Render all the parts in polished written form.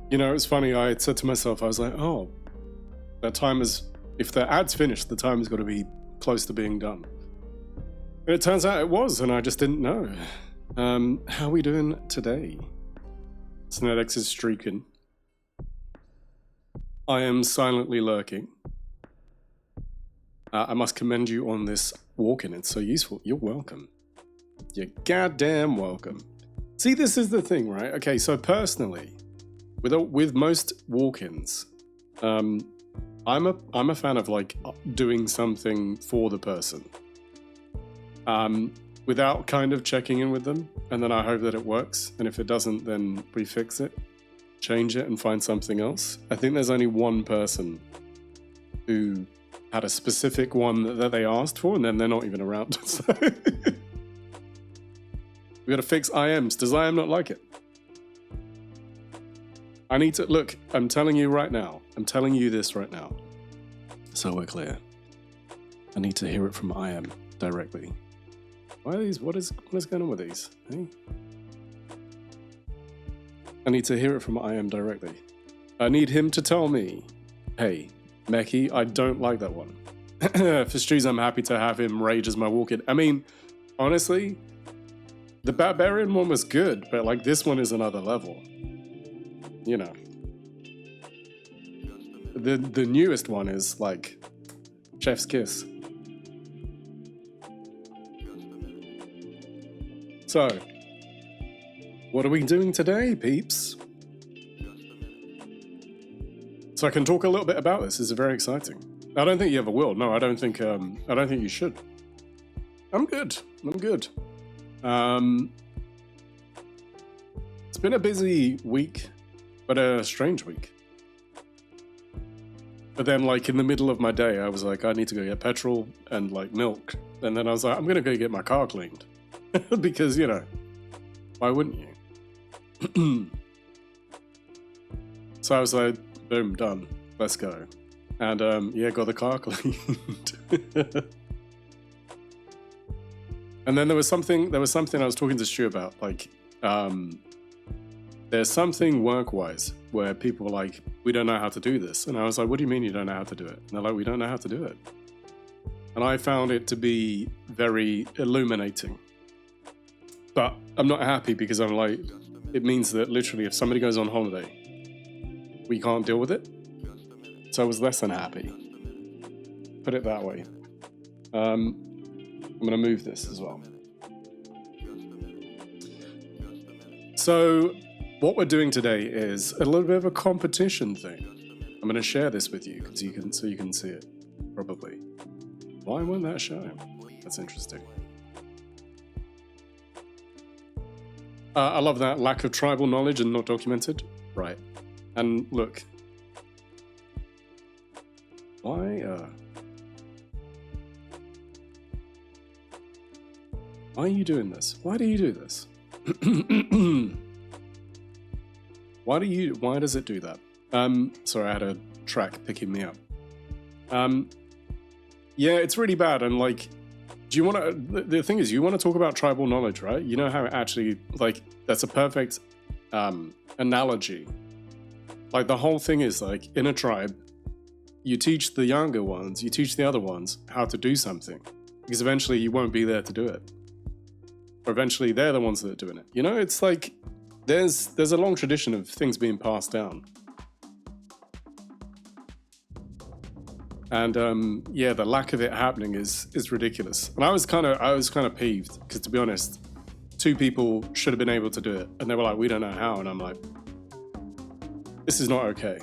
You know, it's funny, I had said to myself, I was like, oh, that time is, if the ad's finished, the time has got to be close to being done. And it turns out it was, and I just didn't know. How are we doing today? Synetics is streaking. I am silently lurking. I must commend you on this walk-in, it's so useful. You're welcome. You're goddamn welcome. See, this is the thing, right? Okay, so personally, with most walk-ins, I'm a fan of like doing something for the person, without kind of checking in with them, and then I hope that it works. And if it doesn't, then we fix it, change it, and find something else. I think there's only one person who had a specific one that they asked for, and then they're not even around. So we got to fix IMs. Does IM not like it? I need to look. I'm telling you right now. I'm telling you this right now, so we're clear. I need to hear it from IM directly. Why are these? What is going on with these? Hey? I need to hear it from IM directly. I need him to tell me, hey, Meki, I don't like that one. For Streets, I'm happy to have him rage as my walk-in. I mean, honestly, the Barbarian one was good, but like this one is another level. You know. The newest one is like Chef's Kiss. So, what are we doing today, peeps? So I can talk a little bit about this. This is very exciting. I don't think you ever will. No, I don't think you should. I'm good. It's been a busy week, but a strange week. But then, like, in the middle of my day, I was like, I need to go get petrol and, like, milk. And then I was like, I'm going to go get my car cleaned. Because, you know, why wouldn't you? So I was like, boom, done. Let's go. And, yeah, got the car cleaned. And then there was something I was talking to Stu about, like, there's something work-wise where people are like, we don't know how to do this. And I was like, what do you mean you don't know how to do it? And they're like, we don't know how to do it. And I found it to be very illuminating. But I'm not happy because I'm like, it means that literally if somebody goes on holiday, we can't deal with it. So I was less than happy. Put it that way. I'm going to move this as well. So what we're doing today is a little bit of a competition thing. I'm going to share this with you so you can see it, probably. Why won't that show? That's interesting. I love that lack of tribal knowledge and not documented. Right. And look. Why are you doing this? Why do you do this? Why does it do that? Sorry, I had a track picking me up. Yeah, it's really bad. And like, do you want to, the thing is, you want to talk about tribal knowledge, right? You know how it actually, like, that's a perfect analogy. Like, the whole thing is like, in a tribe, you teach the younger ones, you teach the other ones how to do something, because eventually you won't be there to do it. Or eventually they're the ones that are doing it. You know, it's like, there's a long tradition of things being passed down. And yeah, the lack of it happening is ridiculous. And I was kind of peeved, because to be honest, 2 people should have been able to do it, and they were like, we don't know how. And I'm like, this is not okay.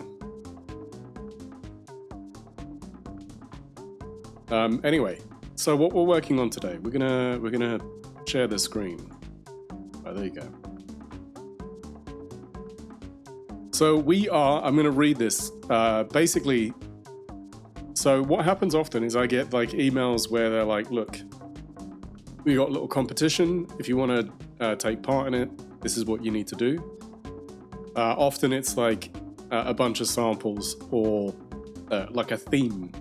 Anyway, so what we're working on today, we're gonna share the screen. Oh, there you go. So I'm gonna read this. Basically, so what happens often is I get like emails where they're like, look, we got a little competition. If you want to take part in it, this is what you need to do. Often it's like a bunch of samples or like a theme.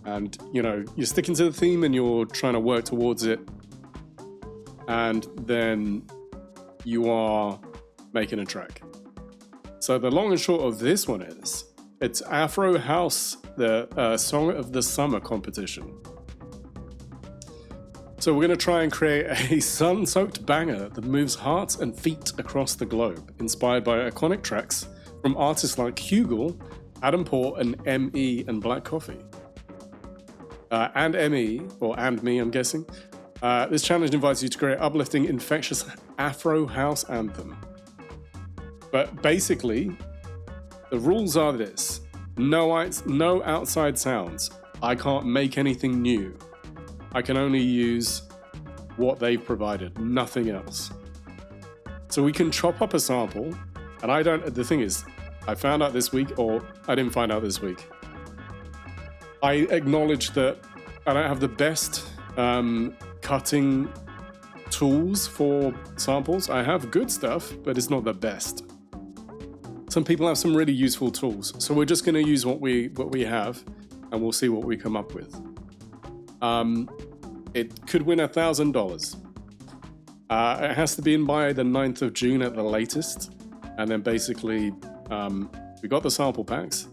And, you know, you're sticking to the theme and you're trying to work towards it. And then you are making a track. So the long and short of this one is, it's Afro House, the Song of the Summer competition. So we're going to try and create a sun-soaked banger that moves hearts and feet across the globe, inspired by iconic tracks from artists like Hugel, Adam Port, and M.E. and Black Coffee. And M.E., or and me, I'm guessing. This challenge invites you to create uplifting, infectious Afro house anthem. But basically, the rules are this. No outside sounds. I can't make anything new. I can only use what they've provided, nothing else. So we can chop up a sample, and the thing is, I found out this week, or I didn't find out this week. I acknowledge that I don't have the best cutting tools for samples. I have good stuff, but it's not the best. Some people have some really useful tools, so we're just going to use what we have, and we'll see what we come up with. It could win $1,000. It has to be in by the 9th of June at the latest, and then basically we got the sample packs.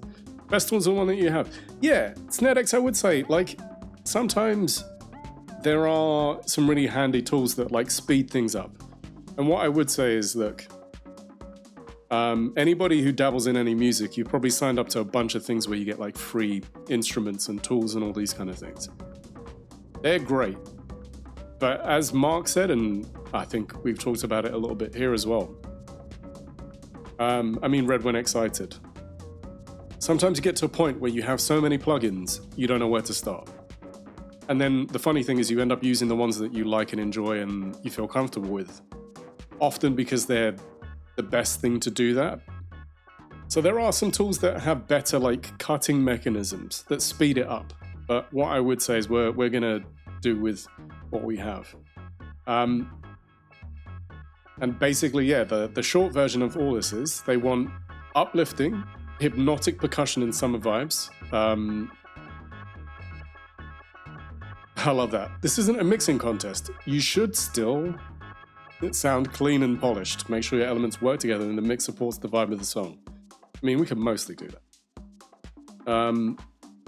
Best one's the one that you have. Yeah, SnareDecks, I would say, like, sometimes there are some really handy tools that, like, speed things up. And what I would say is, look, Anybody who dabbles in any music, you've probably signed up to a bunch of things where you get like free instruments and tools and all these kind of things. They're great. But as Mark said, and I think we've talked about it a little bit here as well, I mean, Red when excited. Sometimes you get to a point where you have so many plugins, you don't know where to start. And then the funny thing is you end up using the ones that you like and enjoy and you feel comfortable with, often because they're the best thing to do that. So there are some tools that have better like cutting mechanisms that speed it up. But what I would say is we're gonna do with what we have. And basically, yeah, the short version of all this is they want uplifting, hypnotic percussion and summer vibes. I love that. This isn't a mixing contest. You should still sound clean and polished. Make sure your elements work together and the mix supports the vibe of the song. I mean, we can mostly do that.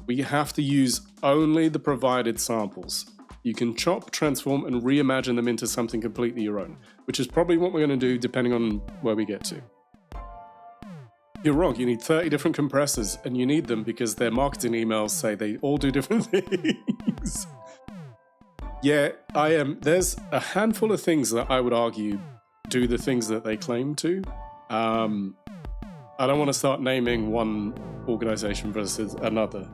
We have to use only the provided samples. You can chop, transform, and reimagine them into something completely your own, which is probably what we're going to do depending on where we get to. You're wrong, you need 30 different compressors, and you need them because their marketing emails say they all do different things. Yeah, there's a handful of things that I would argue do the things that they claim to. I don't want to start naming one organization versus another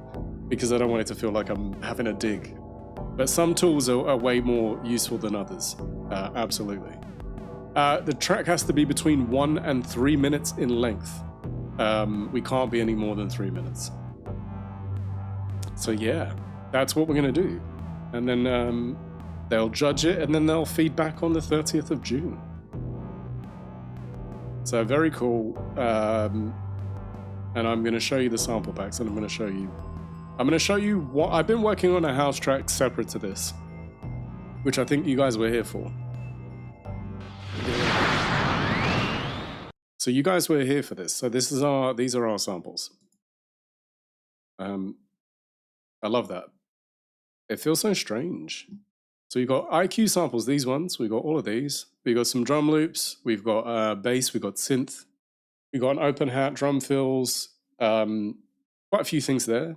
because I don't want it to feel like I'm having a dig. But some tools are way more useful than others, absolutely. The track has to be between 1 and 3 minutes in length. We can't be any more than 3 minutes. So yeah, that's what we're going to do. And then they'll judge it, and then they'll feed back on the 30th of June. So very cool. And I'm going to show you the sample packs, and I'm going to show you what I've been working on a house track separate to this, which I think you guys were here for. So you guys were here for this. So these are our samples. I love that. It feels so strange. So you've got IQ samples, these ones. We've got all of these. We've got some drum loops. We've got bass. We've got synth. We've got an open hat, drum fills. Quite a few things there.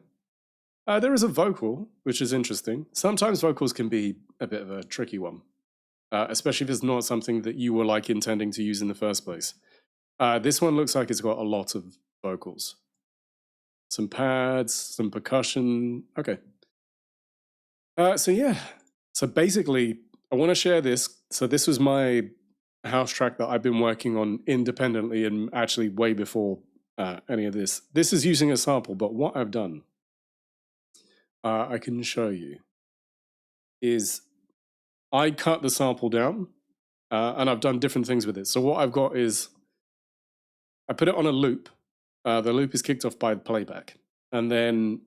There is a vocal, which is interesting. Sometimes vocals can be a bit of a tricky one, especially if it's not something that you were like intending to use in the first place. This one looks like it's got a lot of vocals. Some pads, some percussion. Okay. So yeah. So basically, I want to share this. So this was my house track that I've been working on independently and actually way before any of this. This is using a sample, but what I've done, I can show you, is I cut the sample down and I've done different things with it. So what I've got is I put it on a loop. The loop is kicked off by the playback. And then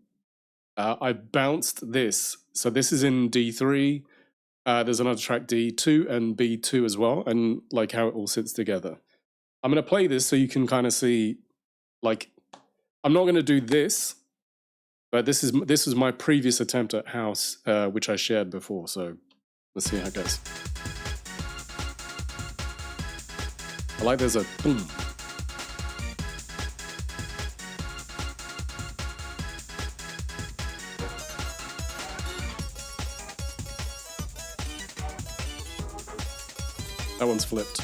I bounced this. So this is in D3. There's another track D2 and B2 as well, and like how it all sits together. I'm going to play this so you can kind of see, like, I'm not going to do this, but this is my previous attempt at house, which I shared before. So let's see how it goes. I like there's a boom. That one's flipped.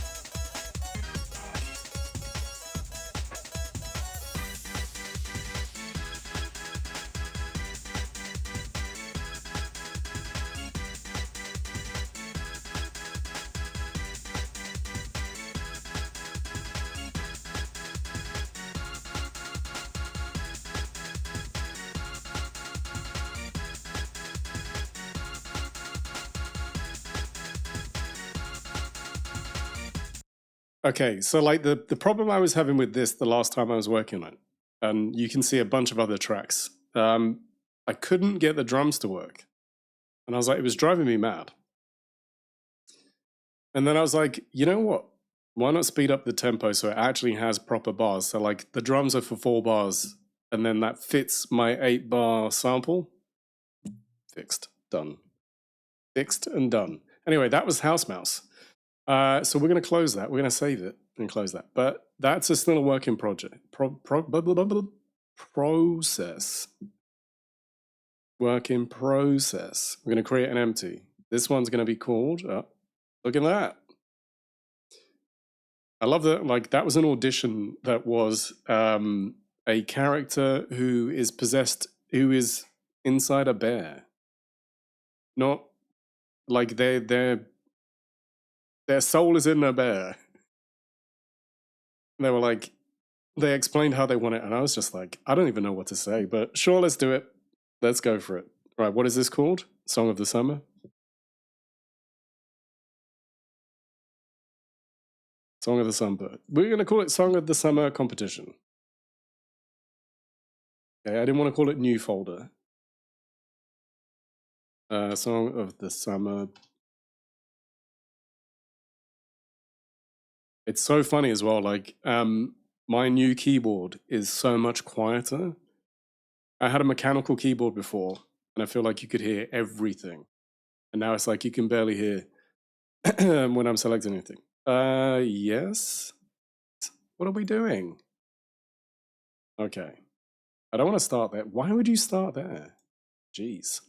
Okay, so like the problem I was having with this the last time I was working on it, and you can see a bunch of other tracks, I couldn't get the drums to work. And I was like, it was driving me mad. And then I was like, you know what? Why not speed up the tempo so it actually has proper bars? So like the drums are for 4 bars, and then that fits my 8-bar sample. Fixed, done. Fixed and done. Anyway, that was House Mouse. So we're going to close that. We're going to save it. and close that. But that's still a work in process. Work in process. We're going to create an empty. This one's going to be called, look at that. I love that, like, that was an audition that was a character who is possessed, who is inside a bear. Not, like, their soul is in a bear. And they were like, they explained how they want it, and I was just like, I don't even know what to say, but sure, let's do it. Let's go for it. Right, what is this called? Song of the Summer? Song of the Summer. We're going to call it Song of the Summer Competition. Okay, I didn't want to call it New Folder. Song of the Summer. It's so funny as well, like, my new keyboard is so much quieter. I had a mechanical keyboard before, and I feel like you could hear everything. And now it's like you can barely hear when I'm selecting anything. Yes? What are we doing? Okay. I don't want to start there. Why would you start there? Jeez.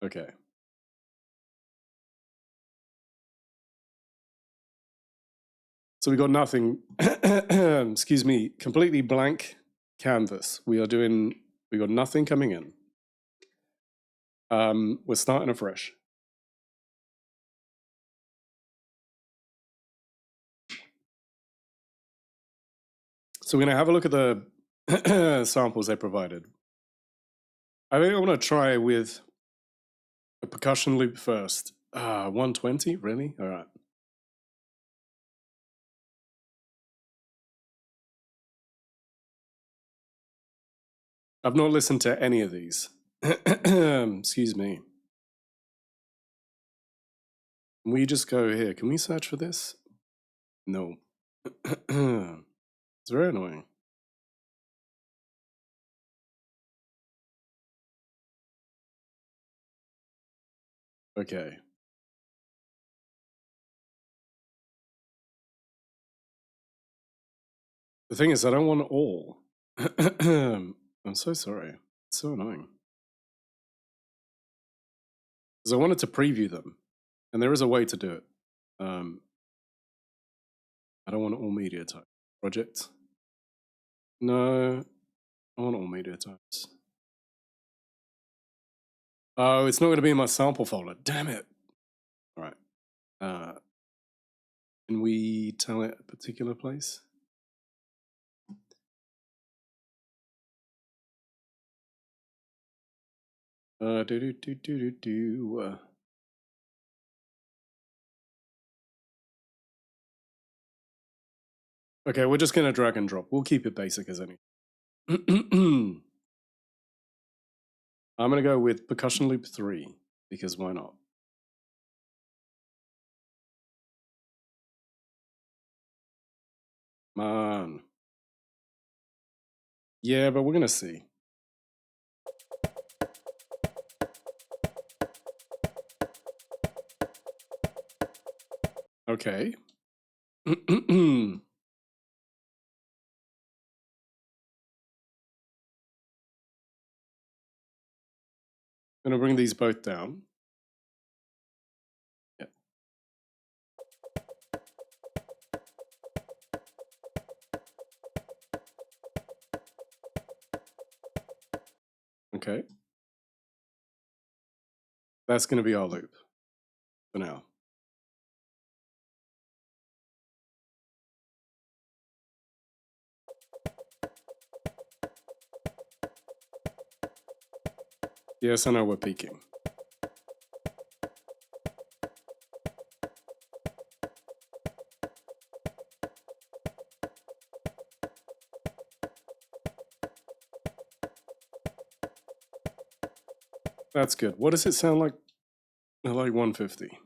Okay. So we got nothing, excuse me, completely blank canvas. We got nothing coming in. We're starting afresh. So we're going to have a look at the samples they provided. I think I want to try with a percussion loop first. 120, really? All right. I've not listened to any of these. Excuse me. Can we just go here? Can we search for this? No. It's very annoying. Okay. The thing is, I don't want all. I'm so sorry. It's so annoying. Because I wanted to preview them, and there is a way to do it. I don't want all media type. Project. No, I want all media types. Oh, it's not going to be in my sample folder. Damn it. All right. Can we tell it a particular place? Okay, we're just going to drag and drop. We'll keep it basic as any. I'm going to go with percussion loop 3, because why not? Man. Yeah, but we're going to see. Okay. I'm going to bring these both down. Yeah. Okay. That's going to be our loop for now. Yes, I know we're peaking. That's good. What does it sound like? I like 150.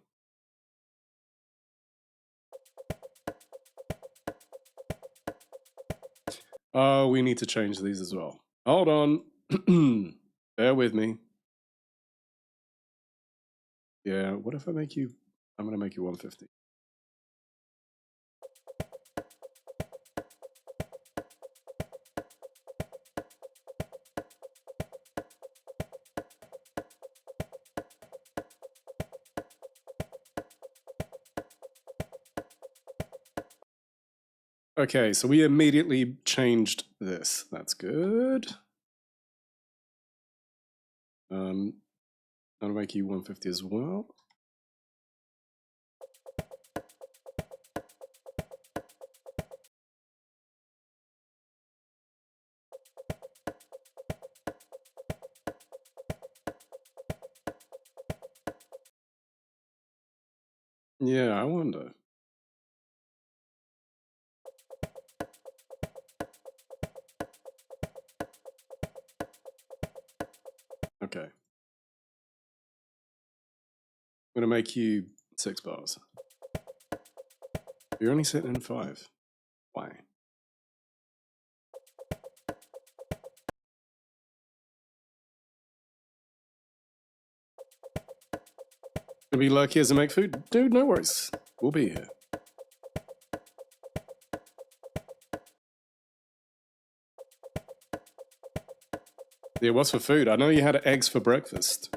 Oh, we need to change these as well. Hold on. Bear with me. Yeah, what if I make you I'm gonna make you 150. Okay, so we immediately changed this. That's good. I'll make you 150 as well. Yeah, I wonder. Okay. I'm gonna make you 6 bars. You're only sitting in 5. Why? Gonna be lucky as I make food? Dude, no worries. We'll be here. Yeah, what's for food? I know you had eggs for breakfast.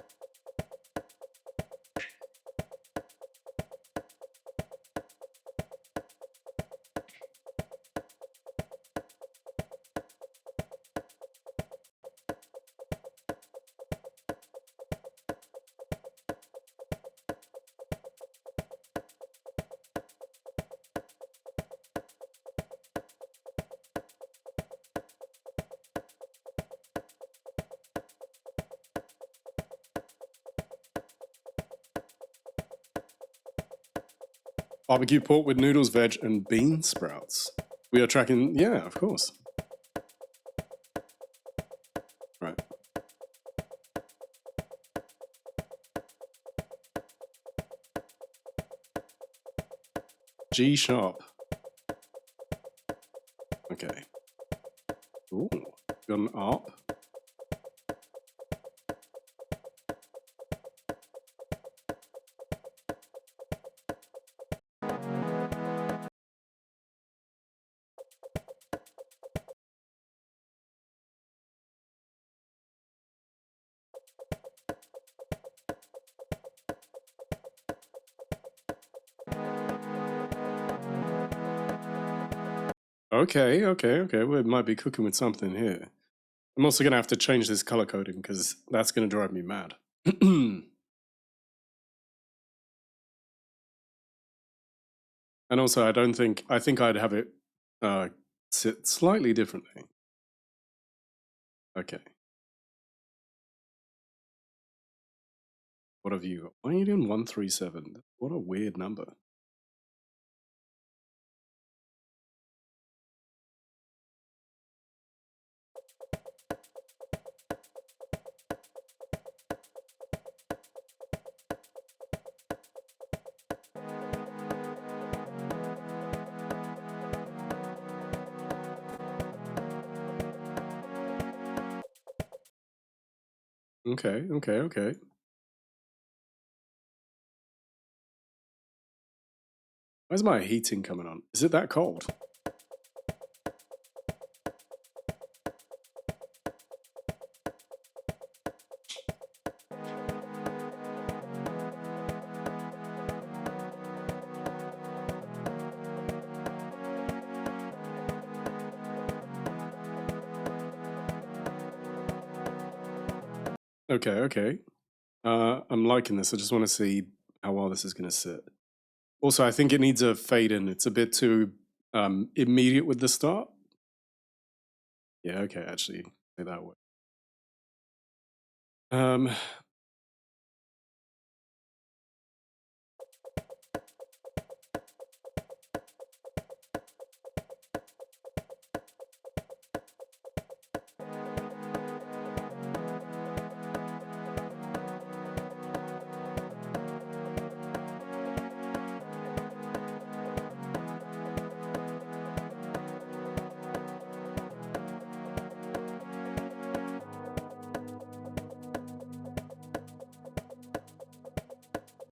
Barbecue pork with noodles, veg, and bean sprouts. We are tracking, yeah, of course. Right. G sharp. Okay. Ooh, got an ARP. Okay. We might be cooking with something here. I'm also gonna have to change this color coding because that's gonna drive me mad. And also, I think I'd have it sit slightly differently. Okay. What have you got? Why are you doing 137? What a weird number. Okay. Where's my heating coming on? Is it that cold? Okay. I'm liking this. I just want to see how well this is going to sit. Also, I think it needs a fade in. It's a bit too immediate with the start. Yeah, okay, actually, say that way. Um,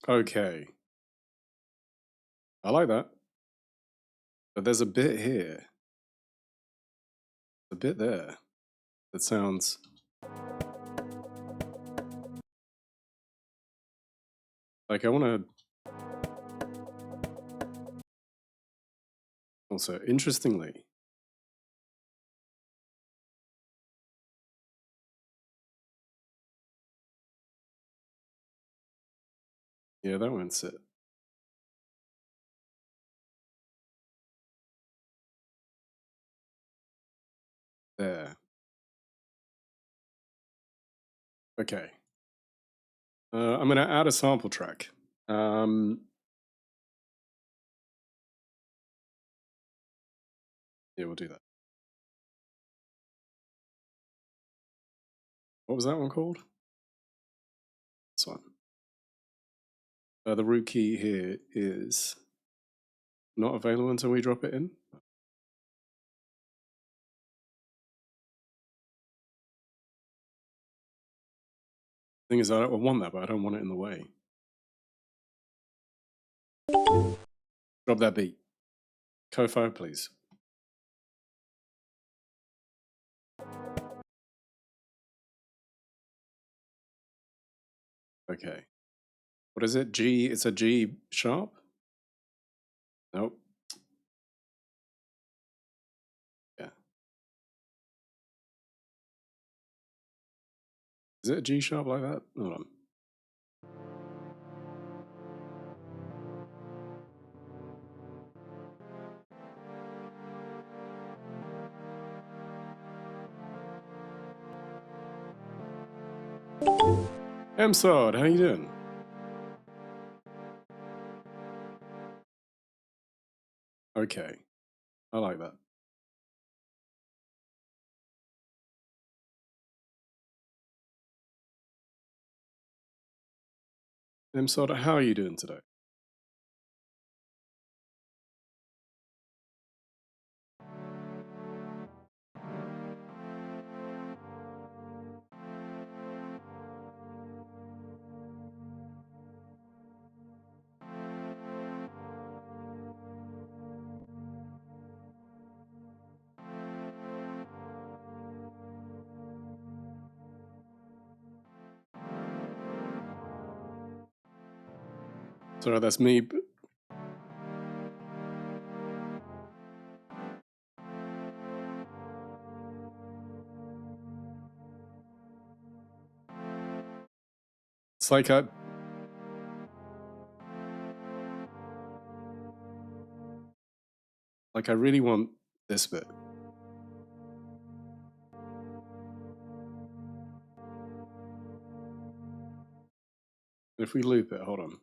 okay. I like that. But there's a bit here. A bit there. That sounds... like I want to... Also, interestingly... yeah, that won't sit. There. Okay. I'm going to add a sample track. Yeah, we'll do that. What was that one called? This one. The root key here is not available until we drop it in. Thing is, I want that, but I don't want it in the way. Drop that beat. Ko-Fi, please. Okay. What is it? G, it's a G sharp? Nope. Yeah. Is it a G sharp like that? Hold on. M-Sod, how you doing? Okay. I like that. M-Sod, how are you doing today? Sorry, that's me. It's like I really want this bit. If we loop it, hold on.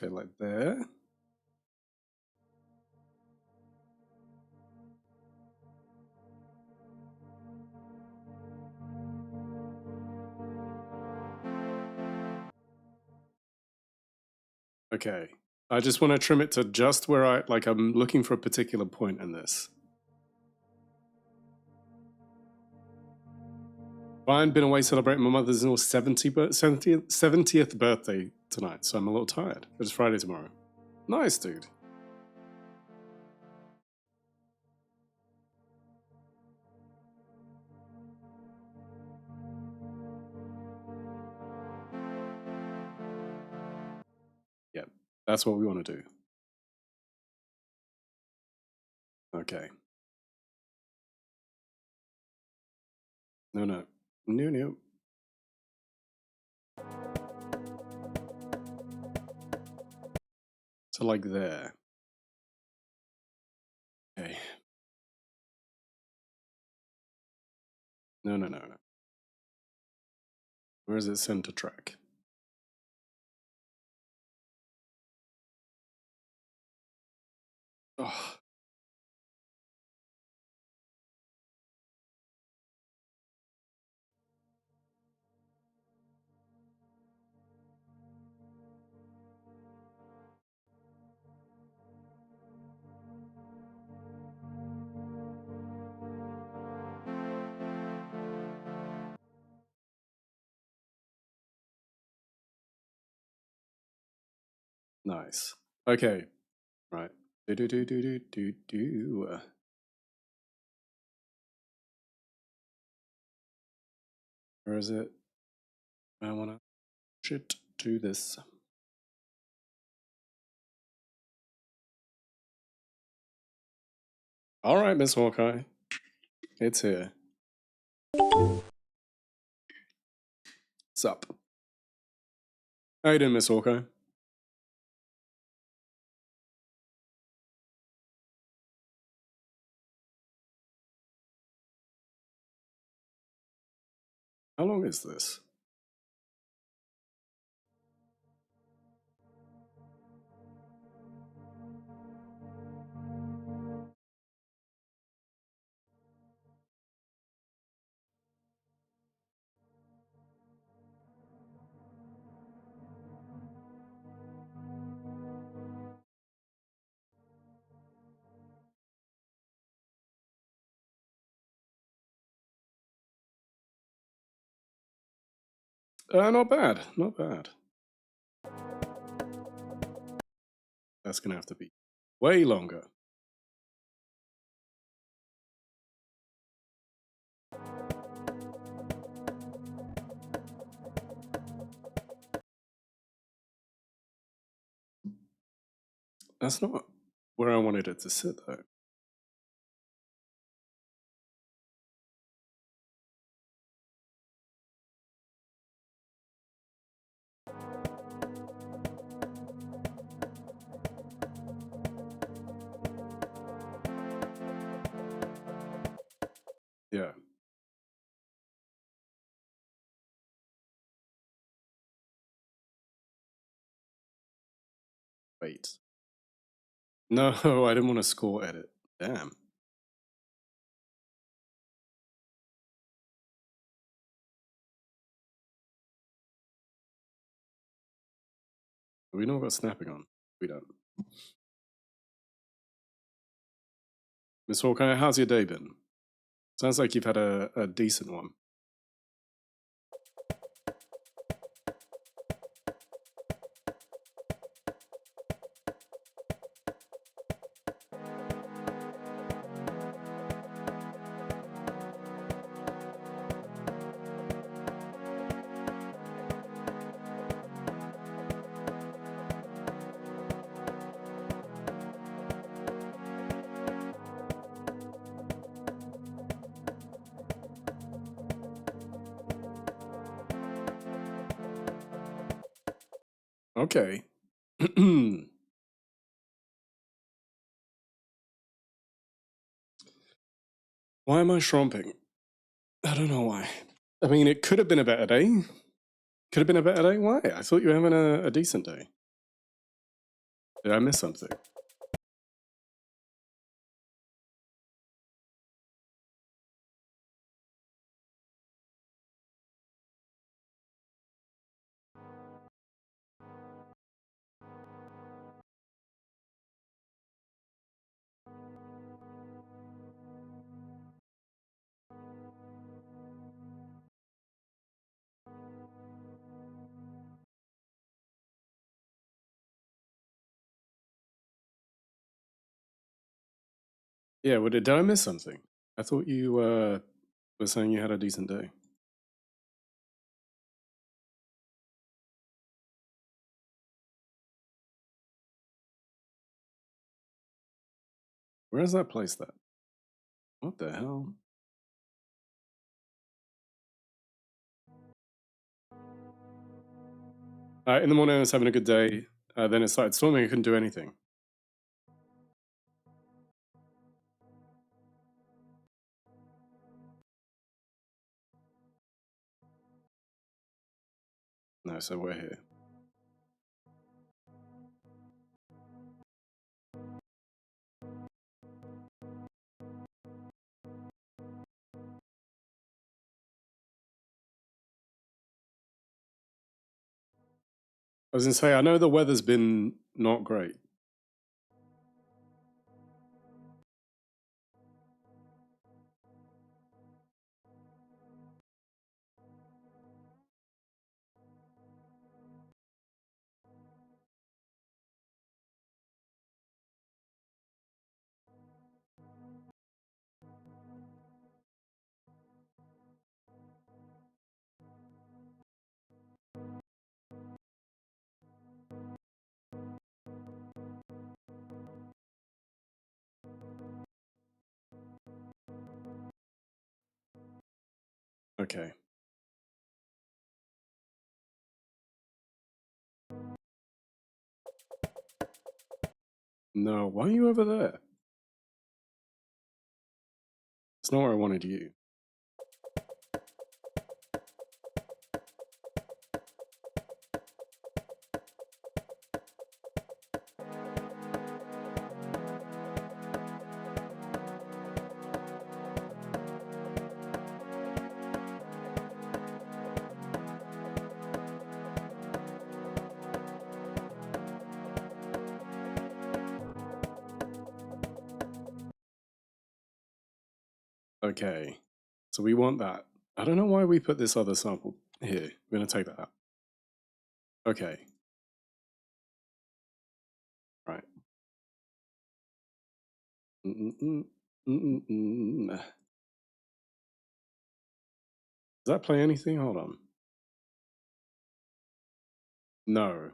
Okay, like there. Okay. I just want to trim it to just where I'm looking for a particular point in this. I've been away celebrating my mother's 70th birthday tonight, so I'm a little tired. It's Friday tomorrow. Nice, dude. Yeah, that's what we want to do. Okay. No. No. So like there. No, no, no, no. Where is it? Center track. Oh. Nice. Okay. Right. Do do do do do do do. Where is it? I wanna shit to this. All right, Miss Hawkeye. It's here. Sup? How you doing, Miss Hawkeye? How long is this? Not bad. Not bad. That's gonna have to be way longer. That's not where I wanted it to sit, though. Yeah. Wait. No, I didn't want to score edit. Damn. We know about snapping on. We don't. Miss Hawkeye, how's your day been? Sounds like you've had a decent one. Okay. Why am I shrumping? I don't know why. I mean, it could have been a better day. Could have been a better day. Why? I thought you were having a decent day. Did I miss something? Yeah, well, did I miss something? I thought you were saying you had a decent day. Where is that placed at? What the hell? In the morning, I was having a good day. Then it started storming. I couldn't do anything. No, so we're here. I was gonna say, I know the weather's been not great. Okay. No, why are you over there? It's not where I wanted you. Okay. So we want that. I don't know why we put this other sample here. We're gonna take that out. Okay. Right. Does that play anything? Hold on. No.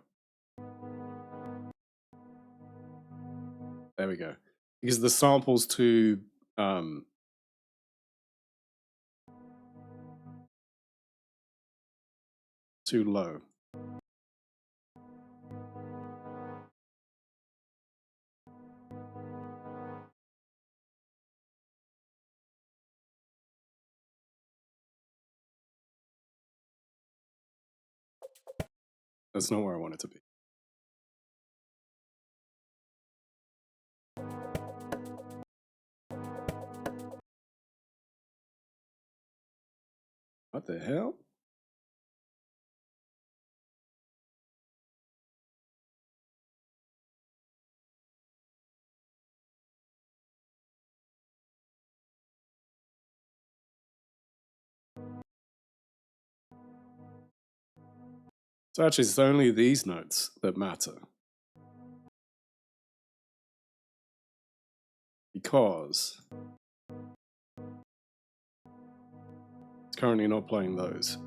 There we go. Because the sample's too low. That's not where I want it to be. What the hell? So actually, it's only these notes that matter. Because it's currently not playing those.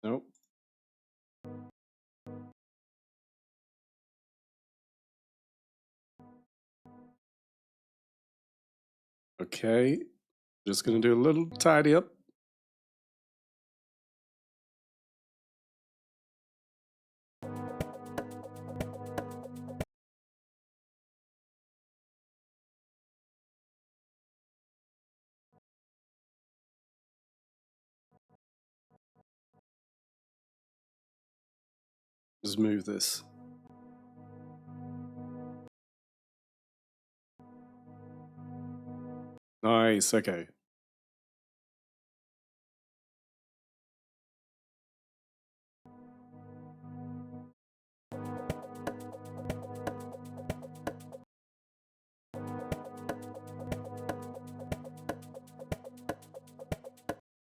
Nope. Okay. Just gonna do a little tidy up. Just move this. Nice, okay.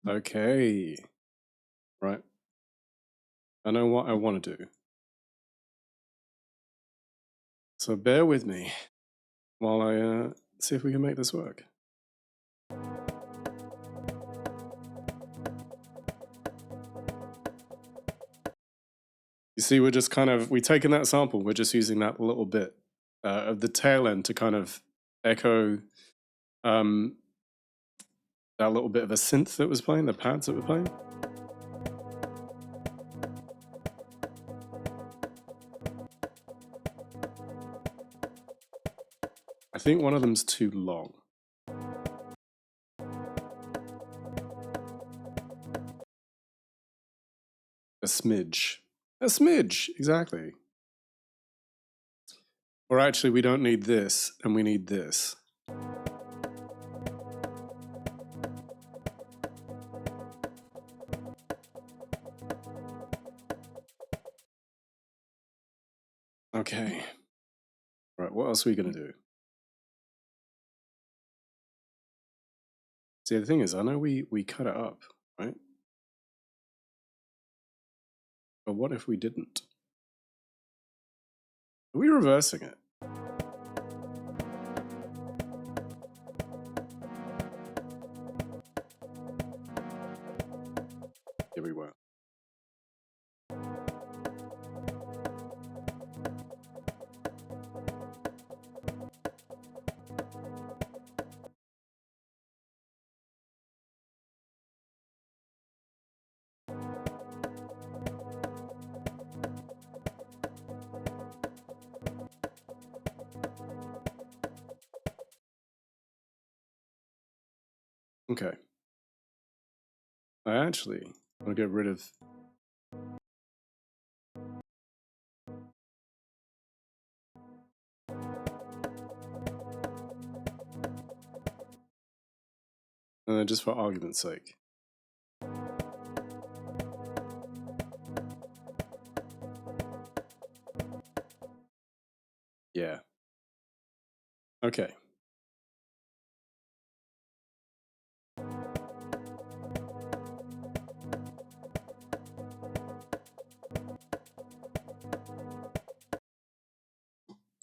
Okay. Right. I know what I want to do. So bear with me while I see if we can make this work. You see, we're just kind of, we've taken that sample, we're just using that little bit of the tail end to kind of echo that little bit of a synth that was playing, the pads that were playing. I think one of them's too long. A smidge. A smidge, exactly. Or actually, we don't need this, and we need this. Okay. Right, what else are we going to do? See, the thing is, I know we cut it up, right? But what if we didn't? Are we reversing it? Yeah, we were. Okay. I actually want to get rid of... just for argument's sake. Yeah. Okay.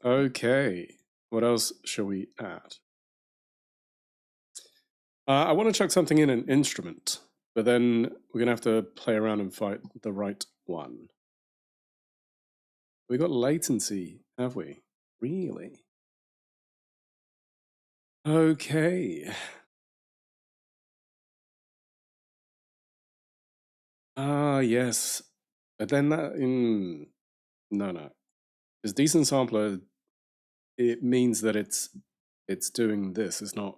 Okay. What else shall we add? I want to chuck something in an instrument, but then we're going to have to play around and find the right one. We got latency, have we? Really? Okay. Ah, yes. But then that... no. Because decent sampler, it means that it's doing this. It's not...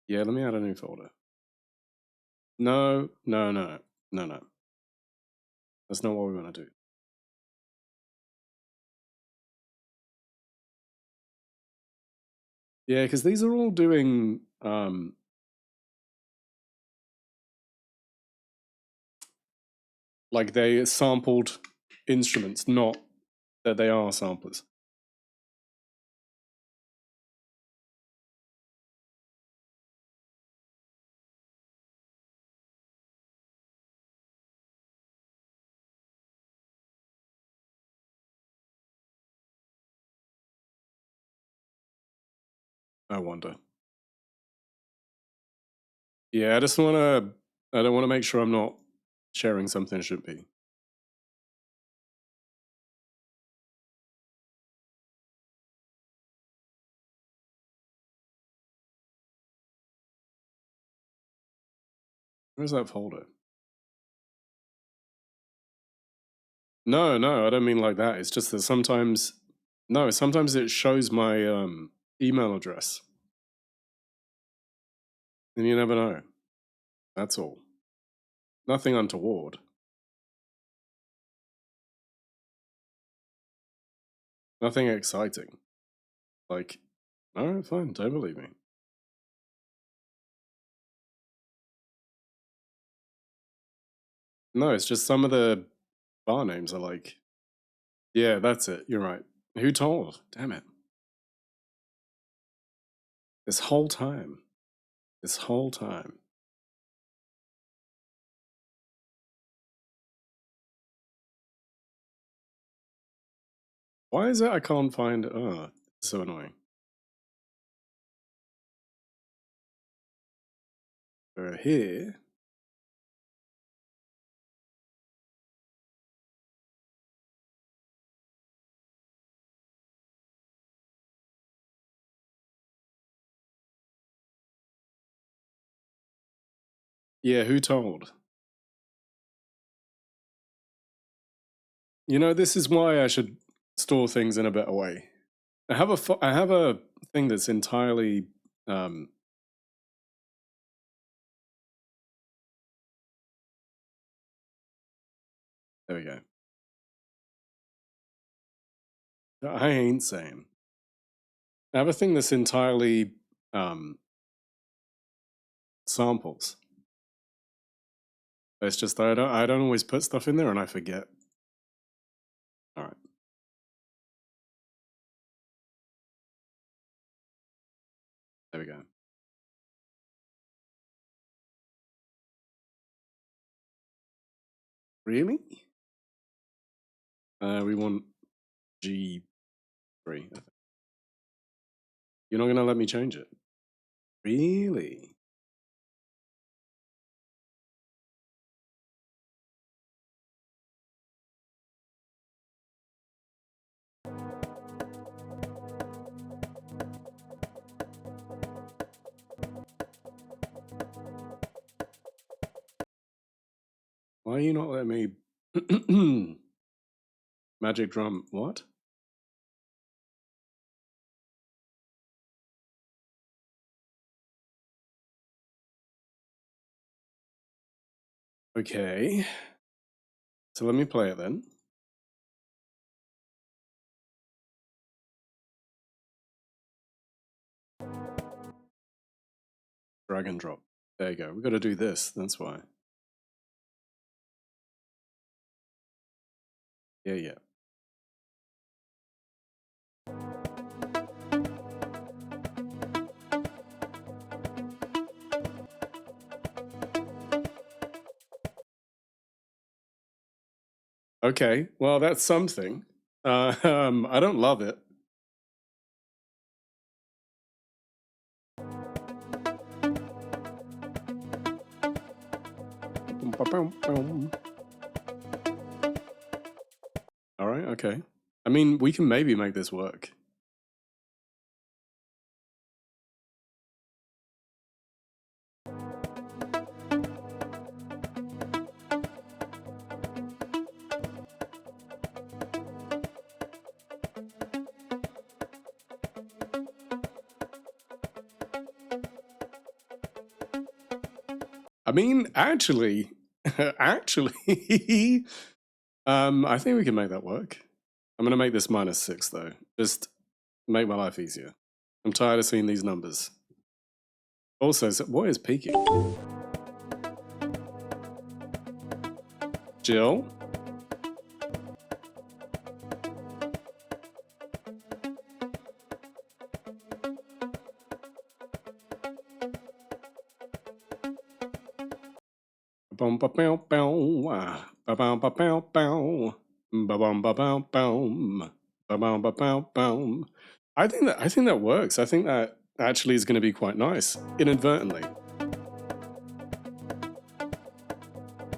Yeah, let me add a new folder. No. That's not what we want to do. Yeah, because these are all doing like they sampled instruments, not that they are samplers. I wonder. Yeah, I don't want to make sure I'm not sharing something I shouldn't be. Where's that folder? No, I don't mean like that. It's just that sometimes it shows my email address. And you never know. That's all. Nothing untoward. Nothing exciting. Like, alright, fine, don't believe me. No, it's just some of the bar names are like, yeah, that's it, you're right. Who told? Damn it. This whole time. Why is it I can't find... Oh, it's so annoying. So here... Yeah, who told? You know, this is why I should store things in a better way. I have a thing that's entirely there we go. I ain't saying. I have a thing that's entirely samples. It's just that I don't always put stuff in there and I forget. All right. There we go. Really? We want G3. I think. You're not gonna let me change it? Really? Why are you not letting me magic drum? What? Okay. So let me play it then. Drag and drop. There you go. We've got to do this. That's why. Yeah, yeah. Okay. Well, that's something. I don't love it. All right. Okay. I mean, we can maybe make this work. I mean, actually, actually, I think we can make that work. I'm gonna make this -6 though. Just make my life easier. I'm tired of seeing these numbers. Also, what is peaking? Jill? Bum ba bow bow. Ba bum ba bow bow. Ba bum ba bow bow. Ba bum ba bow bow. I think that works. I think that actually is going to be quite nice, inadvertently.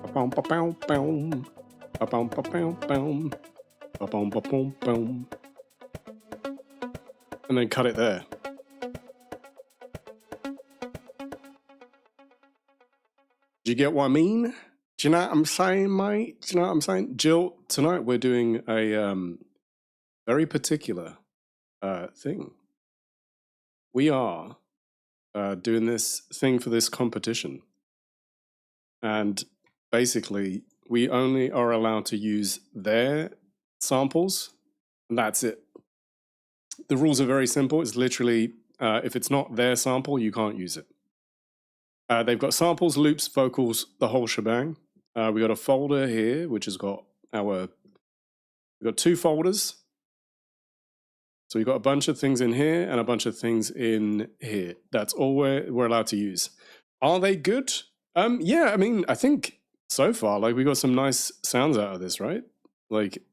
Ba bum ba bow bow. Ba bum ba bow bow. Ba bum ba boom boom. And then cut it there. Do you get what I mean? Do you know what I'm saying, mate? Do you know what I'm saying? Jill, tonight we're doing a very particular thing. We are doing this thing for this competition. And basically, we only are allowed to use their samples, and that's it. The rules are very simple. It's literally, if it's not their sample, you can't use it. They've got samples, loops, vocals, the whole shebang. We got a folder here, which has got we've got 2 folders. So we've got a bunch of things in here and a bunch of things in here. That's all we're allowed to use. Are they good? Yeah, I mean, I think so far, like, we got some nice sounds out of this, right? Like,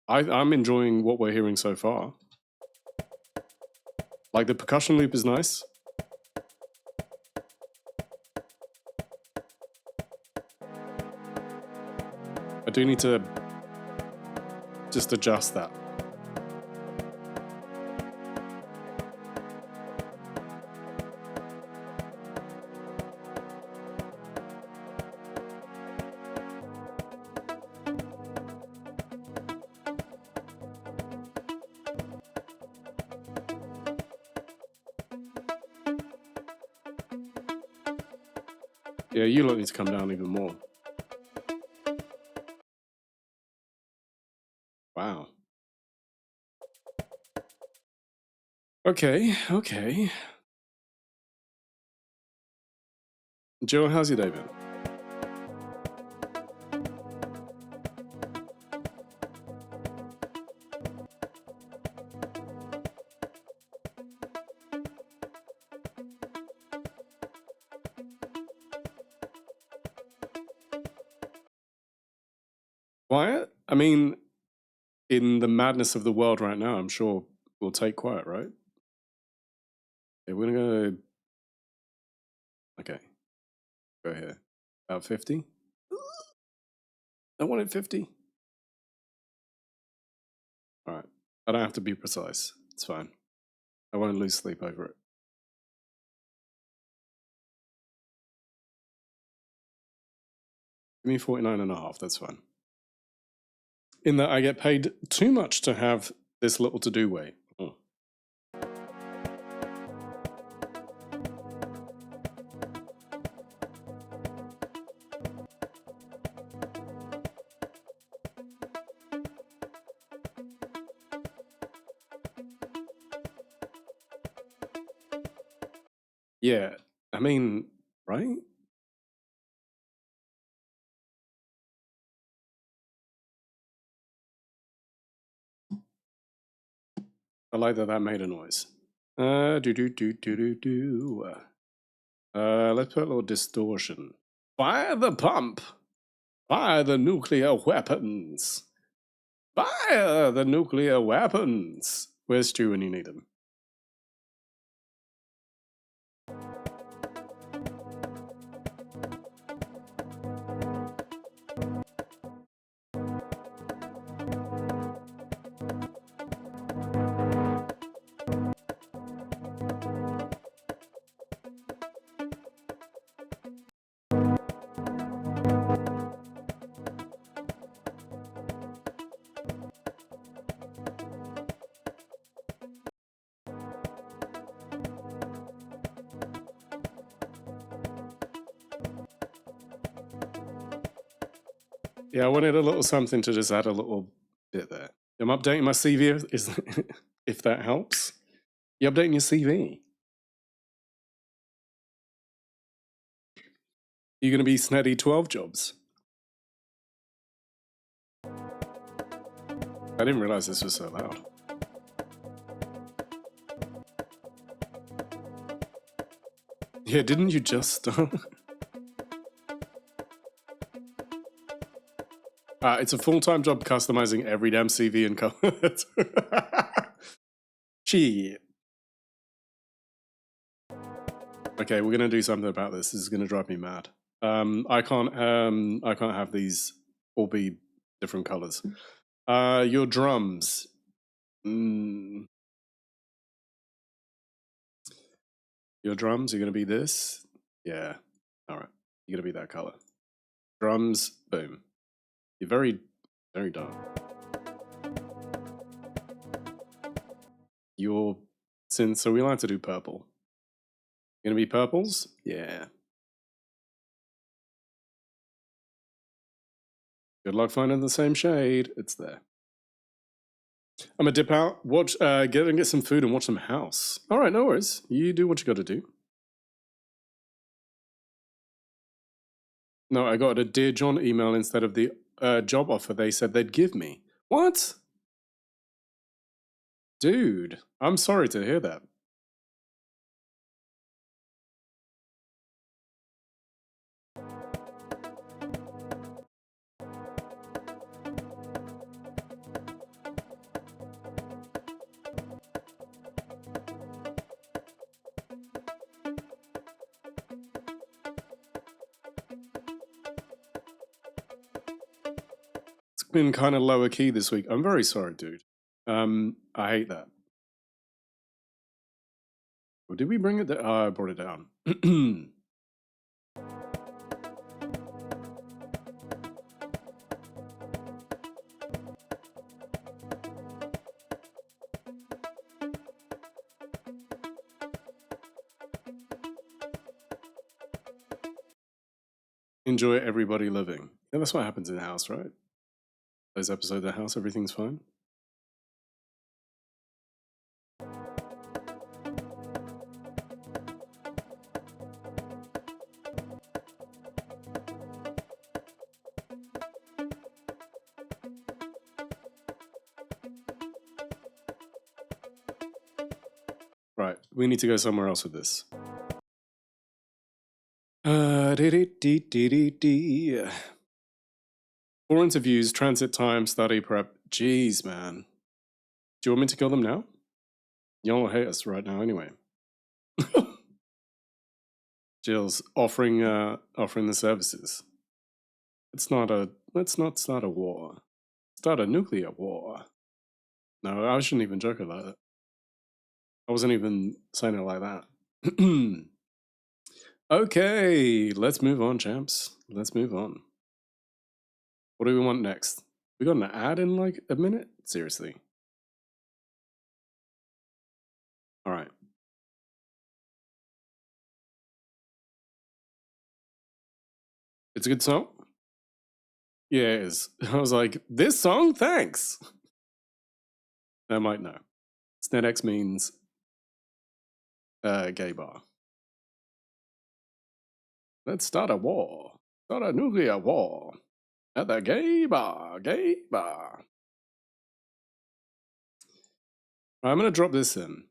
I'm enjoying what we're hearing so far. Like, the percussion loop is nice. I do need to just adjust that. Yeah, you lot need to come down even more. Wow. Okay, okay. Joe, how's your day been? Quiet? I mean, in the madness of the world right now, I'm sure we'll take quiet, right? Yeah, we're gonna go. Okay, go here. About 50? I wanted 50. Alright. I don't have to be precise. It's fine. I won't lose sleep over it. Give me 49 and a half, that's fine. In that I get paid too much to have this little to-do way. Oh. Yeah, I mean, right? I like that that made a noise. Do do do do do do. Let's put a little distortion. Fire the pump! Fire the nuclear weapons! Fire the nuclear weapons! Where's Stu when you need him? Yeah, I wanted a little something to just add a little bit there. I'm updating my CV, if that helps. You're updating your CV. You're going to be snetty 12 jobs. I didn't realize this was so loud. Yeah, didn't you just start? It's a full-time job customizing every damn CV and colors. Shit. Okay, we're gonna do something about this. This is gonna drive me mad. I can't have these all be different colors. Your drums. Your drums are gonna be this. Yeah. All right. You're gonna be that color. Drums. Boom. You're very, very dark. Your since so we like to do purple. Gonna be purples? Yeah. Good luck finding the same shade. It's there. I'm gonna dip out, watch, get some food and watch some House. All right, no worries. You do what you got to do. No, I got a Dear John email instead of the job offer they said they'd give me. What? Dude, I'm sorry to hear that. It's been kind of lower key this week. I'm very sorry, dude. I hate that. Well, did we bring it down? Oh, I brought it down. enjoy everybody living. Yeah, that's what happens in the house, right? Those episodes of the house, everything's fine. Right, we need to go somewhere else with this. Four interviews, transit time, study prep. Jeez, man. Do you want me to kill them now? Y'all hate us right now anyway. Jill's offering the services. Let's not start a war. Start a nuclear war. No, I shouldn't even joke about it. I wasn't even saying it like that. Okay, let's move on, champs. Let's move on. What do we want next? We got an ad in like a minute? Seriously. All right. It's a good song? Yeah, it is. I was like, this song? Thanks. I might know. SnedX means gay bar. Let's start a war. Start a nuclear war. At the gay bar. Gay bar. I'm going to drop this in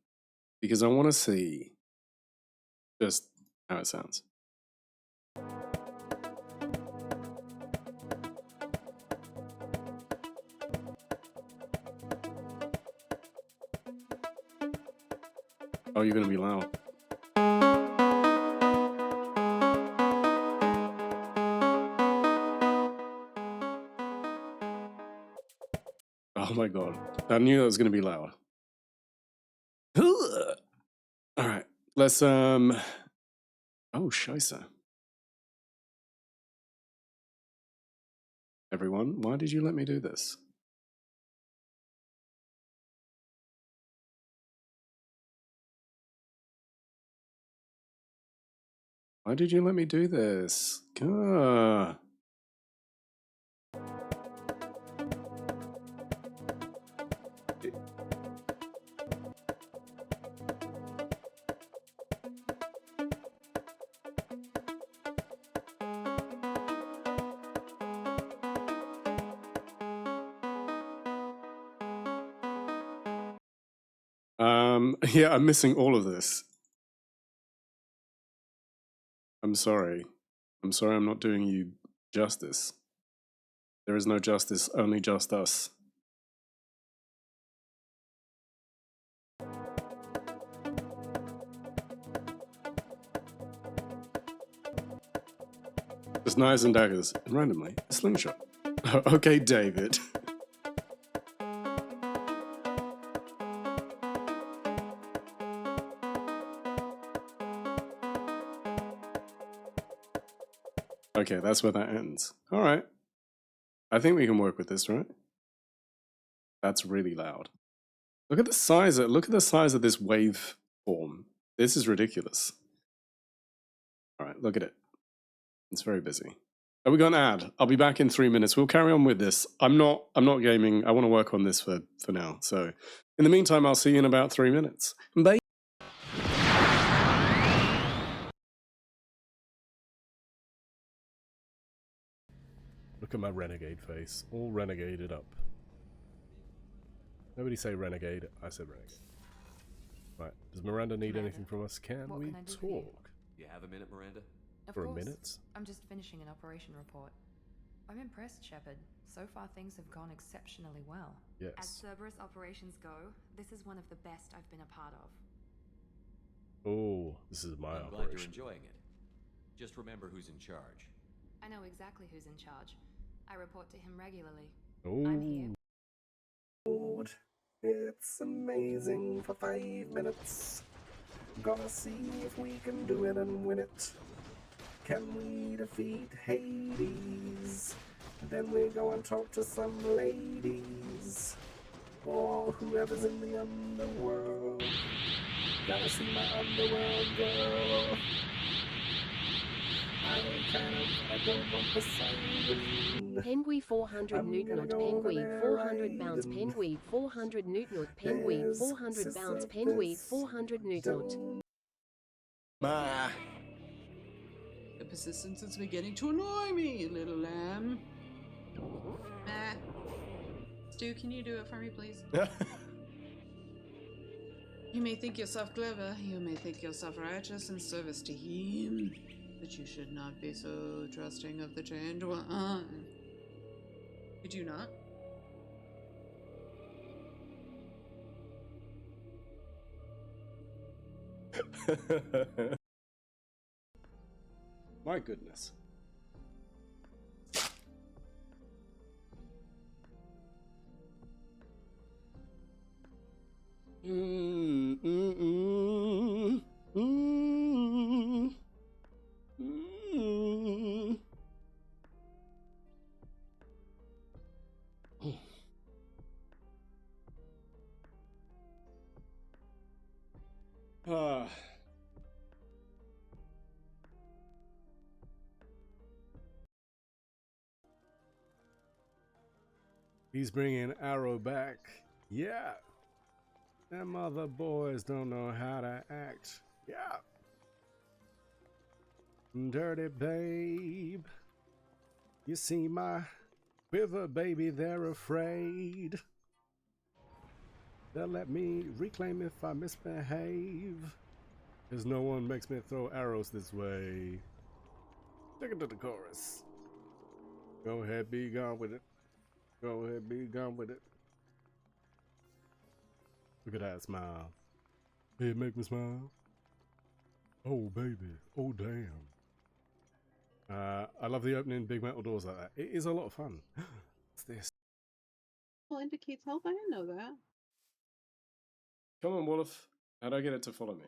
because I want to see just how it sounds. Oh, you're going to be loud. Oh my god. I knew that was going to be loud. All right. Let's, oh, scheisse. Everyone, why did you let me do this? Why did you let me do this? Gah. Yeah, I'm missing all of this. I'm sorry. I'm sorry I'm not doing you justice. There is no justice, only just us. Just knives and daggers, and randomly, a slingshot. Okay, David. Okay, that's where that ends. All right. I think we can work with this, right? That's really loud. Look at the size of this wave form. This is ridiculous. All right, look at it. It's very busy. Oh, we got an ad. I'll be back in 3 minutes. We'll carry on with this. I'm not gaming. I want to work on this for now. So in the meantime, I'll see you in about 3 minutes. Bye. Look at my renegade face. All renegaded up. Nobody say renegade. I said renegade. Right. Does Miranda need anything from us? Can we talk? You have a minute, Miranda? For a minute? I'm just finishing an operation report. I'm impressed, Shepard. So far things have gone exceptionally well. Yes. As Cerberus operations go, this is one of the best I've been a part of. Oh, this is my I'm glad you're operation. enjoying it. Just remember who's in charge. I know exactly who's in charge. I report to him regularly. Oh. I'm here. It's amazing for 5 minutes. Gonna see if we can do it and win it. Can we defeat Hades? Then we go and talk to some ladies. Or whoever's in the underworld. Gotta see my underworld girl. I don't want Poseidon. Pengui 400 I'm Newton, gonna go Pengui over there 400 bounds, riding. Pengui 400 Newton, Pengui There's 400 bounds, Pengui 400 Newton. Ma. The persistence is beginning to annoy me, little lamb. Stu, can you do it for me, please? You may think yourself clever, you may think yourself righteous in service to him, but you should not be so trusting of the Chained One. Could you not? My goodness. Mm, mm, mm, mm, mm. Ah. He's bringing Arrow back. Yeah. Them other boys don't know how to act. Yeah. Dirty babe. You see my quiver, baby, they're afraid. They'll let me reclaim if I misbehave. Cause no one makes me throw arrows this way. Take it to the chorus. Go ahead, be gone with it. Go ahead, be gone with it. Look at that smile. Hey, make me smile. Oh, baby. Oh, damn. I love the opening big metal doors like that. It is a lot of fun. What's this? Well, indicates health. I didn't know that. Come on, Wolf. How do I get it to follow me?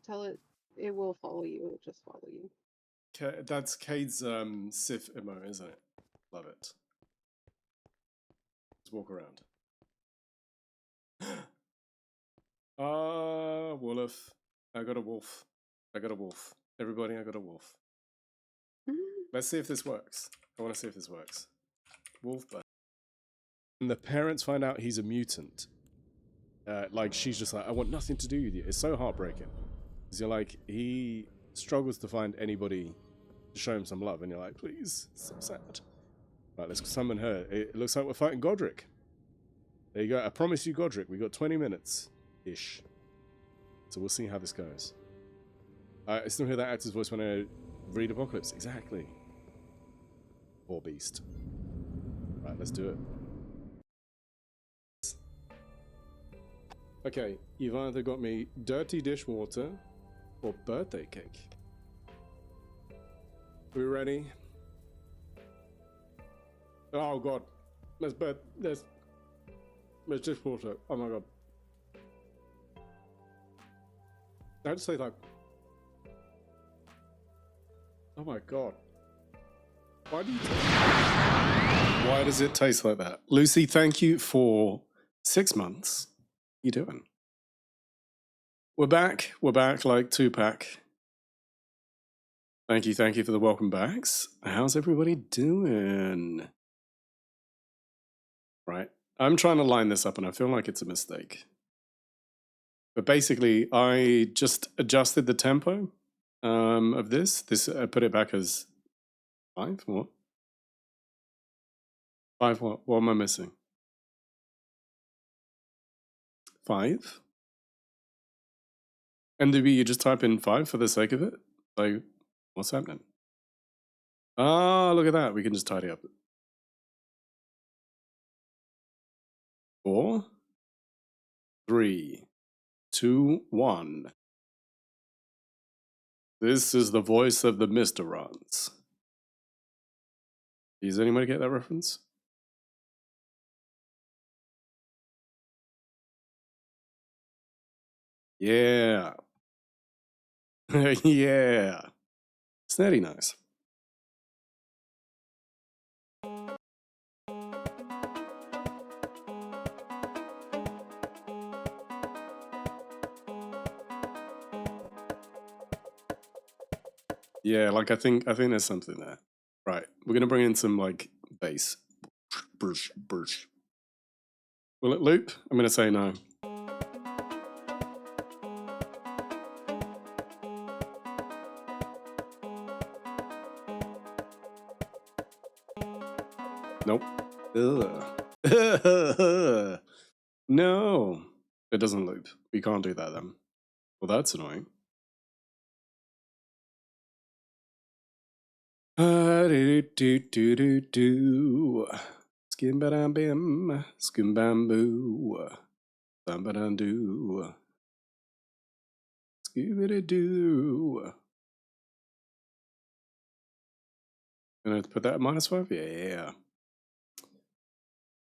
Tell it will follow you. It'll just follow you. That's Cade's Sif emo, isn't it? Love it. Let's walk around. Wolf. I got a wolf. I got a wolf. Everybody, I got a wolf. Let's see if this works. I want to see if this works. Wolf. And the parents find out he's a mutant. Like, she's just like, I want nothing to do with you. It's so heartbreaking. Because you're like, he struggles to find anybody to show him some love. And you're like, please, it's so sad. Right, let's summon her. It looks like we're fighting Godric. There you go. I promise you, Godric. We got 20 minutes-ish. So we'll see how this goes. I still hear that actor's voice when I read Apocalypse. Exactly. Poor beast. Right, let's do it. Okay, you've either got me dirty dishwater or birthday cake. We ready? Oh god. There's dishwater. Oh my god. I'd say like, oh my god. Why does it taste like that? Lucy, thank you for 6 months. You doing? We're back like 2-pack. Thank you for the welcome backs. How's everybody doing? Right, I'm trying to line this up and I feel like it's a mistake. But basically, I just adjusted the tempo of this. I put it back as 5. What? 5 what? What am I missing? 5? NDB, you just type in 5 for the sake of it? Like, what's happening? Ah, look at that. We can just tidy up. 4, 3, 2, 1. This is the voice of the Mysterons. Does anybody get that reference? Yeah. Yeah. Snatty nice. Yeah, like I think there's something there. Right, we're gonna bring in some like bass. Brush, brush. Will it loop? I'm gonna say no. Nope. Ugh. No, it doesn't loop. We can't do that then. Well, that's annoying. Do. Skim badam bim, skim bamboo, bam doo, scooby doo. Gonna put that at -5? Yeah.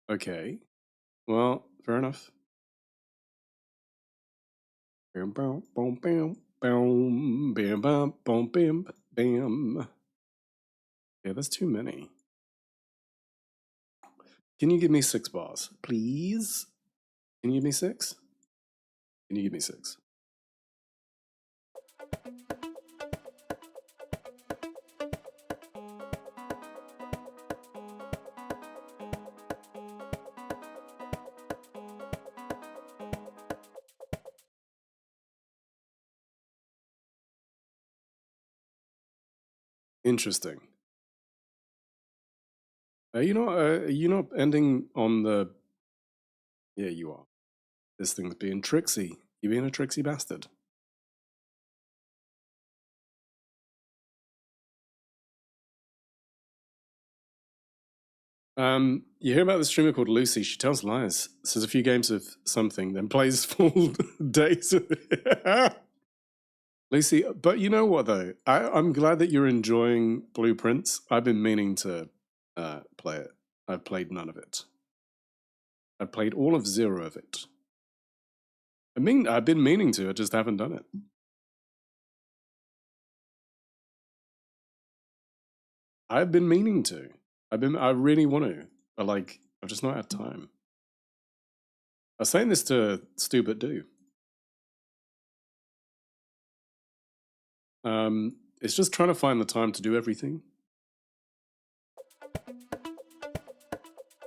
Okay. Well, fair enough. Bam, bam, bam, bam, bam, bam, bam, bam, bam, bam. Yeah, that's too many. Can you give me 6 bars, please? Can you give me 6? Can you give me 6? Interesting. You're not ending on the. Yeah, you are. This thing's being tricksy. You're being a tricksy bastard. You hear about the streamer called Lucy. She tells lies, says a few games of something, then plays full days of it. Lucy, but you know what though? I'm glad that you're enjoying Blueprints. I've been meaning to play it. I've played none of it. I've played all of 0 of it. I've been meaning to, I just haven't done it. I've been meaning to. I really want to, but like, I've just not had time. I was saying this to Stu, but do. It's just trying to find the time to do everything.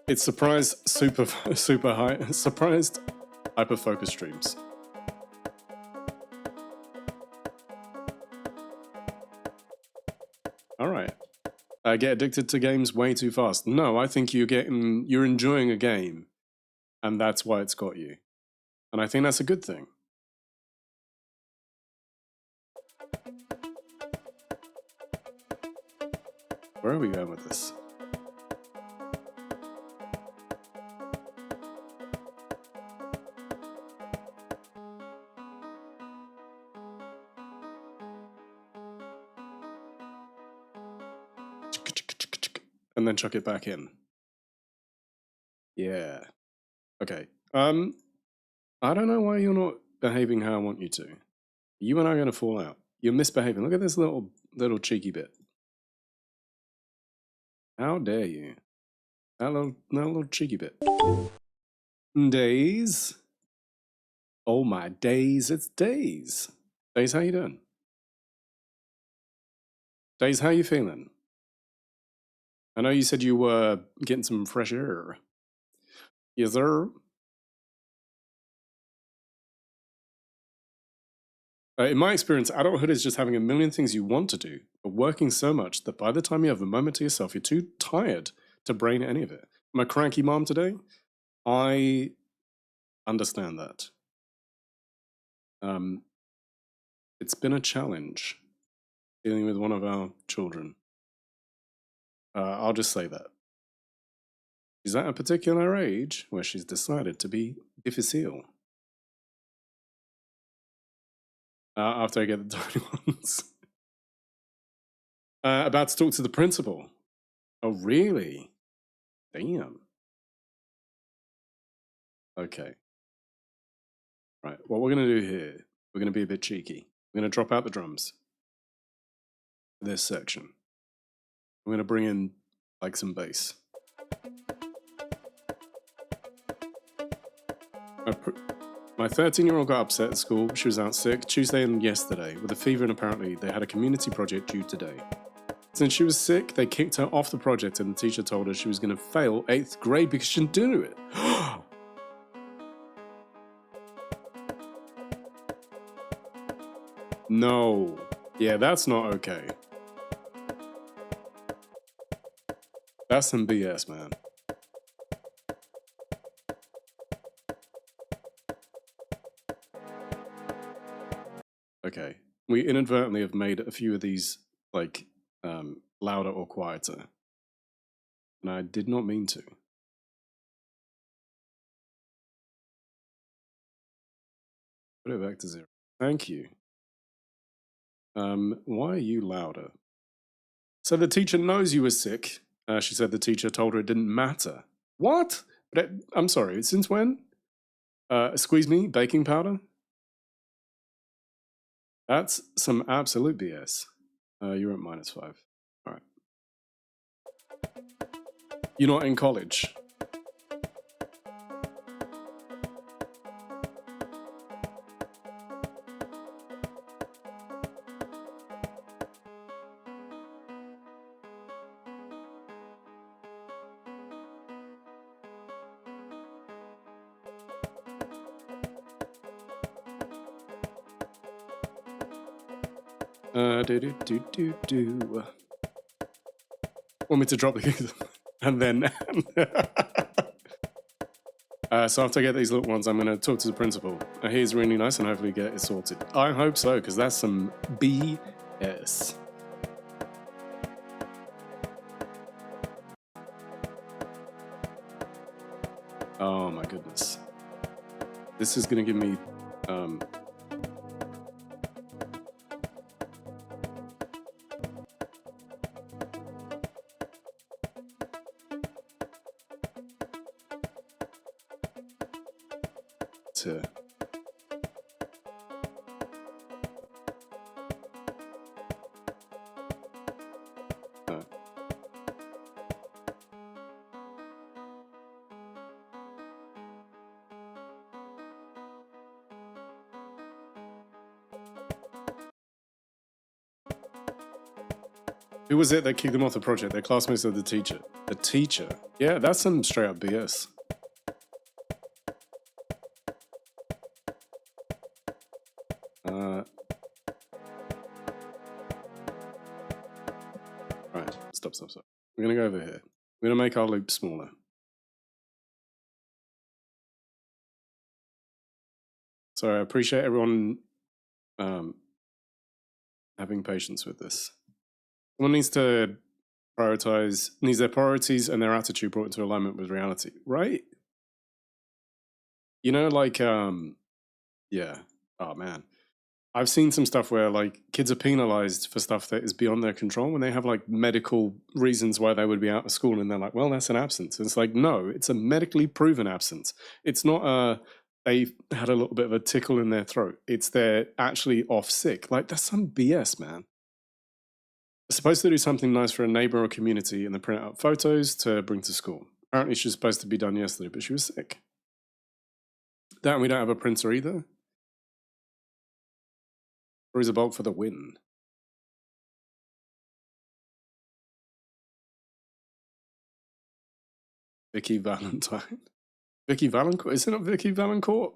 It's surprised surprised hyper focus streams. All right. Get addicted to games way too fast. No, I think you're enjoying a game, and that's why it's got you. And I think that's a good thing. Where are we going with this? And then chuck it back in. Yeah. Okay. I don't know why you're not behaving how I want you to. You and I are going to fall out. You're misbehaving. Look at this little cheeky bit. How dare you? That little cheeky bit. Days. Oh my days, it's Days. Days, how you doing? Days, how you feeling? I know you said you were getting some fresh air. Yes, sir. In my experience, adulthood is just having a million things you want to do, but working so much that by the time you have a moment to yourself, you're too tired to brain any of it. I'm a cranky mom today. I understand that. It's been a challenge dealing with one of our children. I'll just say that. She's at a particular age where she's decided to be difficile. After I get the tiny ones. About to talk to the principal. Oh, really? Damn. Okay. Right, what we're going to do here, we're going to be a bit cheeky. We're going to drop out the drums. This section. We're going to bring in, like, some bass. My 13-year-old got upset at school. She was out sick Tuesday and yesterday with a fever, and apparently they had a community project due today. Since she was sick, they kicked her off the project, and the teacher told her she was going to fail 8th grade because she didn't do it. No. Yeah, that's not okay. That's some BS, man. Okay. We inadvertently have made a few of these, like, louder or quieter. And I did not mean to. Put it back to 0. Thank you. Why are you louder? So the teacher knows you were sick. She said the teacher told her it didn't matter. What? But I'm sorry, since when? Squeeze me, baking powder? That's some absolute BS. You're at -5. All right. You're not in college. Do. Want me to drop the and then so after I get these little ones, I'm going to talk to the principal. He's really nice and hopefully get it sorted. I hope so, because that's some BS. Oh my goodness. This is going to give me to Who was it that kicked them off the project? Their classmates or the teacher? The teacher? Yeah, that's some straight up BS. Right, stop. We're gonna go over here. We're gonna make our loop smaller. So I appreciate everyone having patience with this. Someone needs to needs their priorities and their attitude brought into alignment with reality, right? You know, like, yeah. Oh man. I've seen some stuff where like kids are penalized for stuff that is beyond their control when they have like medical reasons why they would be out of school, and they're like, well, that's an absence. And it's like, no, it's a medically proven absence. It's not they had a little bit of a tickle in their throat. It's they're actually off sick. Like, that's some BS, man. They're supposed to do something nice for a neighbor or community and they print out photos to bring to school. Apparently she was supposed to be done yesterday, but she was sick. That, and we don't have a printer either. Freezer Bolt for the win. Vicky Valentine. Vicky Valancourt? Isn't it Vicky Valancourt?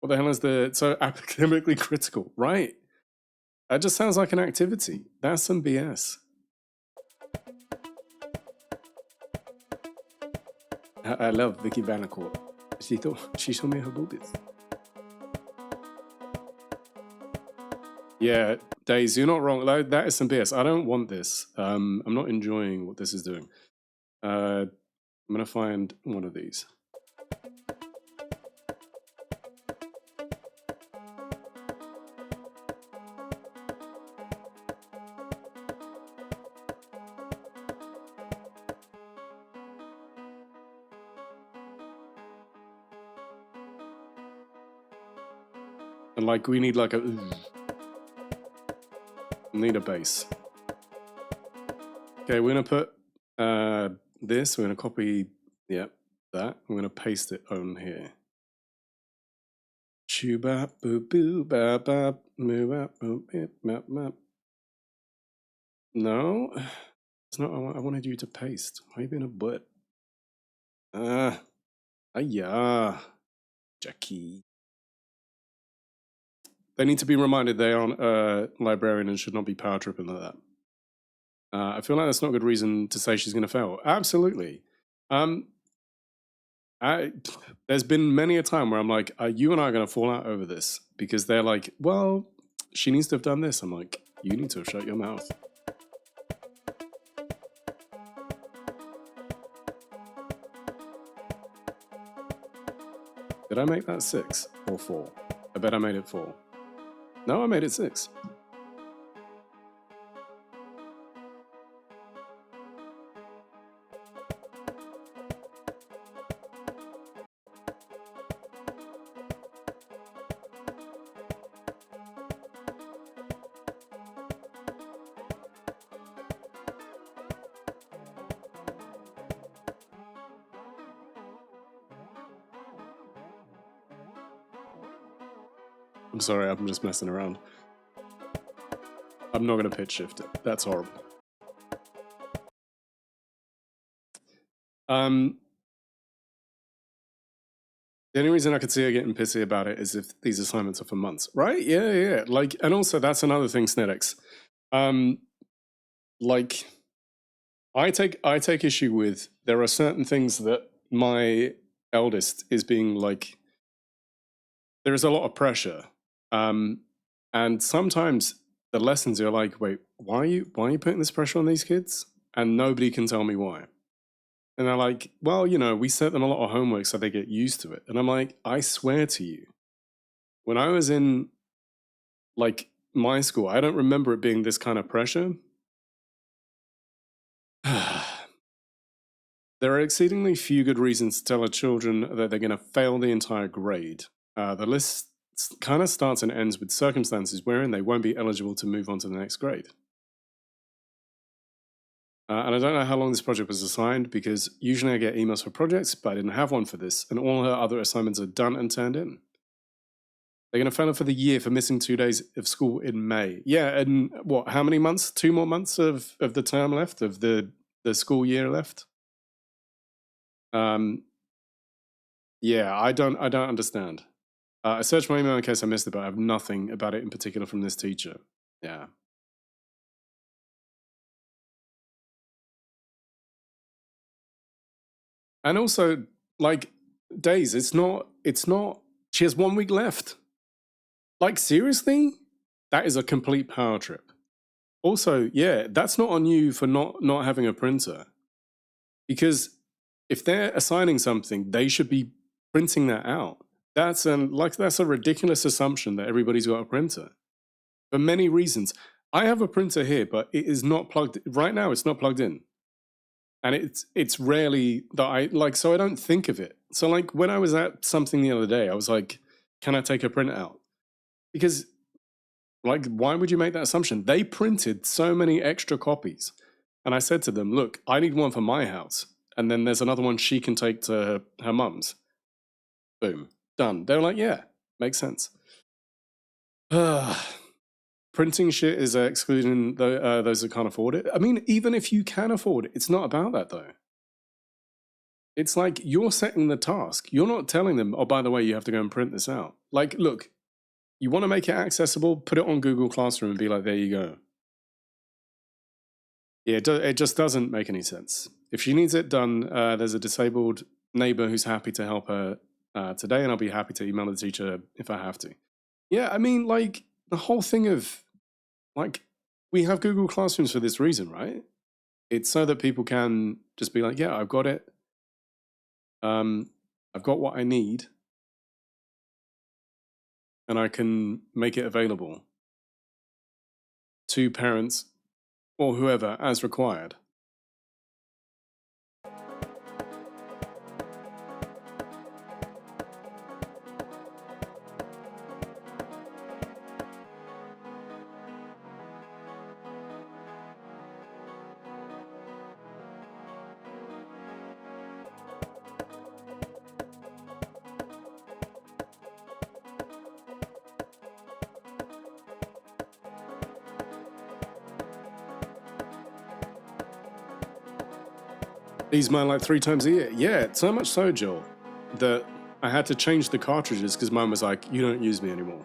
What the hell is so academically critical, right? That just sounds like an activity. That's some BS. I love Vicky Valancourt. She showed me her boobies. Yeah, Daisy, you're not wrong. That is some BS. I don't want this. I'm not enjoying what this is doing. I'm going to find one of these. And like, we need like need a base. Okay, we're going to put this, we're going to copy, that. We're going to paste it on here. Shoo bop boo boo bop bop moo bop boop bip bop bop. No, it's not. I wanted you to paste. Why are you being a butt? Yeah, Jackie. They need to be reminded they aren't a librarian and should not be power tripping like that. I feel like that's not a good reason to say she's going to fail. Absolutely. There's been many a time where I'm like, you and I are going to fall out over this because they're like, well, she needs to have done this. I'm like, you need to have shut your mouth. Did I make that 6 or 4? I bet I made it 4. No, I made it 6. I'm sorry, I'm just messing around. I'm not going to pitch shift it. That's horrible. The only reason I could see her getting pissy about it is if these assignments are for months, right? Yeah. Like, and also that's another thing, Snedix. Like, I take issue with, there are certain things that my eldest is being like, there is a lot of pressure. And sometimes the lessons are like, wait, why are you putting this pressure on these kids? And nobody can tell me why. And they're like, well, we set them a lot of homework so they get used to it. And I'm like, I swear to you, when I was in like my school, I don't remember it being this kind of pressure. There are exceedingly few good reasons to tell our children that they're going to fail the entire grade. The list kind of starts and ends with circumstances wherein they won't be eligible to move on to the next grade. And I don't know how long this project was assigned because usually I get emails for projects, but I didn't have one for this, and all her other assignments are done and turned in. They're going to fail her for the year for missing 2 days of school in May. Yeah, and what, how many months? 2 more months of the term left, of the school year left? Yeah, I don't understand. I searched my email in case I missed it, but I have nothing about it in particular from this teacher. Yeah. And also, like, days, it's not, she has 1 week left. Like, seriously? That is a complete power trip. Also, yeah, that's not on you for not having a printer. Because if they're assigning something, they should be printing that out. That's a ridiculous assumption that everybody's got a printer. For many reasons. I have a printer here, but it is not plugged, right now it's not plugged in. And it's rarely that so I don't think of it. So like when I was at something the other day, I was like, can I take a print out? Because like, why would you make that assumption? They printed so many extra copies. And I said to them, look, I need one for my house. And then there's another one she can take to her mum's. Boom, done. They were like, yeah, makes sense. Printing shit is excluding those that can't afford it. I mean, even if you can afford it, it's not about that though. It's like you're setting the task. You're not telling them, oh, by the way, you have to go and print this out. Like, look, you want to make it accessible, put it on Google Classroom and be like, there you go. Yeah, it just doesn't make any sense. If she needs it done, there's a disabled neighbor who's happy to help her today, and I'll be happy to email the teacher if I have to. Yeah, I mean, like, the whole thing of, like, we have Google Classrooms for this reason, right? It's so that people can just be like, yeah, I've got it. I've got what I need. And I can make it available to parents or whoever as required. These mine like 3 times a year. Yeah, so much so, Jill, that I had to change the cartridges because mine was like, you don't use me anymore.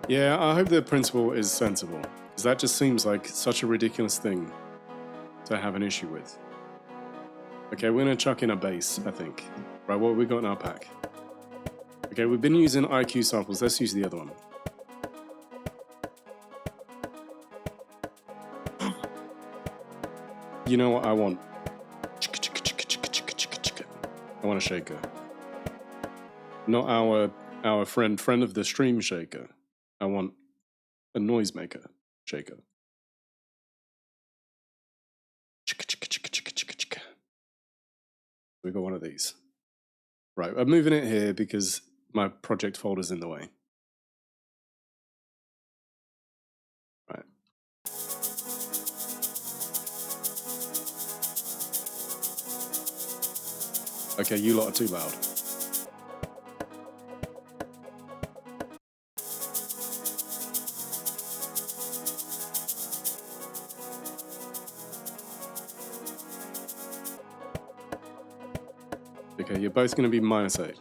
Yeah, I hope the principal is sensible, because that just seems like such a ridiculous thing to have an issue with. Okay, we're gonna chuck in a base, I think. Right, what have we got in our pack? Okay, we've been using IQ samples. Let's use the other one. You know what I want? I want a shaker. Not our friend of the stream shaker. I want a noisemaker shaker. We got one of these. Right, I'm moving it here because my project folder's in the way. Right. Okay, you lot are too loud. Okay, you're both going to be -8.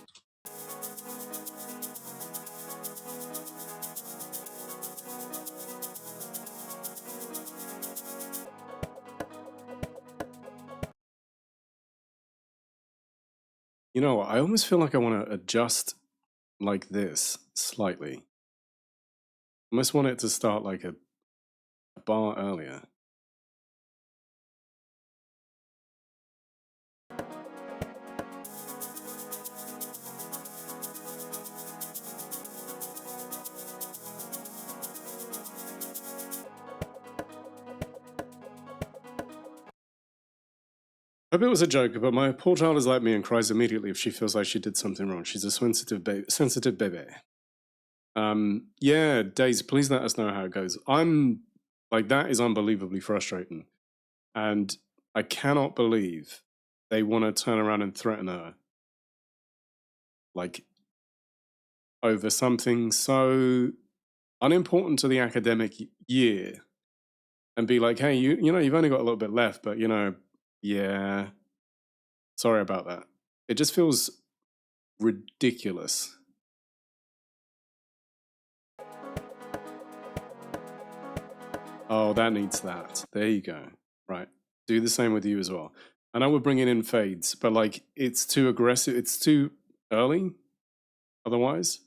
You know what? I almost feel like I want to adjust like this slightly. I almost want it to start like a bar earlier. I hope it was a joke, but my poor child is like me and cries immediately if she feels like she did something wrong. She's a sensitive baby. Yeah, Daisy, please let us know how it goes. I'm like, that is unbelievably frustrating. And I cannot believe they want to turn around and threaten her. Like, over something so unimportant to the academic year. And be like, hey, you know, you've only got a little bit left, but, you know, yeah, sorry about that. It just feels ridiculous. Oh, that needs that. There you go. Right. Do the same with you as well. And I would bring in fades, but like it's too aggressive. It's too early. Otherwise,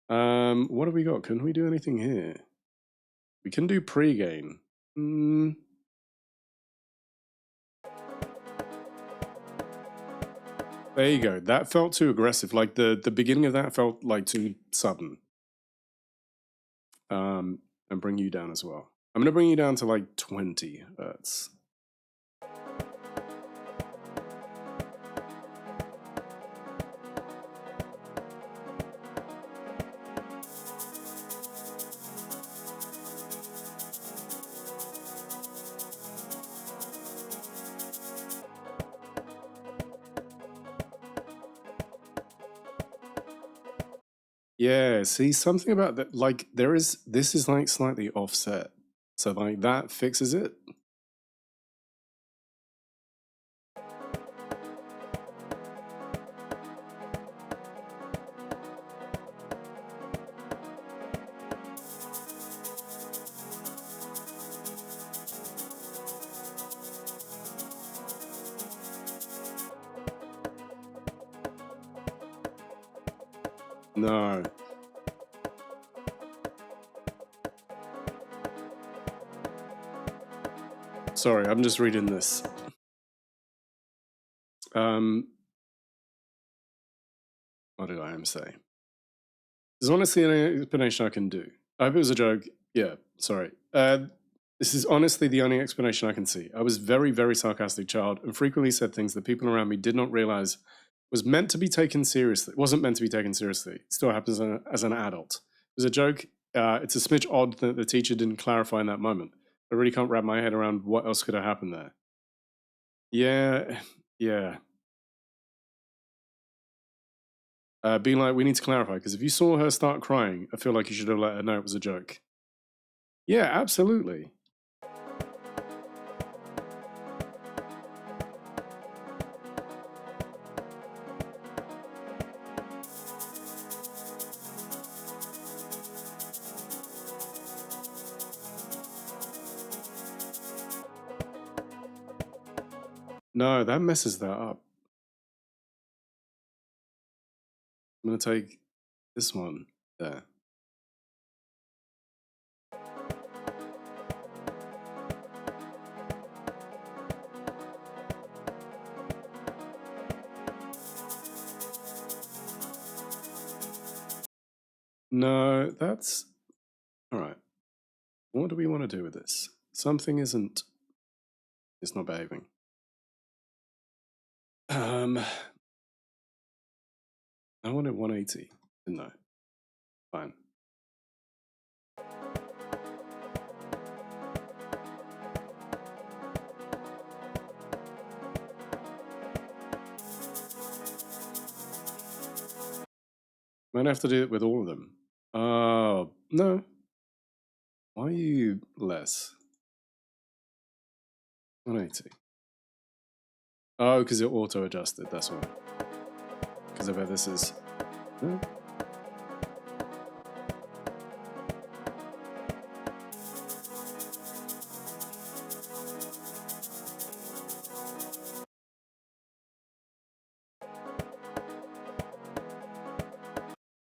what have we got? Can we do anything here? We can do pre-gain. There you go. That felt too aggressive. Like the beginning of that felt like too sudden. And bring you down as well. I'm gonna bring you down to like 20 hertz. Yeah, see, something about that, like, this is like slightly offset. So, like, that fixes it. No. Sorry, I'm just reading this. What did I say? There's honestly an explanation I can do. I hope it was a joke. Yeah, sorry. This is honestly the only explanation I can see. I was very, very sarcastic child and frequently said things that people around me did not realize was meant to be taken seriously. It wasn't meant to be taken seriously. It still happens as an adult. It was a joke. It's a smidge odd that the teacher didn't clarify in that moment. I really can't wrap my head around what else could have happened there. Yeah, yeah. Being like, we need to clarify, because if you saw her start crying, I feel like you should have let her know it was a joke. Yeah, absolutely. No, that messes that up. I'm going to take this one there. No, that's... All right. What do we want to do with this? Something isn't... It's not behaving. I wanted 180, didn't I? Fine. Might have to do it with all of them. Oh, no. Why are you less? 180. Oh, because it auto-adjusted, that's why. Because I bet this is... No?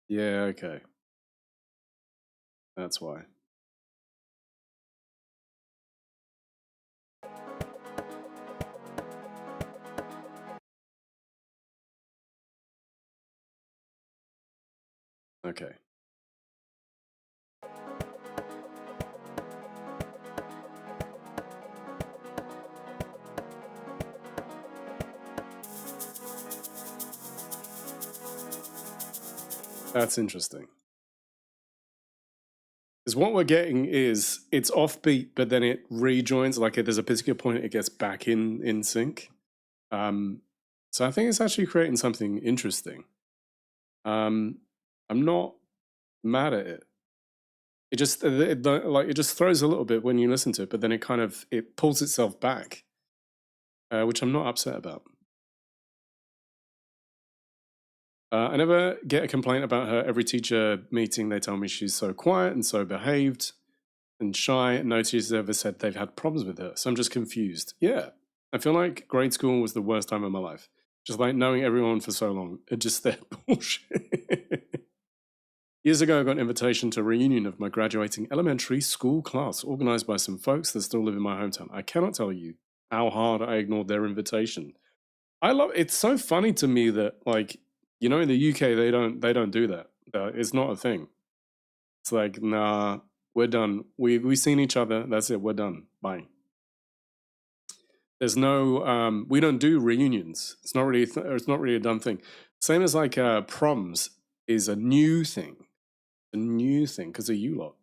Yeah, okay. That's why. Okay. That's interesting. Because what we're getting is it's offbeat, but then it rejoins. Like there's a particular point it gets back in sync. So I think it's actually creating something interesting. I'm not mad at it. It just it just throws a little bit when you listen to it, but then it pulls itself back, which I'm not upset about. I never get a complaint about her. Every teacher meeting, they tell me she's so quiet and so behaved and shy. And no teacher's ever said they've had problems with her. So I'm just confused. Yeah, I feel like grade school was the worst time of my life. Just like knowing everyone for so long. It just that bullshit. Years ago, I got an invitation to a reunion of my graduating elementary school class organized by some folks that still live in my hometown. I cannot tell you how hard I ignored their invitation. It's so funny to me that, like, you know, in the UK they don't do that. It's not a thing. It's like, nah, we're done. We've seen each other. That's it. We're done. Bye. There's no we don't do reunions. It's not really a done thing. Same as like proms is a new thing. A new thing because of you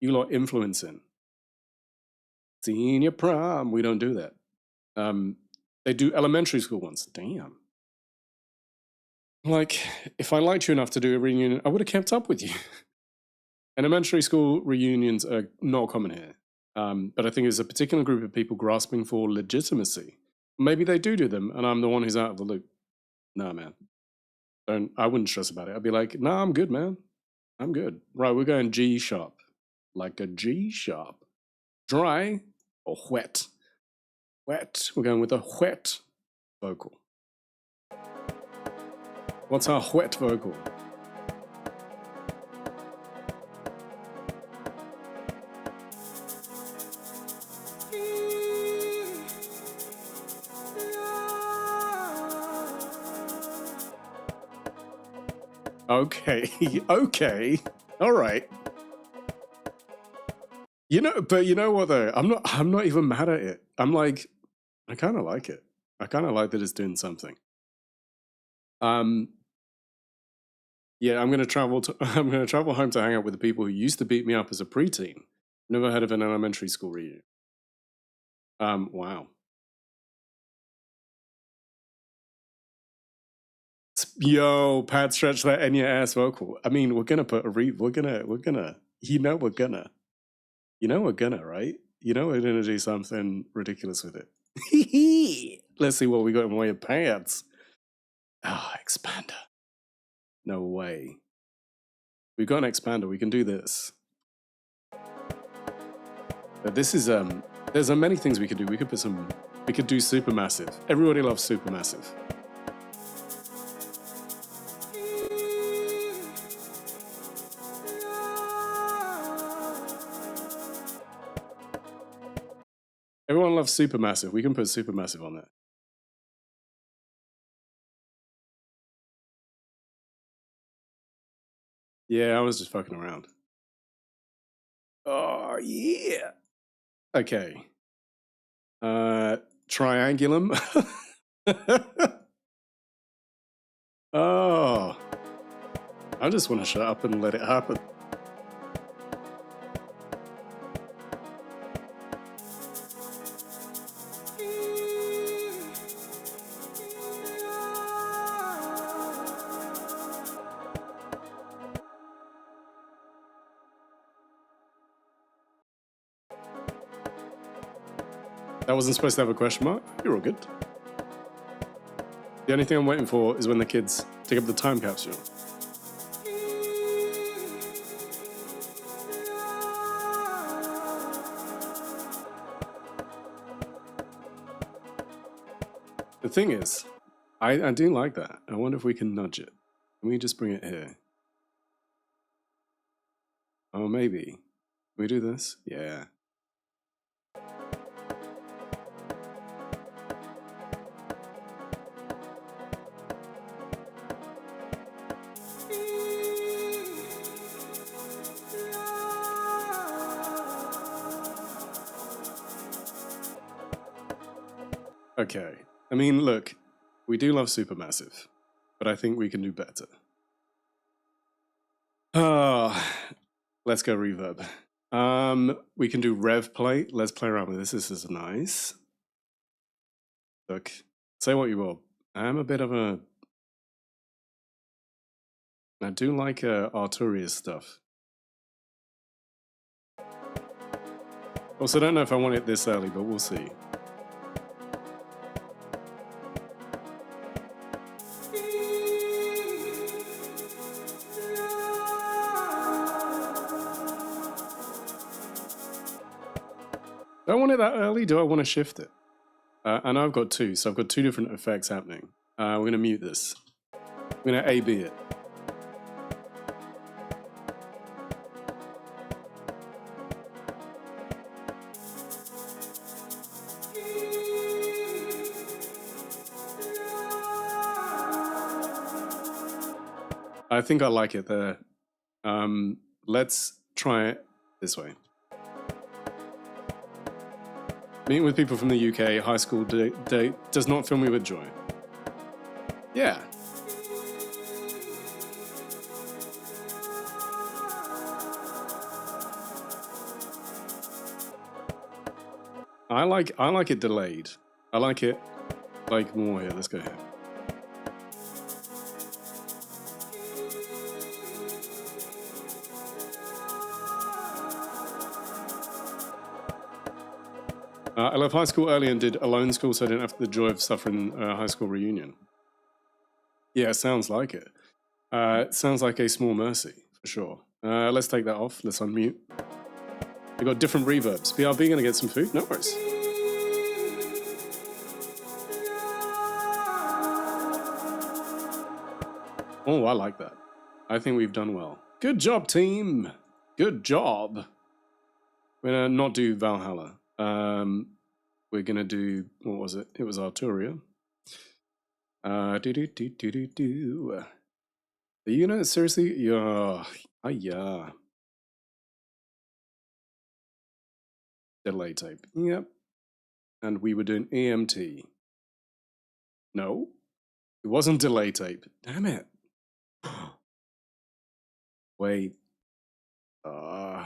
lot influencing. Senior prom. We don't do that. They do elementary school ones. Damn. Like, if I liked you enough to do a reunion, I would have kept up with you. Elementary school reunions are not common here. But I think it's a particular group of people grasping for legitimacy. Maybe they do them, and I'm the one who's out of the loop. Nah, man. I wouldn't stress about it. I'd be like, nah, I'm good, man. I'm good. Right, we're going G sharp. Like a G sharp. Dry or wet? Wet. We're going with a wet vocal. What's our wet vocal? Okay, okay, all right. You know, but you know what though? I'm not even mad at it. I'm like, I kind of like it. I kind of like that it's doing something. Yeah, I'm gonna travel home to hang out with the people who used to beat me up as a preteen. Never heard of an elementary school reunion. Wow. Yo, Pat, stretch that in your ass vocal. I mean, we're gonna put a we're gonna, you know, we're gonna, right? You know, we're gonna do something ridiculous with it. Let's see what we got in way of pants. Ah, expander. No way. We've got an expander. We can do this. But this is there's many things we could do. We could do supermassive. Everybody loves supermassive. Everyone loves supermassive. We can put supermassive on there. Yeah, I was just fucking around. Oh yeah. Okay. Triangulum. Oh. I just want to shut up and let it happen. That wasn't supposed to have a question mark. You're all good. The only thing I'm waiting for is when the kids take up the time capsule. The thing is, I do like that. I wonder if we can nudge it. Can we just bring it here? Oh, maybe. Can we do this? Yeah. Okay. I mean, look, we do love Supermassive, but I think we can do better. Let's go reverb. We can do rev play. Let's play around with this. This is nice. Look, say what you will. I'm a bit of a... I do like Arturia's stuff. Also, I don't know if I want it this early, but we'll see. Do I want it that early? Do I want to shift it? I know I've got two, so I've got two different effects happening. We're going to mute this. We're going to A-B it. I think I like it there. Let's try it this way. Meeting with people from the UK, high school date does not fill me with joy. Yeah. I like it delayed. I like it like more here. Let's go here. I left high school early and did alone school, so I didn't have the joy of suffering a high school reunion. Yeah, sounds like it. Sounds like a small mercy, for sure. Let's take that off. Let's unmute. We've got different reverbs. BRB gonna get some food? No worries. Oh, I like that. I think we've done well. Good job, team. Good job. We're gonna not do Valhalla. We're gonna do, what was it? It was Arturia. The unit, seriously? Yeah. Yeah. Delay tape. Yep. And we were doing EMT. No. It wasn't delay tape. Damn it. Wait. No.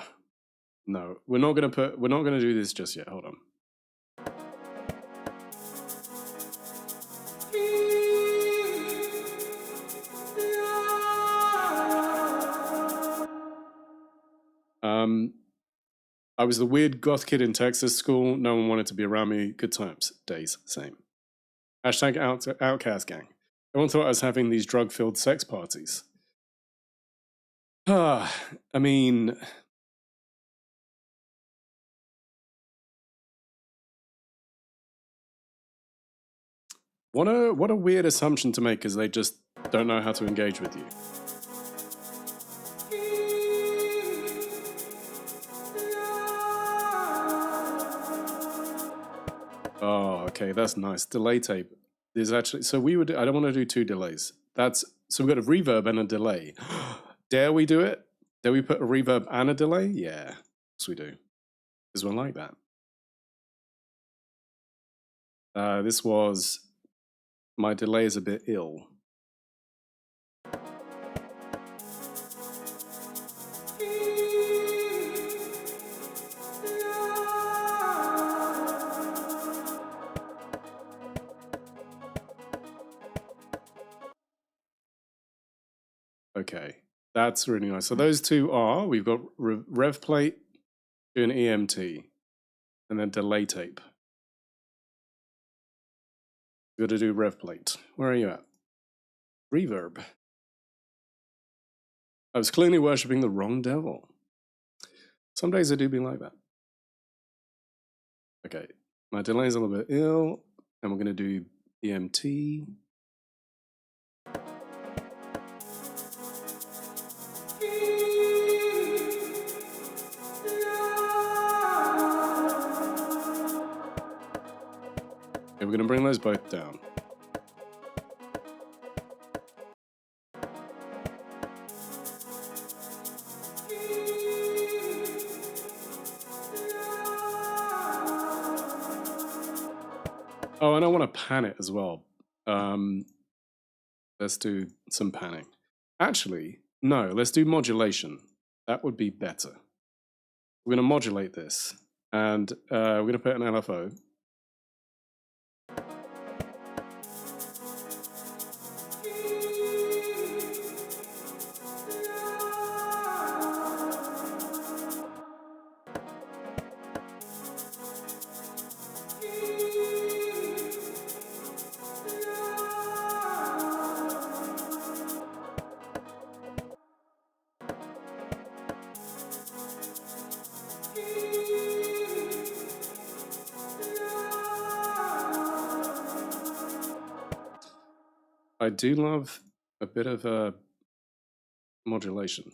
We're not gonna do this just yet. Hold on. I was the weird goth kid in Texas school. No one wanted to be around me. Good times. Days. Same. Hashtag outcast gang. Everyone thought I was having these drug-filled sex parties. I mean... What a weird assumption to make, because they just don't know how to engage with you. Oh, okay, that's nice. Delay tape. There's actually, so we would, I don't want to do 2 delays. So we've got a reverb and a delay. Dare we do it? Dare we put a reverb and a delay? Yeah, yes we do. There's one like that. This was, my delay is a bit ill. Okay, that's really nice. So those 2 are, we've got rev plate, do an EMT, and then delay tape. We've got to do rev plate. Where are you at? Reverb. I was clearly worshipping the wrong devil. Some days I do be like that. Okay, my delay is a little bit ill, and we're going to do EMT. Okay, we're going to bring those both down. Oh, and I want to pan it as well. Let's do some panning. Actually, no, let's do modulation. That would be better. We're going to modulate this, and we're going to put an LFO. I do love a bit of modulation.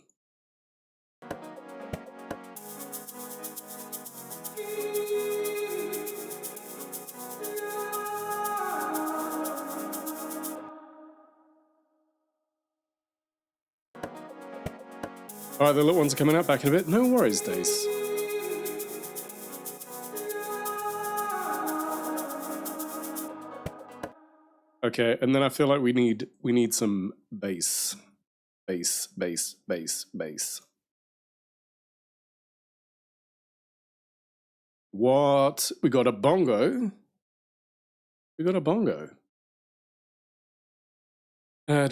All right, the little ones are coming out back in a bit. No worries, Dace. Okay, and then I feel like we need some bass. Bass, bass, bass, bass. What? We got a bongo? We got a bongo. Oh,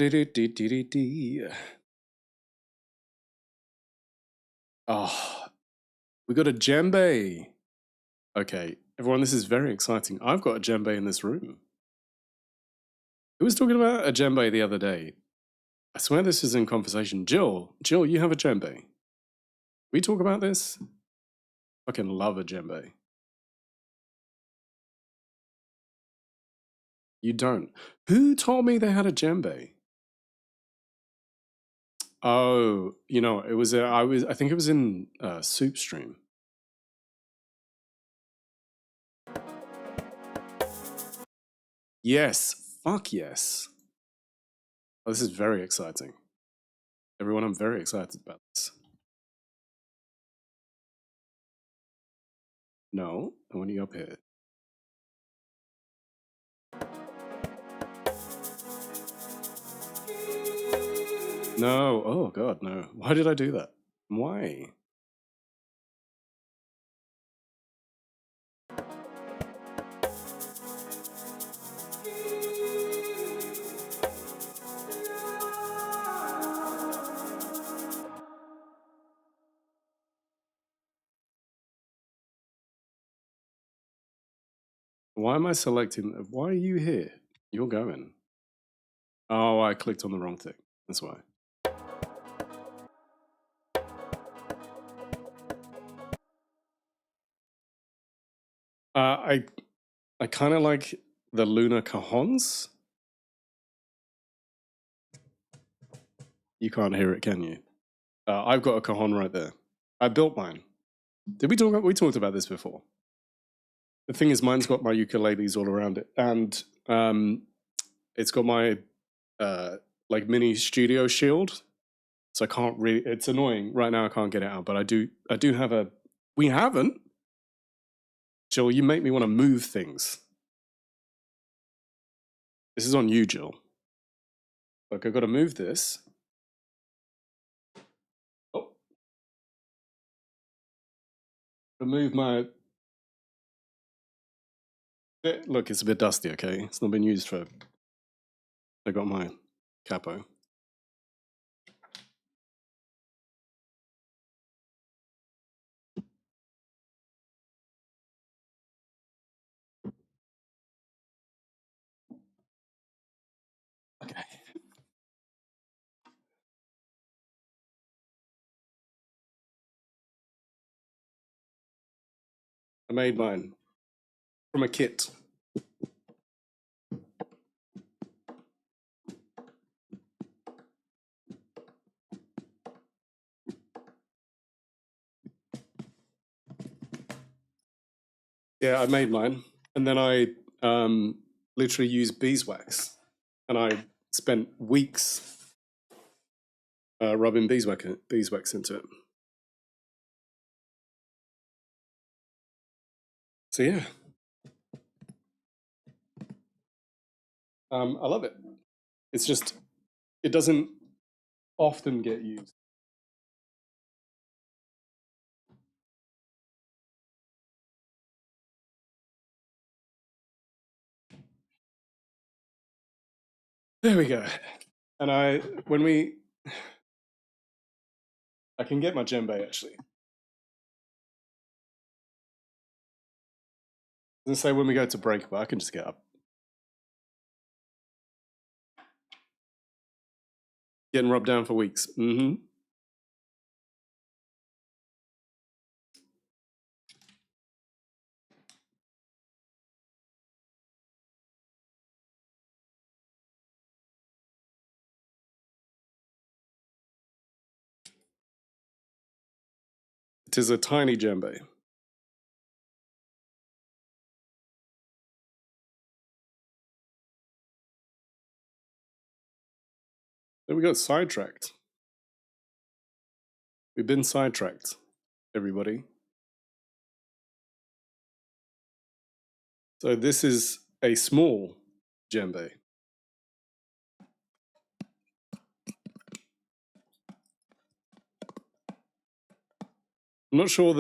we got a djembe. Okay, everyone, this is very exciting. I've got a djembe in this room. Who was talking about a djembe the other day? I swear this is in conversation. Jill, you have a djembe. We talk about this? Fucking love a djembe. You don't. Who told me they had a djembe? Oh, you know, it was I think it was in Soup Stream. Yes, fuck yes. Oh, this is very exciting. Everyone, I'm very excited about this. No, I want you up here. No, oh god, no. Why did I do that? Why? Why am I selecting? Why are you here? You're going. Oh, I clicked on the wrong thing. That's why. I kind of like the lunar cajons. You can't hear it, can you? I've got a cajon right there. I built mine. Did we talk? We talked about this before. The thing is, mine's got my ukuleles all around it, and it's got my like mini studio shield. So I can't really. It's annoying right now. I can't get it out, but I do have a. We haven't. Jill, you make me want to move things. This is on you, Jill. Look, I've got to move this. Oh. To move my. Look, it's a bit dusty, okay? It's not been used for. I got my capo. Okay. I made mine from a kit. Yeah, I made mine, and then I literally used beeswax, and I spent weeks rubbing beeswax into it. So yeah, I love it. It's just it doesn't often get used. There we go. And I can get my djembe actually. I was gonna say when we go to break, but I can just get up. Getting rubbed down for weeks. Mm-hmm. It is a tiny djembe. Then we got sidetracked. We've been sidetracked, everybody. So this is a small djembe. I'm not sure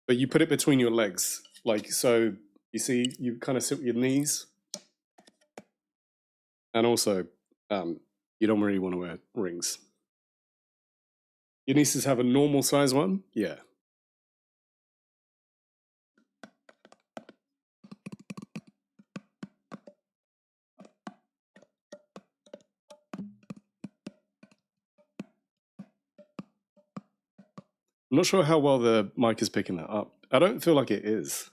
but you put it between your legs. Like, so you see, you kind of sit with your knees. And also, you don't really want to wear rings. Your nieces have a normal size one? Yeah. I'm not sure how well the mic is picking that up. I don't feel like it is.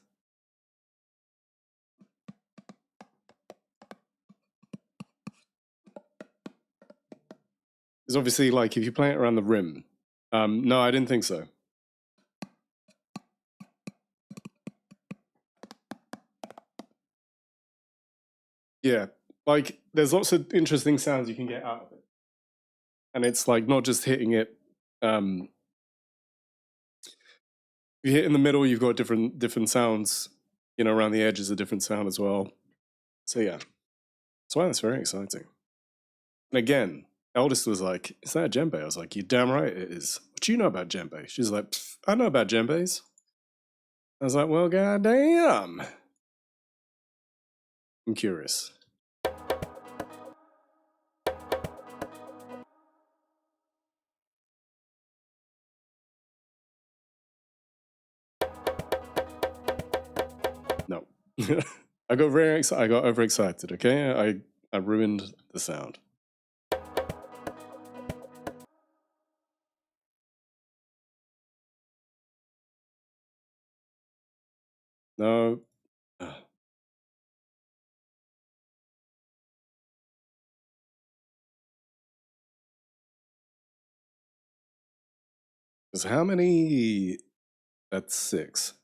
It's obviously like if you play it around the rim. No, I didn't think so. Yeah, like there's lots of interesting sounds you can get out of it. And it's like not just hitting it. If you hit in the middle, you've got different sounds. You know, around the edge is a different sound as well. So yeah, that's why that's very exciting. And again, eldest was like, "Is that a djembe?" I was like, "You're damn right it is. What do you know about djembe?" She's like, "I know about djembes." I was like, "Well, goddamn, I'm curious." No. I got very excited. I got overexcited. Okay, I ruined the sound. No. Because how many? That's 6.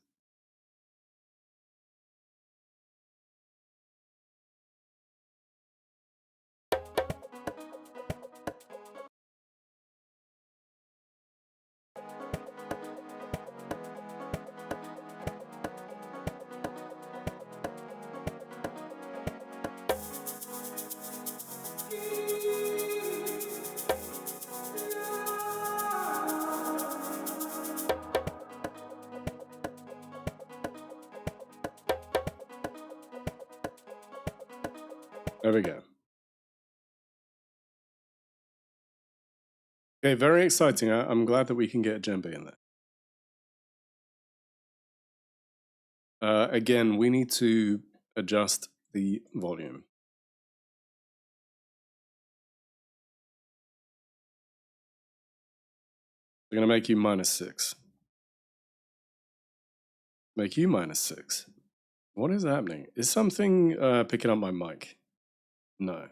There we go. Okay, very exciting. I'm glad that we can get djembe in there. Again, we need to adjust the volume. We're going to make you -6. Make you -6. What is happening? Is something picking up my mic? No.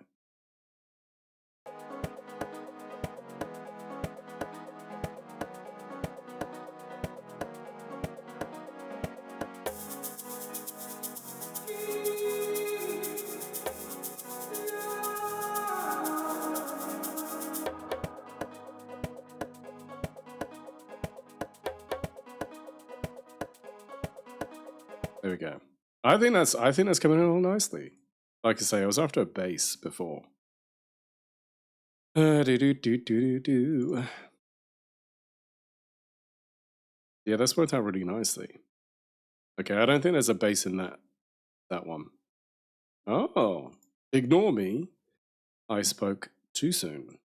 There we go. I think that's coming in all nicely. Like I say, I was after a bass before. Yeah, that's worked out really nicely. Okay, I don't think there's a bass in that one. Oh, ignore me. I spoke too soon.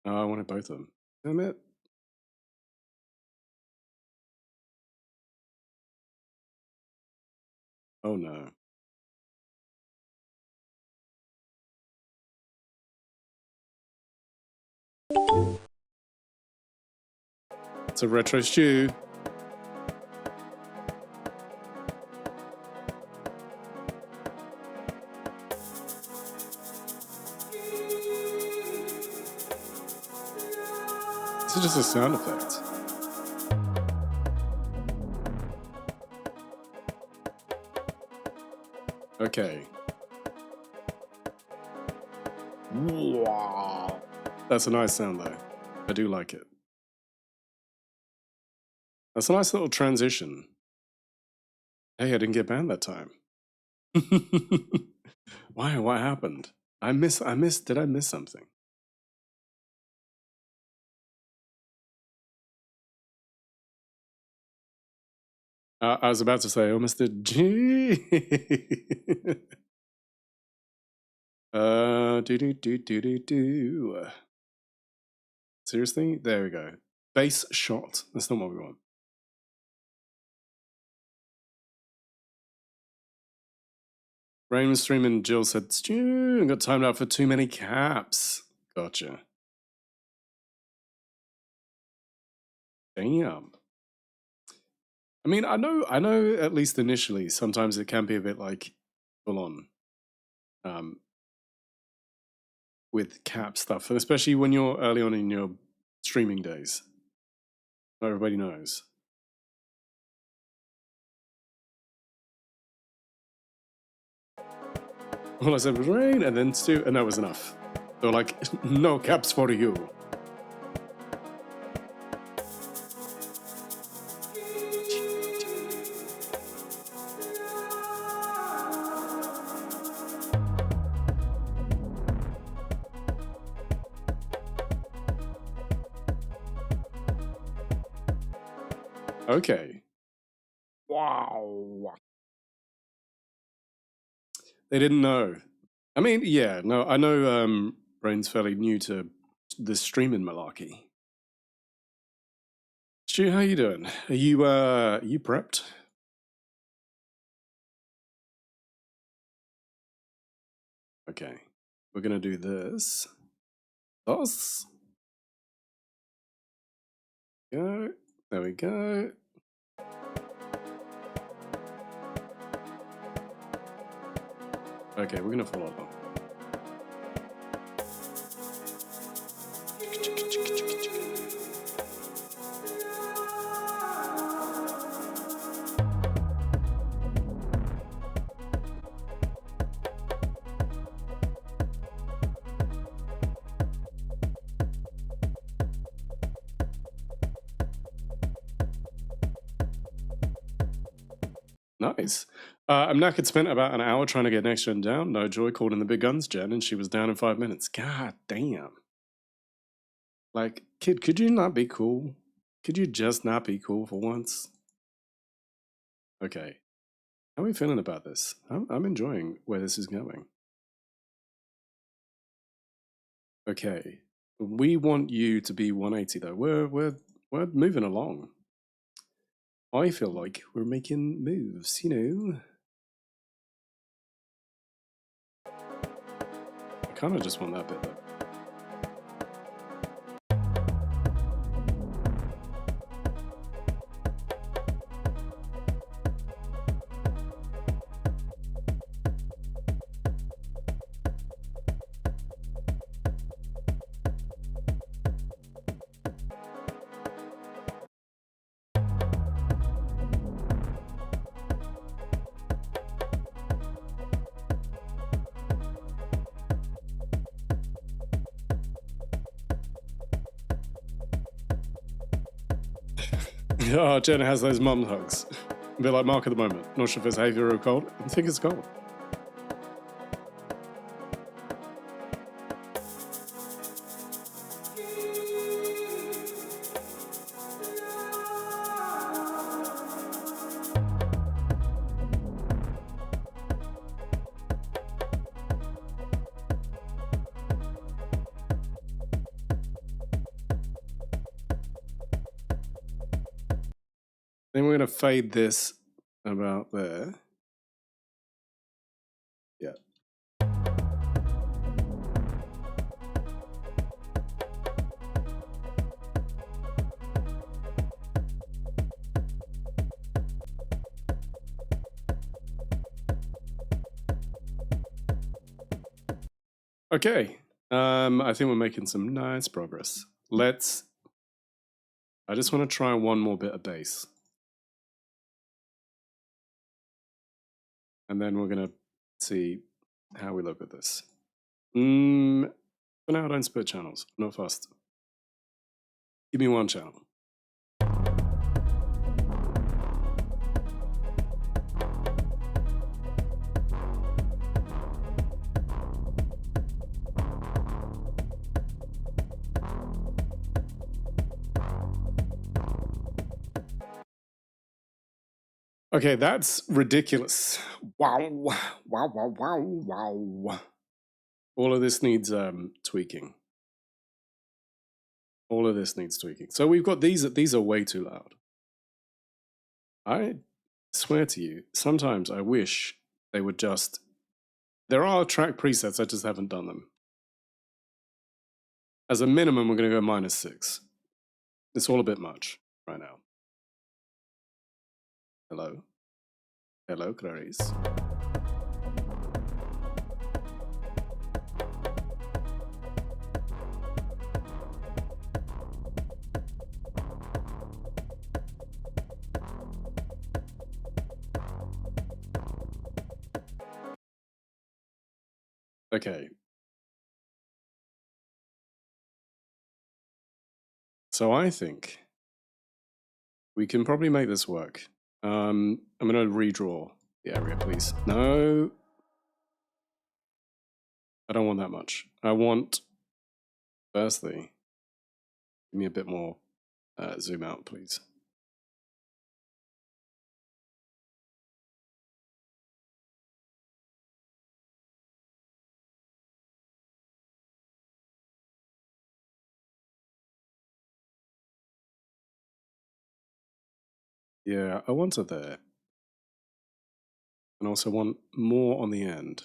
Oh, I wanted both of them. Damn it. Oh no. It's a retro stew. This is just a sound effect. Okay. Wow. That's a nice sound though. I do like it. That's a nice little transition. Hey, I didn't get banned that time. Why? What happened? Did I miss something? I was about to say, oh, Mr. G. Do. Seriously? There we go. Bass shot. That's not what we want. Rain was streaming. Jill said, Stu, got timed out for too many caps. Gotcha. Damn. I mean, I know at least initially, sometimes it can be a bit like full on with cap stuff, and especially when you're early on in your streaming days. Not everybody knows. All I said was rain, and then Stu, and that was enough. They were like, no caps for you. Okay. Wow. They didn't know. I mean, yeah, no, I know Brain's fairly new to the streaming malarkey. Stu, how you doing? Are you prepped? Okay. We're gonna do this. Thus. Go. There we go. Okay, we're gonna follow along. Nice. I'm knackered. Spent about an hour trying to get next gen down. No joy. Called in the big guns gen, and she was down in 5 minutes. God damn. Like, kid, could you not be cool? Could you just not be cool for once? Okay. How are we feeling about this? I'm enjoying where this is going. Okay. We want you to be 180 though. We're moving along. I feel like we're making moves, you know. I kind of just want that bit though. Oh, Jenna has those mum hugs. A bit like Mark at the moment. Not sure if it's heavy or cold. I think it's cold. Then we're going to fade this about there. Yeah. Okay. I think we're making some nice progress. I just want to try one more bit of bass. And then we're going to see how we look at this. For now, don't split channels. Not fast. Give me one channel. Okay, that's ridiculous. Wow, wow, wow, wow, wow. All of this needs tweaking. All of this needs tweaking. So we've got these are way too loud. I swear to you, sometimes I wish they would just... There are track presets, I just haven't done them. As a minimum, we're going to go -6. It's all a bit much right now. Hello? Hello, Clarice. Okay. So I think we can probably make this work. I'm going to redraw the area, please. No. I don't want that much. I want, firstly, give me a bit more zoom out, please. Yeah, I want it there. And also want more on the end.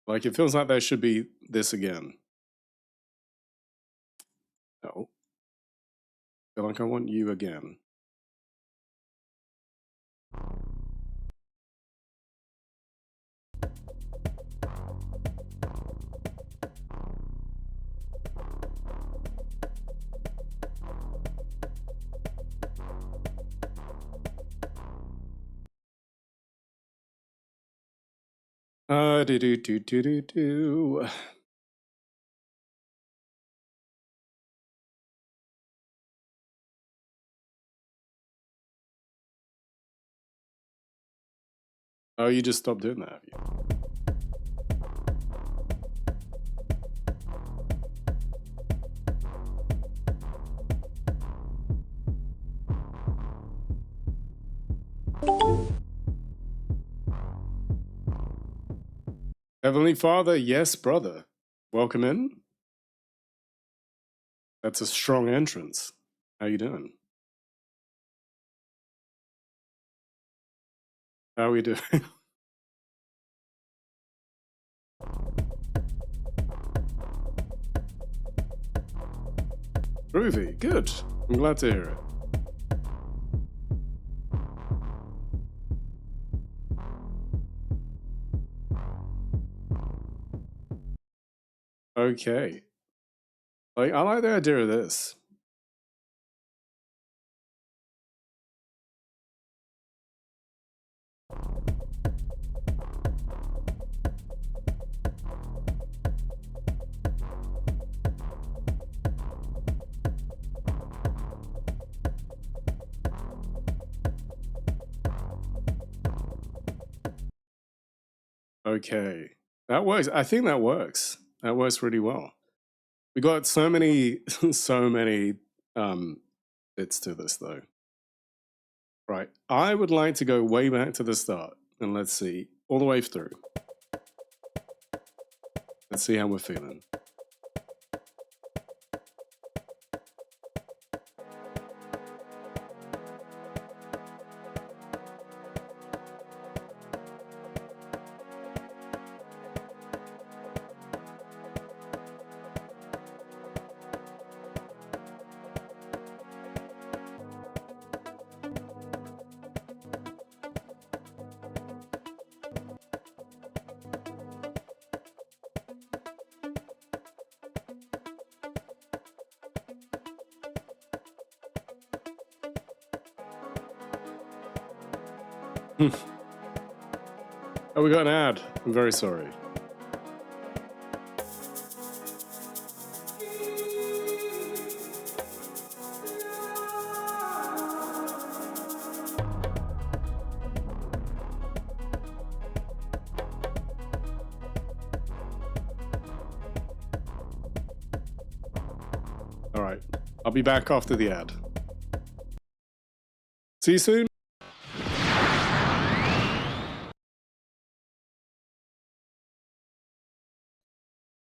Like, it feels like there should be this again. No. I feel like I want you again. Do do do do do do. Oh, you just stopped doing that, have you? Heavenly Father, yes, brother. Welcome in. That's a strong entrance. How you doing? How are we doing? Groovy, good. I'm glad to hear it. Okay. Like, I like the idea of this. Okay. That works. I think that works. That works really well. We got so many, so many bits to this though. Right. I would like to go way back to the start and let's see, all the way through. Let's see how we're feeling. Oh, we got an ad. I'm very sorry. All right. I'll be back after the ad. See you soon.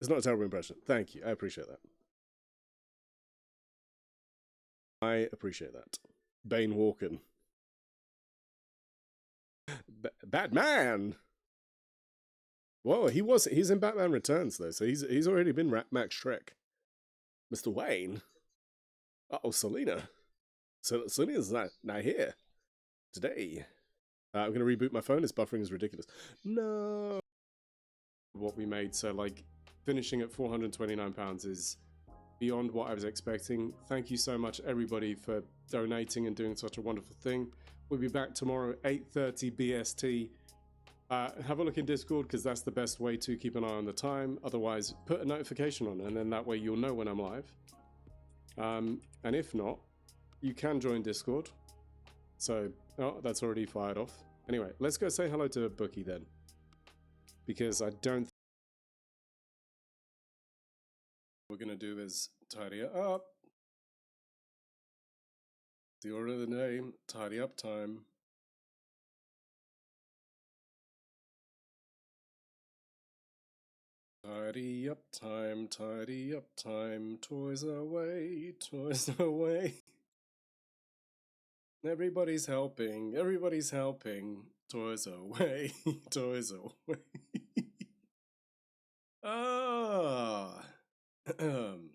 It's not a terrible impression. Thank you. I appreciate that. I appreciate that. Bane Walken. Batman. Whoa, he's in Batman Returns though, so he's already been Max Shrek. Mr. Wayne. Uh-oh, Selena. So Selena's not here today. I'm gonna reboot my phone. This buffering is ridiculous. No. What we made, so like finishing at £429 is beyond what I was expecting. Thank you so much everybody for donating and doing such a wonderful thing. We'll be back tomorrow at 8:30 BST. Have a look in Discord because that's the best way to keep an eye on the time. Otherwise, put a notification on and then that way you'll know when I'm live. And if not, you can join Discord. So, oh, that's already fired off. Anyway, let's go say hello to Bookie then. Because I don't... What we're going to do is tidy it up. The order of the day, tidy up time. Tidy up time, tidy up time, toys away, toys away. Everybody's helping, toys away, toys away. Ah. Can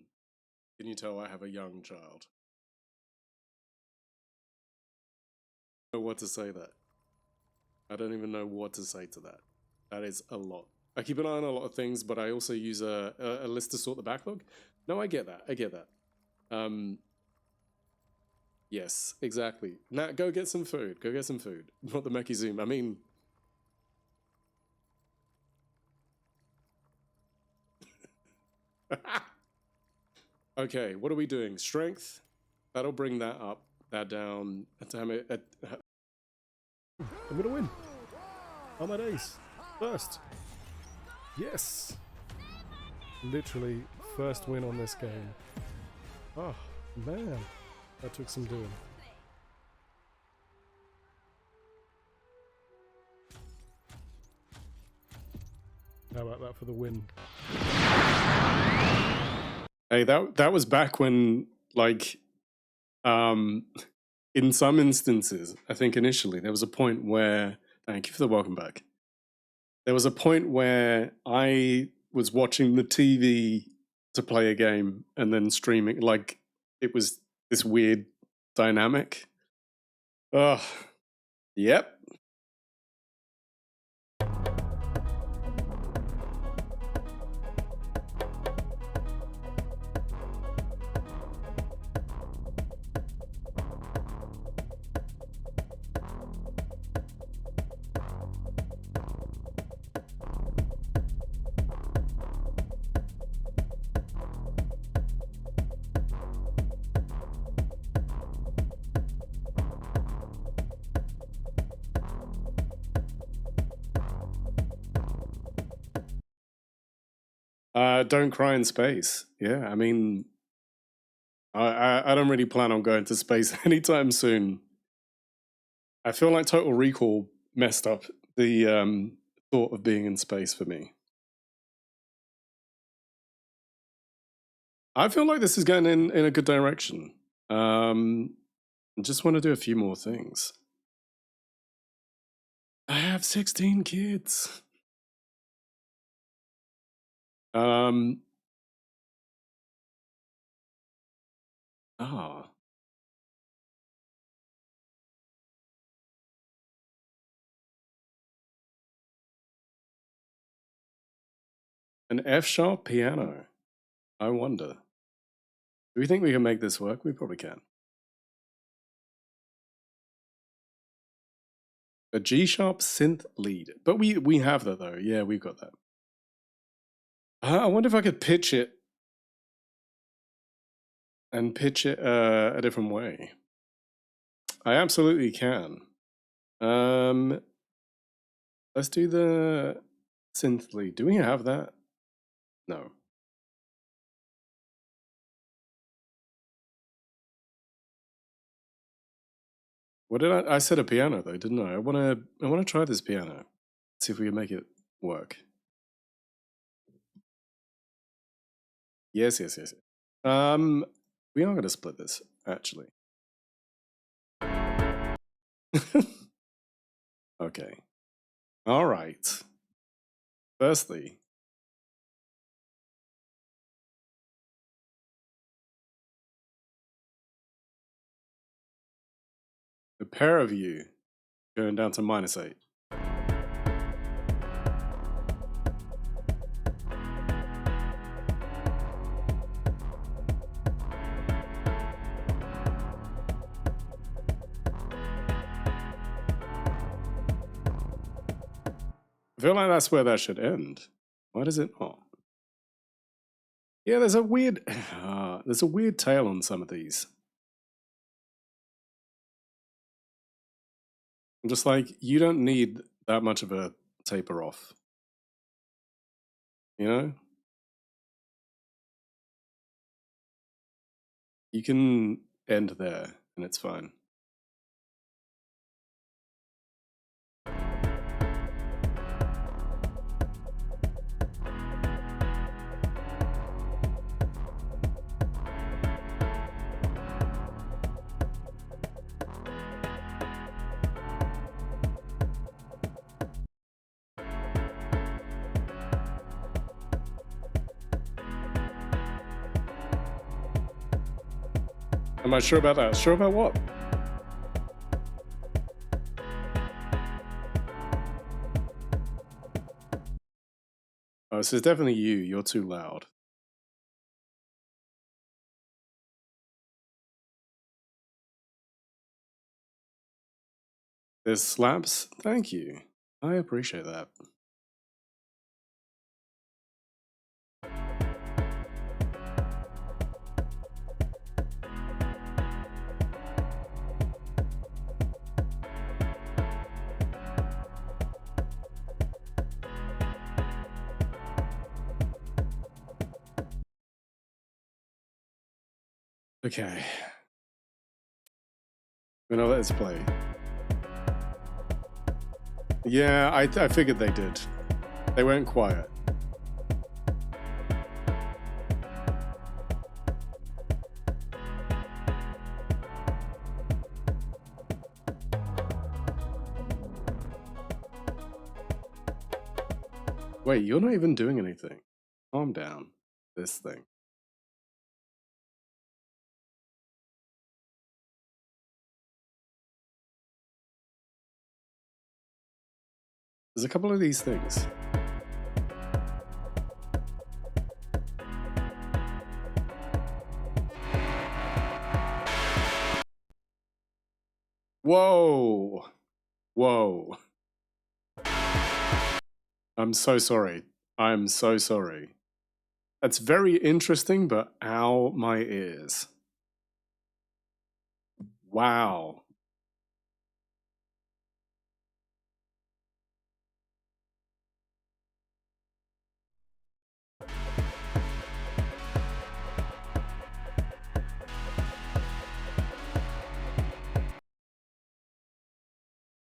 you tell I have a young child? I don't know what to say that. I don't even know what to say to that. That is a lot. I keep an eye on a lot of things, but I also use a list to sort the backlog. No, I get that. I get that. Yes, exactly. Nat, go get some food. Go get some food. Not the Meki Zoom. I mean... Okay, what are we doing? Strength? That'll bring that up. That down. Damn it. I'm gonna win. On my days. First. Yes. Literally first win on this game. Oh, man. That took some doing. How about that for the win? Hey, that was back when, like, in some instances, I think initially, there was a point where... Thank you for the welcome back. There was a point where I was watching the TV to play a game and then streaming. Like, it was this weird dynamic. Ugh. Yep. Don't cry in space. Yeah, I mean, I don't really plan on going to space anytime soon. I feel like Total Recall messed up the thought of being in space for me. I feel like this is going in a good direction. I just want to do a few more things. I have 16 kids. Ah. An F-sharp piano. I wonder. Do we think we can make this work? We probably can. A G-sharp synth lead. But we have that though. Yeah, we've got that. I wonder if I could pitch it and pitch it a different way. I absolutely can. Let's do the synth lead. Do we have that? No. What did I said a piano though, didn't I? I wanna try this piano. See if we can make it work. Yes. We are gonna split this, actually. Okay. All right. Firstly, the pair of you going down to -8. I feel like that's where that should end. Why does it not? Yeah, there's a weird tail on some of these. I'm just like, you don't need that much of a taper off. You know? You can end there and it's fine. Am I sure about that? Sure about what? Oh, so it's definitely you. You're too loud. There's slaps? Thank you. I appreciate that. Okay. Let's play. Yeah, I figured they did. They went quiet. Wait, you're not even doing anything. Calm down. This thing. There's a couple of these things. Whoa. Whoa. I'm so sorry. I'm so sorry. That's very interesting, but ow, my ears. Wow.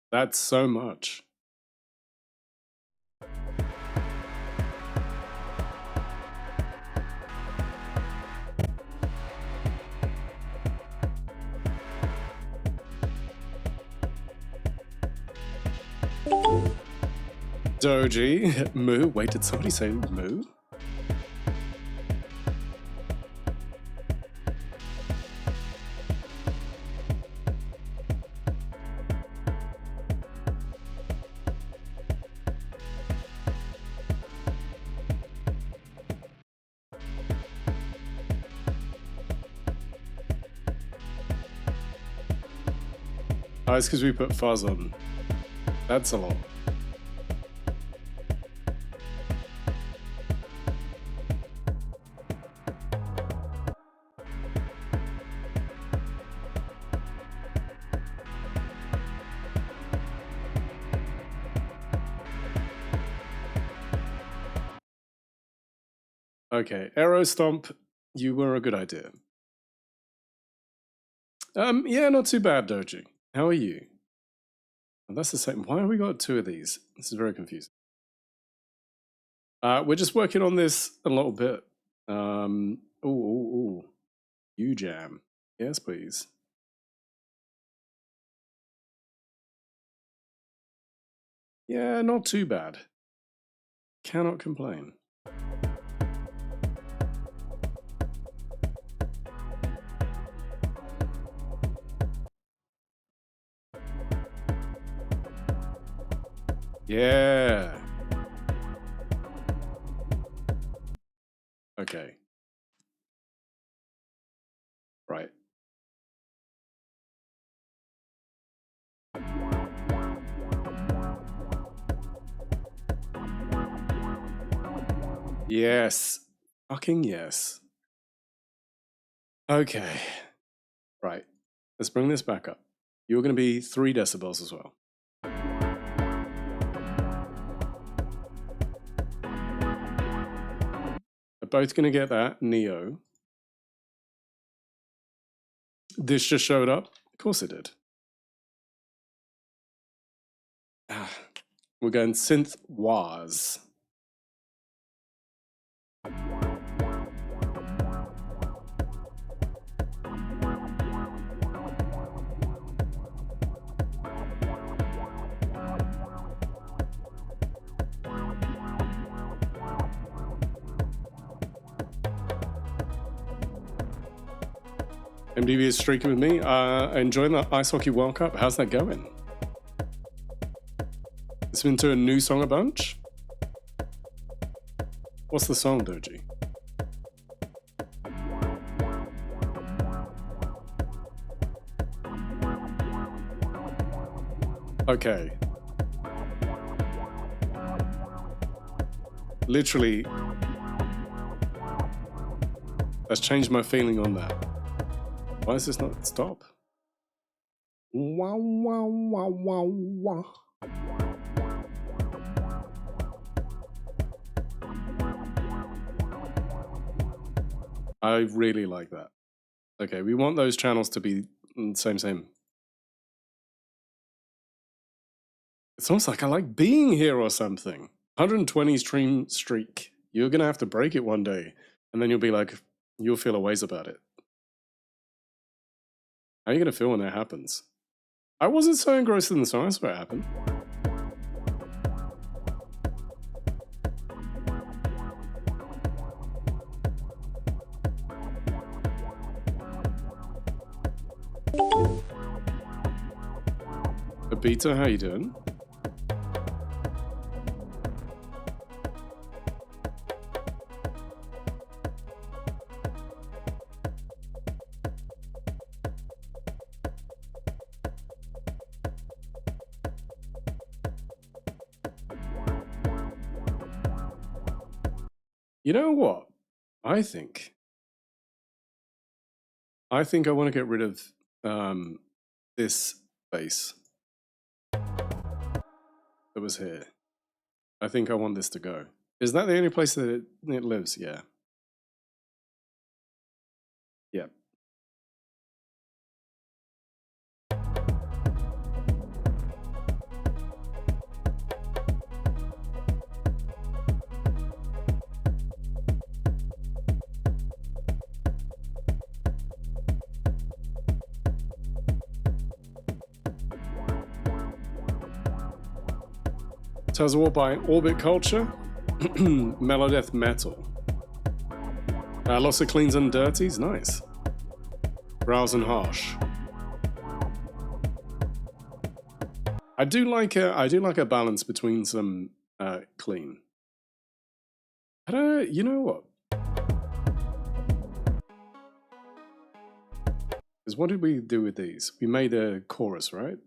That's so much. Doji, moo. Wait, did somebody say moo? Oh, it's because we put fuzz on. That's a lot. Okay, Arrow Stomp, you were a good idea. Yeah, not too bad, Doji. How are you? Oh, that's the same. Why have we got two of these? This is very confusing. We're just working on this a little bit. Ooh. You jam. Yes, please. Yeah, not too bad. Cannot complain. Yeah. Okay. Right. Yes. Fucking yes. Okay. Right. Let's bring this back up. You're going to be 3 decibels as well. We're both going to get that. Neo. This just showed up? Of course it did. We're going synth waz. MDV is streaking with me. Enjoying the Ice Hockey World Cup. How's that going? Listening to a new song a bunch? What's the song, Doji? Okay. Literally, that's changed my feeling on that. Why does this not stop? Wow, wow, wow, wow, wow. I really like that. Okay, we want those channels to be same. It's almost like I like being here or something. 120 stream streak. You're gonna have to break it one day, and then you'll be like, you'll feel a ways about it. How are you gonna feel when that happens? I wasn't so engrossed in the song, that's what happened. Abita, how you doing? You know what? I think I want to get rid of this bass that was here. I think I want this to go. Is that the only place that it lives? Yeah. Yep. Tales of War by Orbit Culture. Melodeath Metal. Lots of cleans and dirties. Nice. Browse and Harsh. I do like a balance between some clean. I don't. You know what? Because what did we do with these? We made a chorus, right?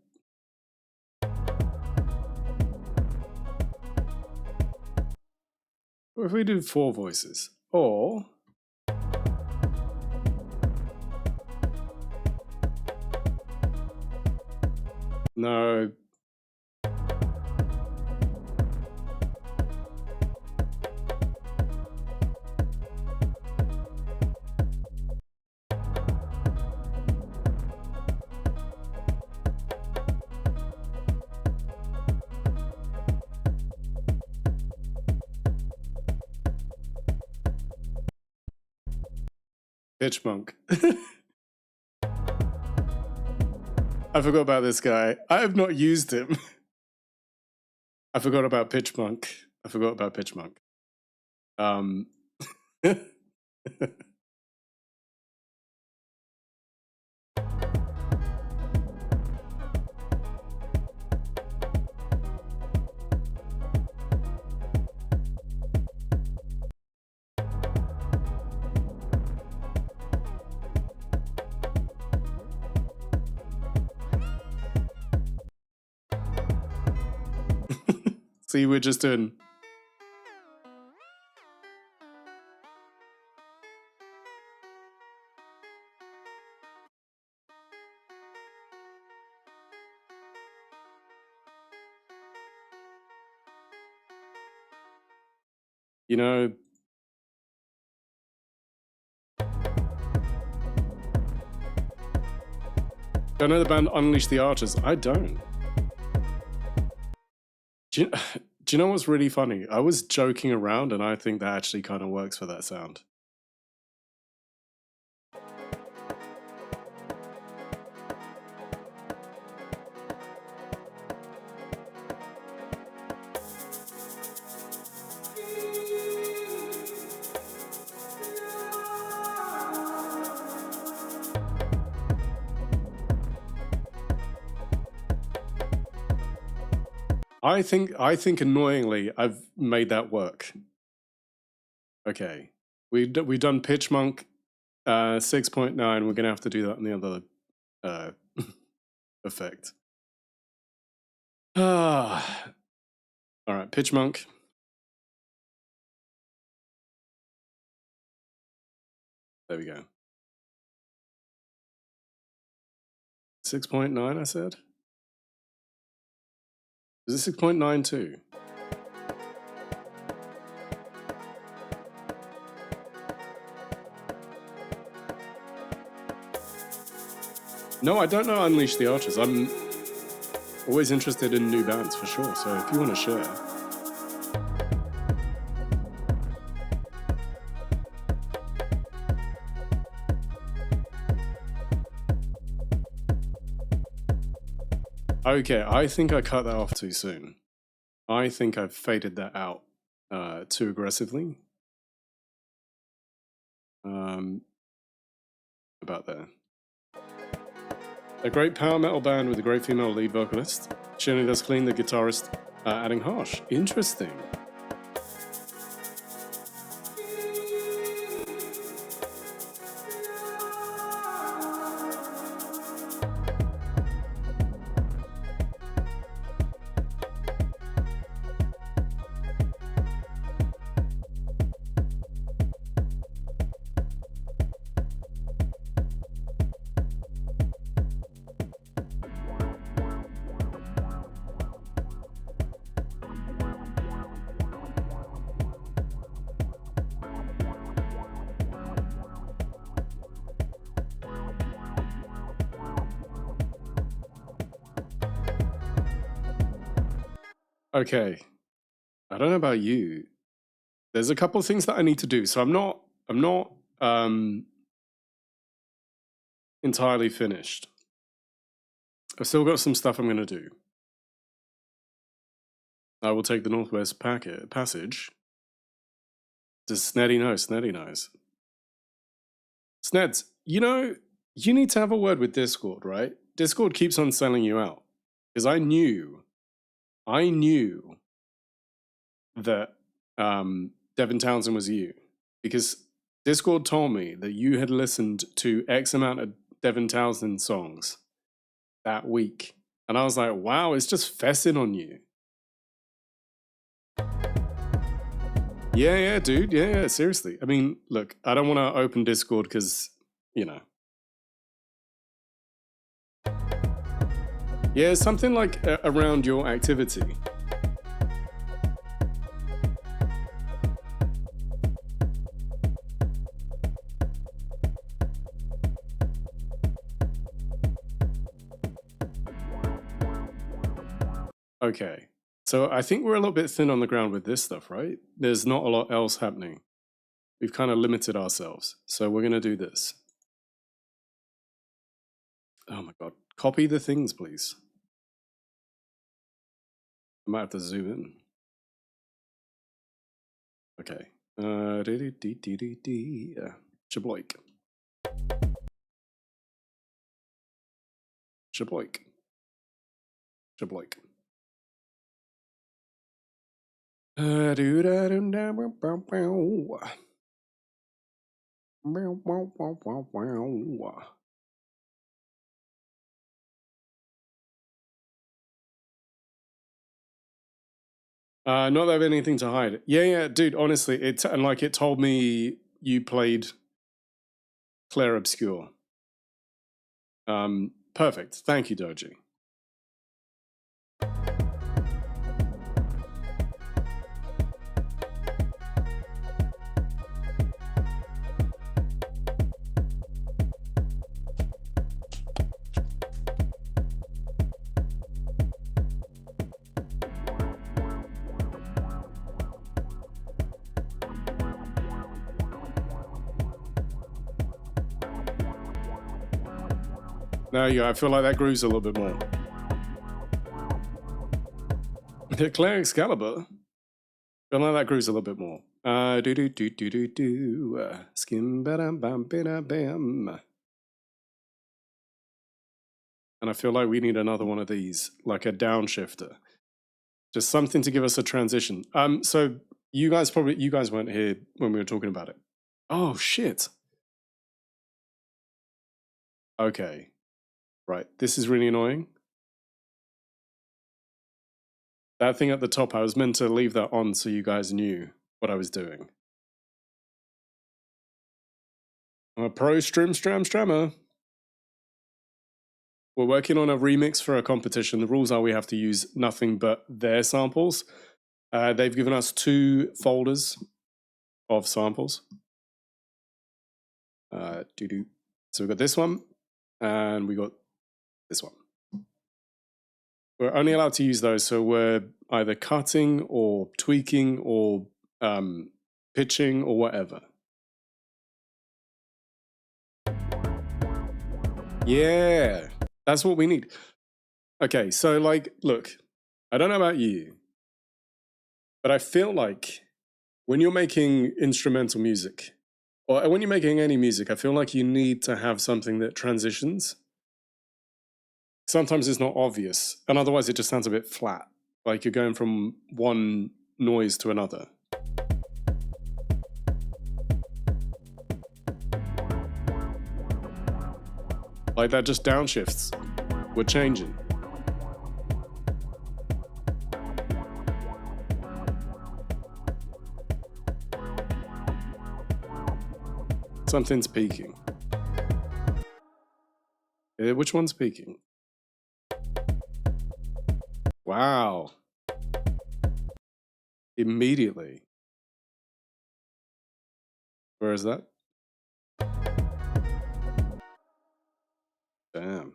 What if we do 4 voices? Or no. Pitch Monk. I forgot about this guy. I have not used him. I forgot about Pitch Monk. See, we're just doing. You know. Don't know the band Unleash the Archers? I don't. Do you know what's really funny? I was joking around, and I think that actually kind of works for that sound. I think annoyingly I've made that work. Okay. We've done Pitch Monk 6.9. We're gonna have to do that on the other effect. Ah. Alright, Pitch Monk. There we go. 6.9, I said? Is it 6.92? No, I don't know Unleash the Archers. I'm always interested in new bands for sure, so if you want to share. Okay, I think I cut that off too soon. I think I've faded that out too aggressively. About there. A great power metal band with a great female lead vocalist. Shirley does clean, the guitarist adding harsh. Interesting. Okay, I don't know about you. There's a couple of things that I need to do, so I'm not entirely finished. I've still got some stuff I'm going to do. I will take the Northwest Passage. Does Sneddy know? Sneddy knows. Sneds, you know, you need to have a word with Discord, right? Discord keeps on selling you out. Because I knew that Devin Townsend was you. Because Discord told me that you had listened to X amount of Devin Townsend songs that week. And I was like, wow, it's just fessing on you. Yeah, dude. Yeah, seriously. I mean, look, I don't want to open Discord because, you know. Yeah, something like around your activity. Okay. So I think we're a little bit thin on the ground with this stuff, right? There's not a lot else happening. We've kind of limited ourselves. So we're going to do this. Oh my God. Copy the things, please. I might have to zoom in. Okay. Shabloik. Shabloik. Shabloik. Not that I have anything to hide. Yeah, dude. Honestly, it told me you played Claire Obscure. Perfect. Thank you, Doji. There you go. I feel like that grooves a little bit more. Claire Excalibur. I feel like that grooves a little bit more. Skim bam bam bam. And I feel like we need another one of these, like a downshifter. Just something to give us a transition. So you guys weren't here when we were talking about it. Oh shit. Okay. Right. This is really annoying. That thing at the top, I was meant to leave that on so you guys knew what I was doing. I'm a pro strammer. We're working on a remix for a competition. The rules are we have to use nothing but their samples. They've given us 2 folders of samples. So we got this one, and we got this one. We're only allowed to use those, so we're either cutting or tweaking or pitching or whatever. Yeah, that's what we need. Okay, so like, look, I don't know about you, but I feel like when you're making instrumental music, or when you're making any music, I feel like you need to have something that transitions. Sometimes it's not obvious, and otherwise it just sounds a bit flat, like you're going from one noise to another. Like that just downshifts. We're changing. Something's peaking. Which one's peaking? Wow. Immediately. Where is that? Damn.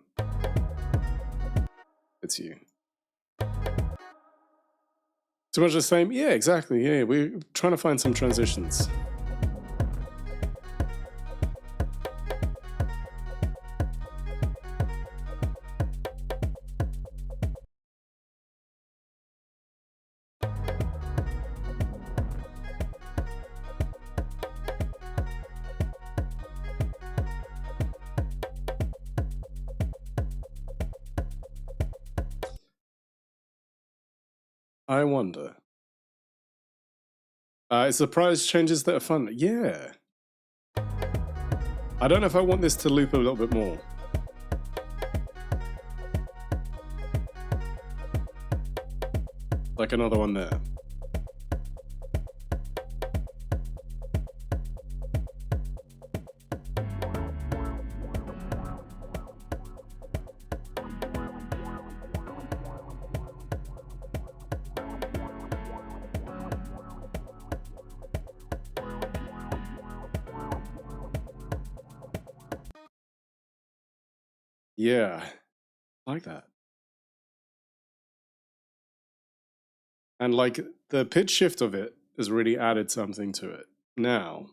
It's you. Too much the same? Yeah, exactly. Yeah, we're trying to find some transitions. I wonder. It's surprise changes that are fun. Yeah. I don't know if I want this to loop a little bit more. Like another one there. Yeah, I like that. And like the pitch shift of it has really added something to it. Now,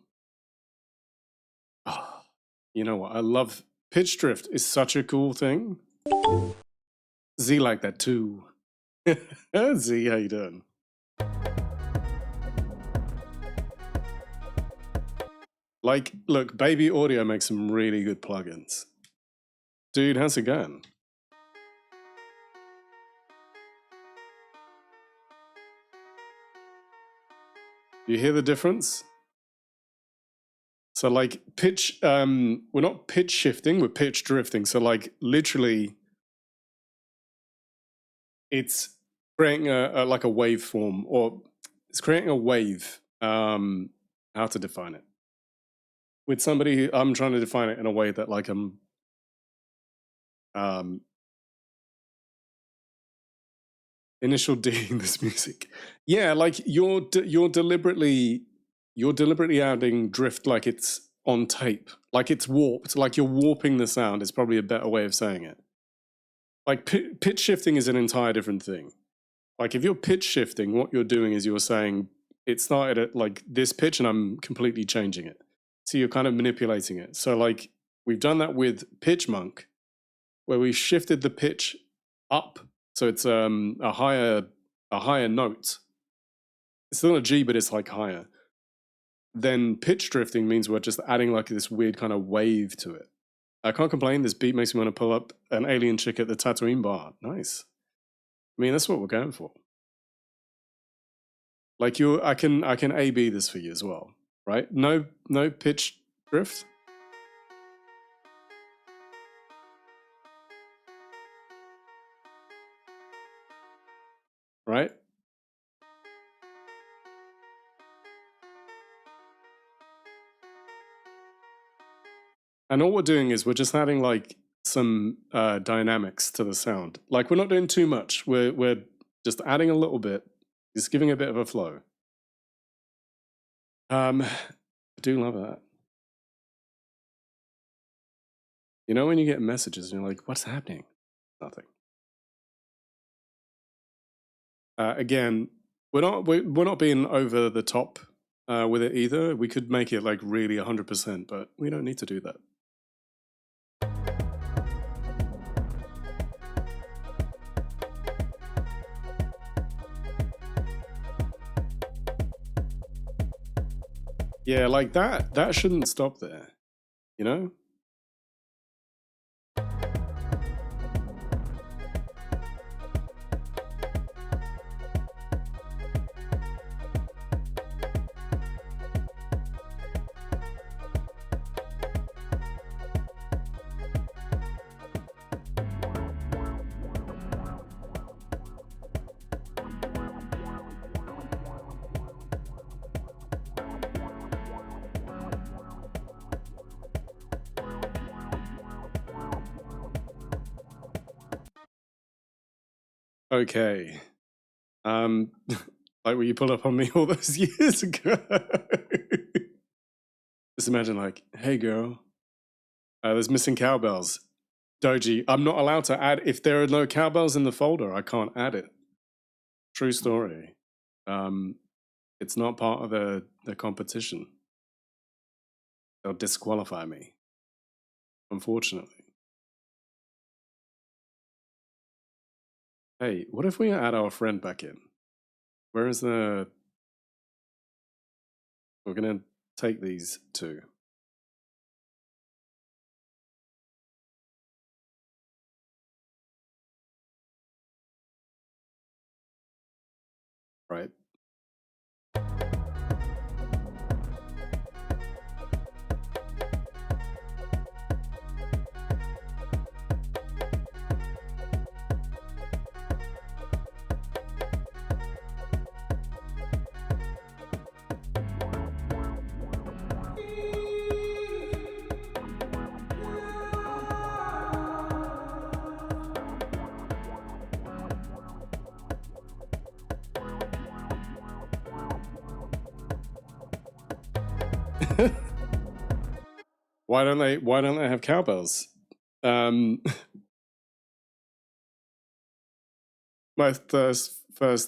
you know what? I love pitch drift is such a cool thing. Z like that too. Z, how you doing? Like, look, Baby Audio makes some really good plugins. Dude, how's it going? You hear the difference? So like pitch, we're not pitch shifting, we're pitch drifting. So like literally it's creating like a waveform, or it's creating a wave. How to define it? With somebody, I'm trying to define it in a way that like I'm initial D in this music. Yeah, like you're deliberately adding drift like it's on tape, like it's warped, like you're warping the sound. Is probably a better way of saying it. Like pitch shifting is an entire different thing. Like if you're pitch shifting, what you're doing is you're saying it started at like this pitch and I'm completely changing it. So you're kind of manipulating it. So like we've done that with Pitch Monk, where we shifted the pitch up. So it's a higher note. It's still a G, but it's like higher. Then pitch drifting means we're just adding like this weird kind of wave to it. I can't complain. This beat makes me want to pull up an alien chick at the Tatooine bar. Nice. I mean, that's what we're going for. Like I can A/B this for you as well, right? No pitch drift. Right? And all we're doing is we're just adding like some dynamics to the sound. Like we're not doing too much. We're just adding a little bit, just giving a bit of a flow. I do love that. You know when you get messages and you're like, "What's happening?" Nothing. Again, we're not being over the top with it either. We could make it like really 100%, but we don't need to do that. Yeah, like that shouldn't stop there, you know? Okay. Like what you pulled up on me all those years ago. Just imagine like, "Hey girl, there's missing cowbells. Doji, I'm not allowed to add, if there are no cowbells in the folder, I can't add it." True story. It's not part of the competition. They'll disqualify me, unfortunately. Hey, what if we add our friend back in? Where is the... We're gonna take these two. Right. Why don't they have cowbells? My first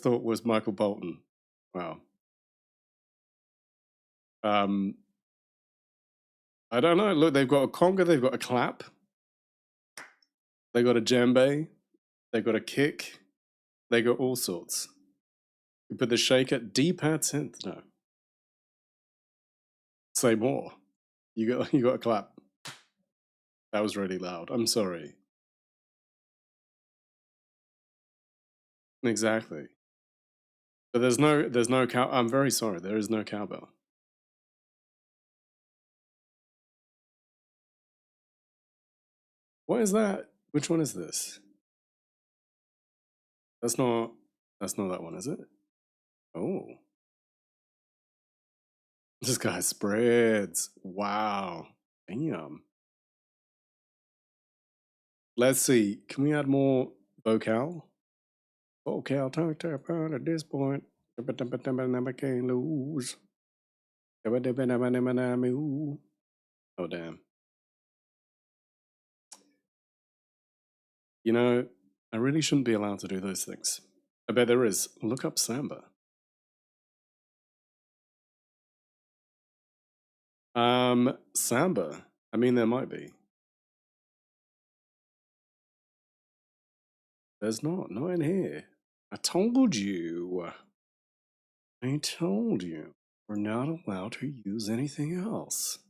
thought was Michael Bolton. Wow. I don't know. Look, they've got a conga, they've got a clap, they got a djembe, they got a kick, they got all sorts. You put the shaker, D-pad synth. No. Say more. You got a clap. That was really loud. I'm sorry. Exactly. But there's no cow. I'm very sorry. There is no cowbell. What is that? Which one is this? That's not that one, is it? Oh. This guy spreads. Wow. Damn. Let's see. Can we add more vocal? Vocal tongue tap at this point. Never can lose. Oh damn. You know, I really shouldn't be allowed to do those things. I bet there is. Look up Samba. Samba. I mean, there might be. There's not in here. I told you. I told you. We're not allowed to use anything else.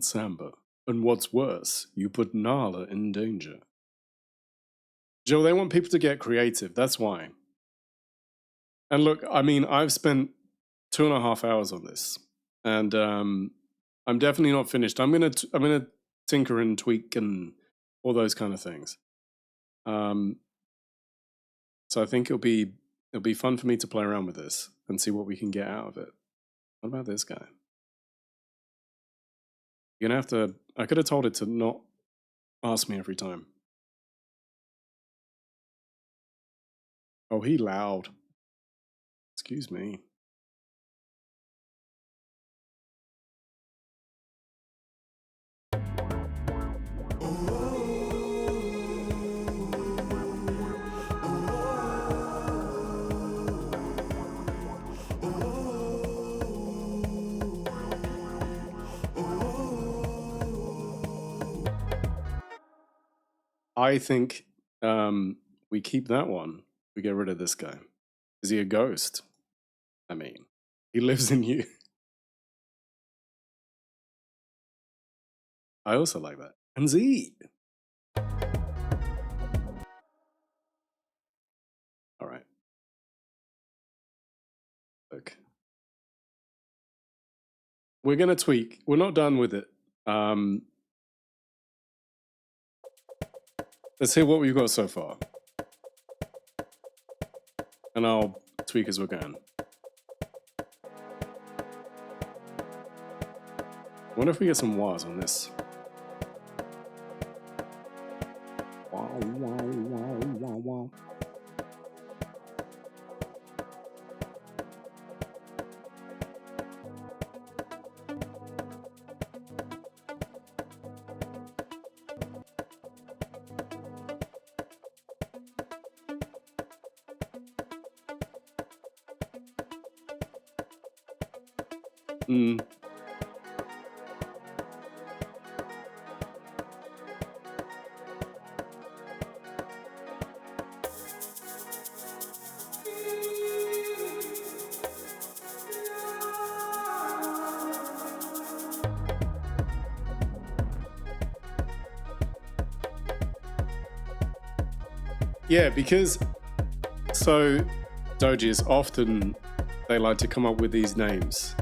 Samba. And what's worse, you put Nala in danger. Joe, they want people to get creative. That's why. And look, I mean, I've spent 2.5 hours on this, and I'm definitely not finished. I'm gonna tinker and tweak and all those kind of things. So I think it'll be fun for me to play around with this and see what we can get out of it. What about this guy? You're gonna have to. I could have told it to not ask me every time. Oh, he loud. Excuse me. I think we keep that one. We get rid of this guy. Is he a ghost? I mean, he lives in you. I also like that. And Z. All right. Look. We're going to tweak. We're not done with it. Let's hear what we've got so far. And I'll tweak as we're going. I wonder if we get some wahs on this. Wow, wow, wow, wow, wow. Mm. Yeah, because so dojis often they like to come up with these names.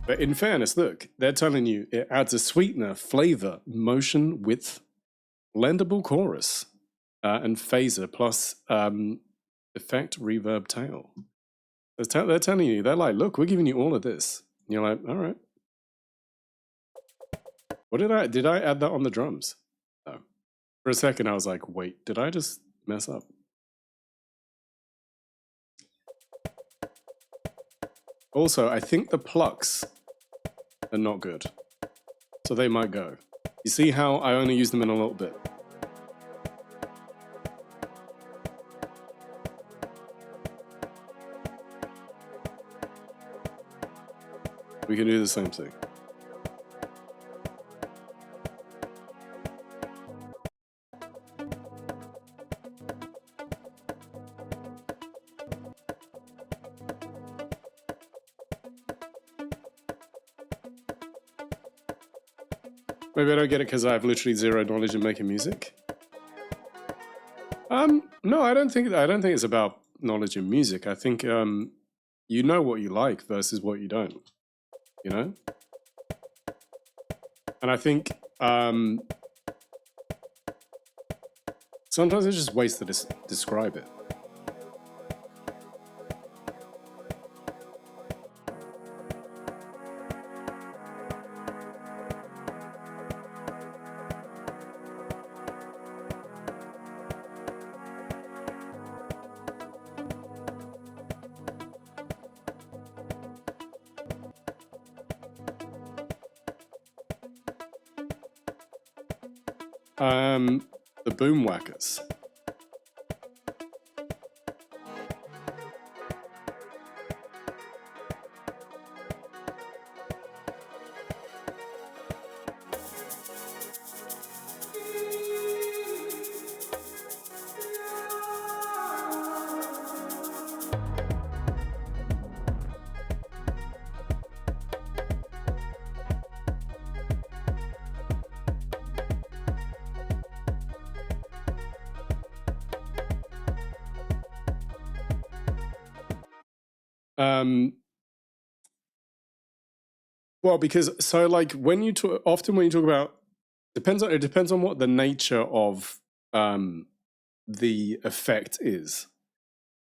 But in fairness, look, they're telling you it adds a sweetener, flavor, motion, width, blendable chorus, and phaser plus effect, reverb, tail. They're telling you, they're like, look, we're giving you all of this. And you're like, all right. What did I add that on the drums? No. For a second, I was like, wait, did I just mess up? Also, I think the plucks are not good. So they might go. You see how I only use them in a little bit? We can do the same thing. Maybe I don't get it because I have literally zero knowledge in making music. No, I don't think it's about knowledge in music. I think you know what you like versus what you don't. You know? And I think sometimes it's just ways to describe it. The boom whackers. Well, because so like when you talk, often when you talk about it depends on what the nature of the effect is.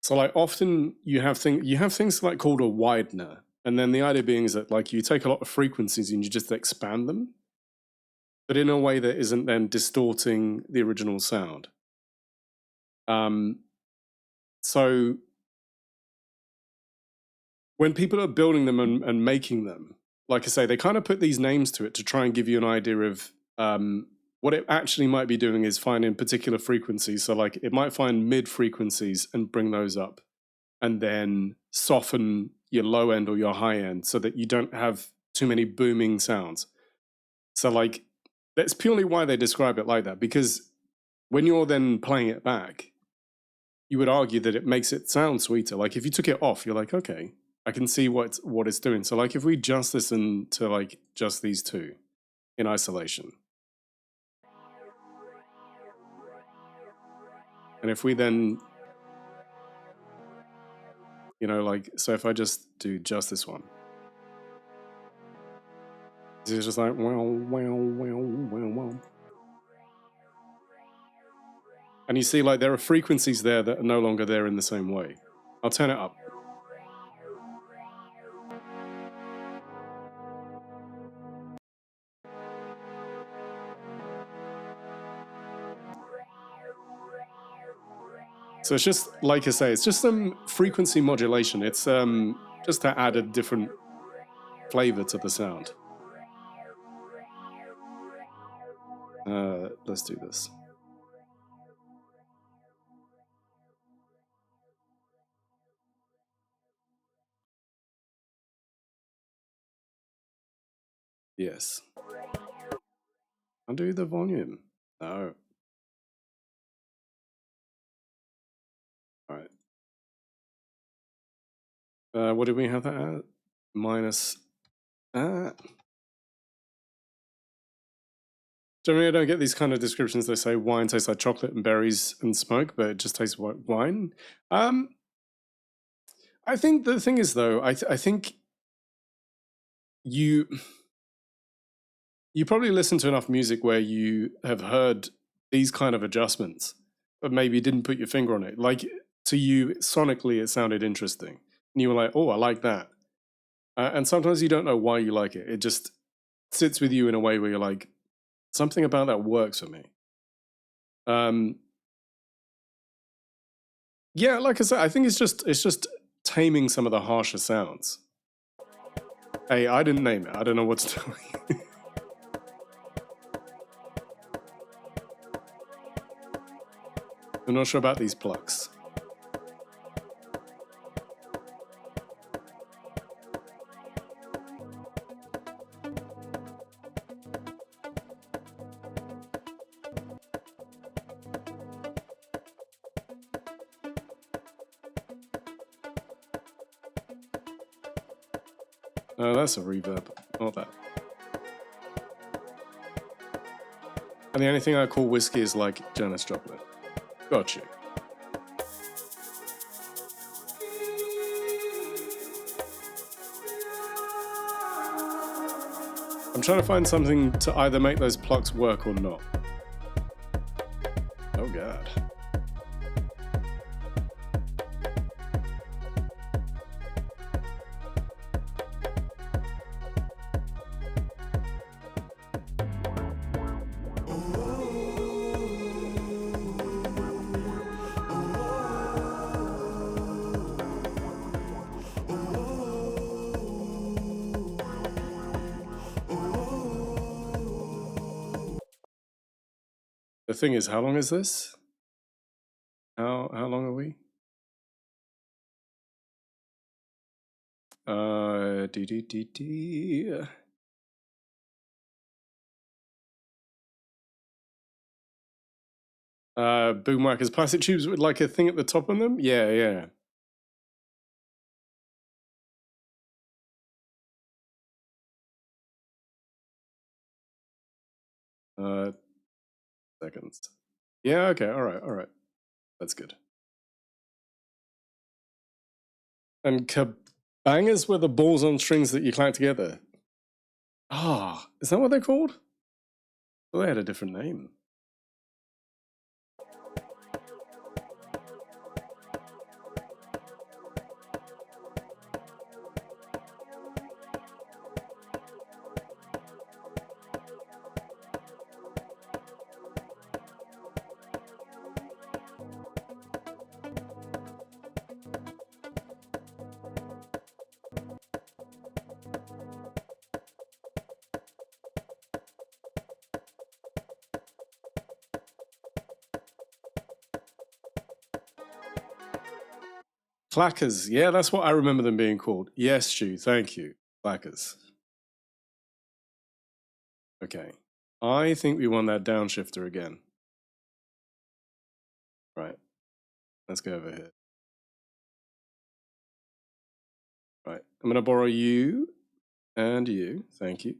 So like often you have things like called a widener, and then the idea being is that like you take a lot of frequencies and you just expand them, but in a way that isn't then distorting the original sound. So when people are building them and making them, like I say, they kind of put these names to it to try and give you an idea of what it actually might be doing is finding particular frequencies. So like it might find mid frequencies and bring those up, and then soften your low end or your high end so that you don't have too many booming sounds. So like that's purely why they describe it like that, because when you're then playing it back, you would argue that it makes it sound sweeter. Like if you took it off, you're like, okay, I can see what it's doing. So like if we just listen to like just these two in isolation, and if we then, you know, like, so if I just do just this one, it's just like wow, wow, wow, wow, wow. And you see like there are frequencies there that are no longer there in the same way. I'll turn it up. So it's just, like I say, it's just some frequency modulation. It's just to add a different flavor to the sound. Let's do this. Yes. Undo the volume. No. All right. What did we have that at? Minus. Generally, I don't get these kind of descriptions. They say wine tastes like chocolate and berries and smoke, but it just tastes like wine. I think the thing is, though, I think you probably listen to enough music where you have heard these kind of adjustments, but maybe didn't put your finger on it. Like to you, sonically, it sounded interesting, and you were like, "Oh, I like that." And sometimes you don't know why you like it. It just sits with you in a way where you're like, something about that works for me. Yeah, like I said, I think it's just taming some of the harsher sounds. Hey, I didn't name it. I don't know what's doing. I'm not sure about these plucks. Oh, that's a reverb. Not that. And the only thing I call whiskey is like Janus chocolate. Got you. I'm trying to find something to either make those plucks work or not. Oh god. The thing is, how long is this? How long are we? D. Boomwhackers, plastic tubes with like a thing at the top of them? Yeah, yeah. Seconds. Yeah, okay, alright. That's good. And Bangers were the balls on strings that you clack together. Ah, is that what they're called? Well, they had a different name. Clackers. Yeah, that's what I remember them being called. Yes, Stu, thank you. Clackers. Okay. I think we want that downshifter again. Right. Let's go over here. Right. I'm going to borrow you and you. Thank you.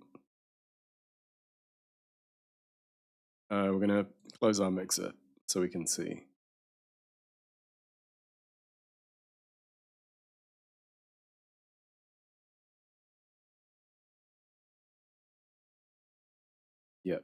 We're going to close our mixer so we can see. Yep.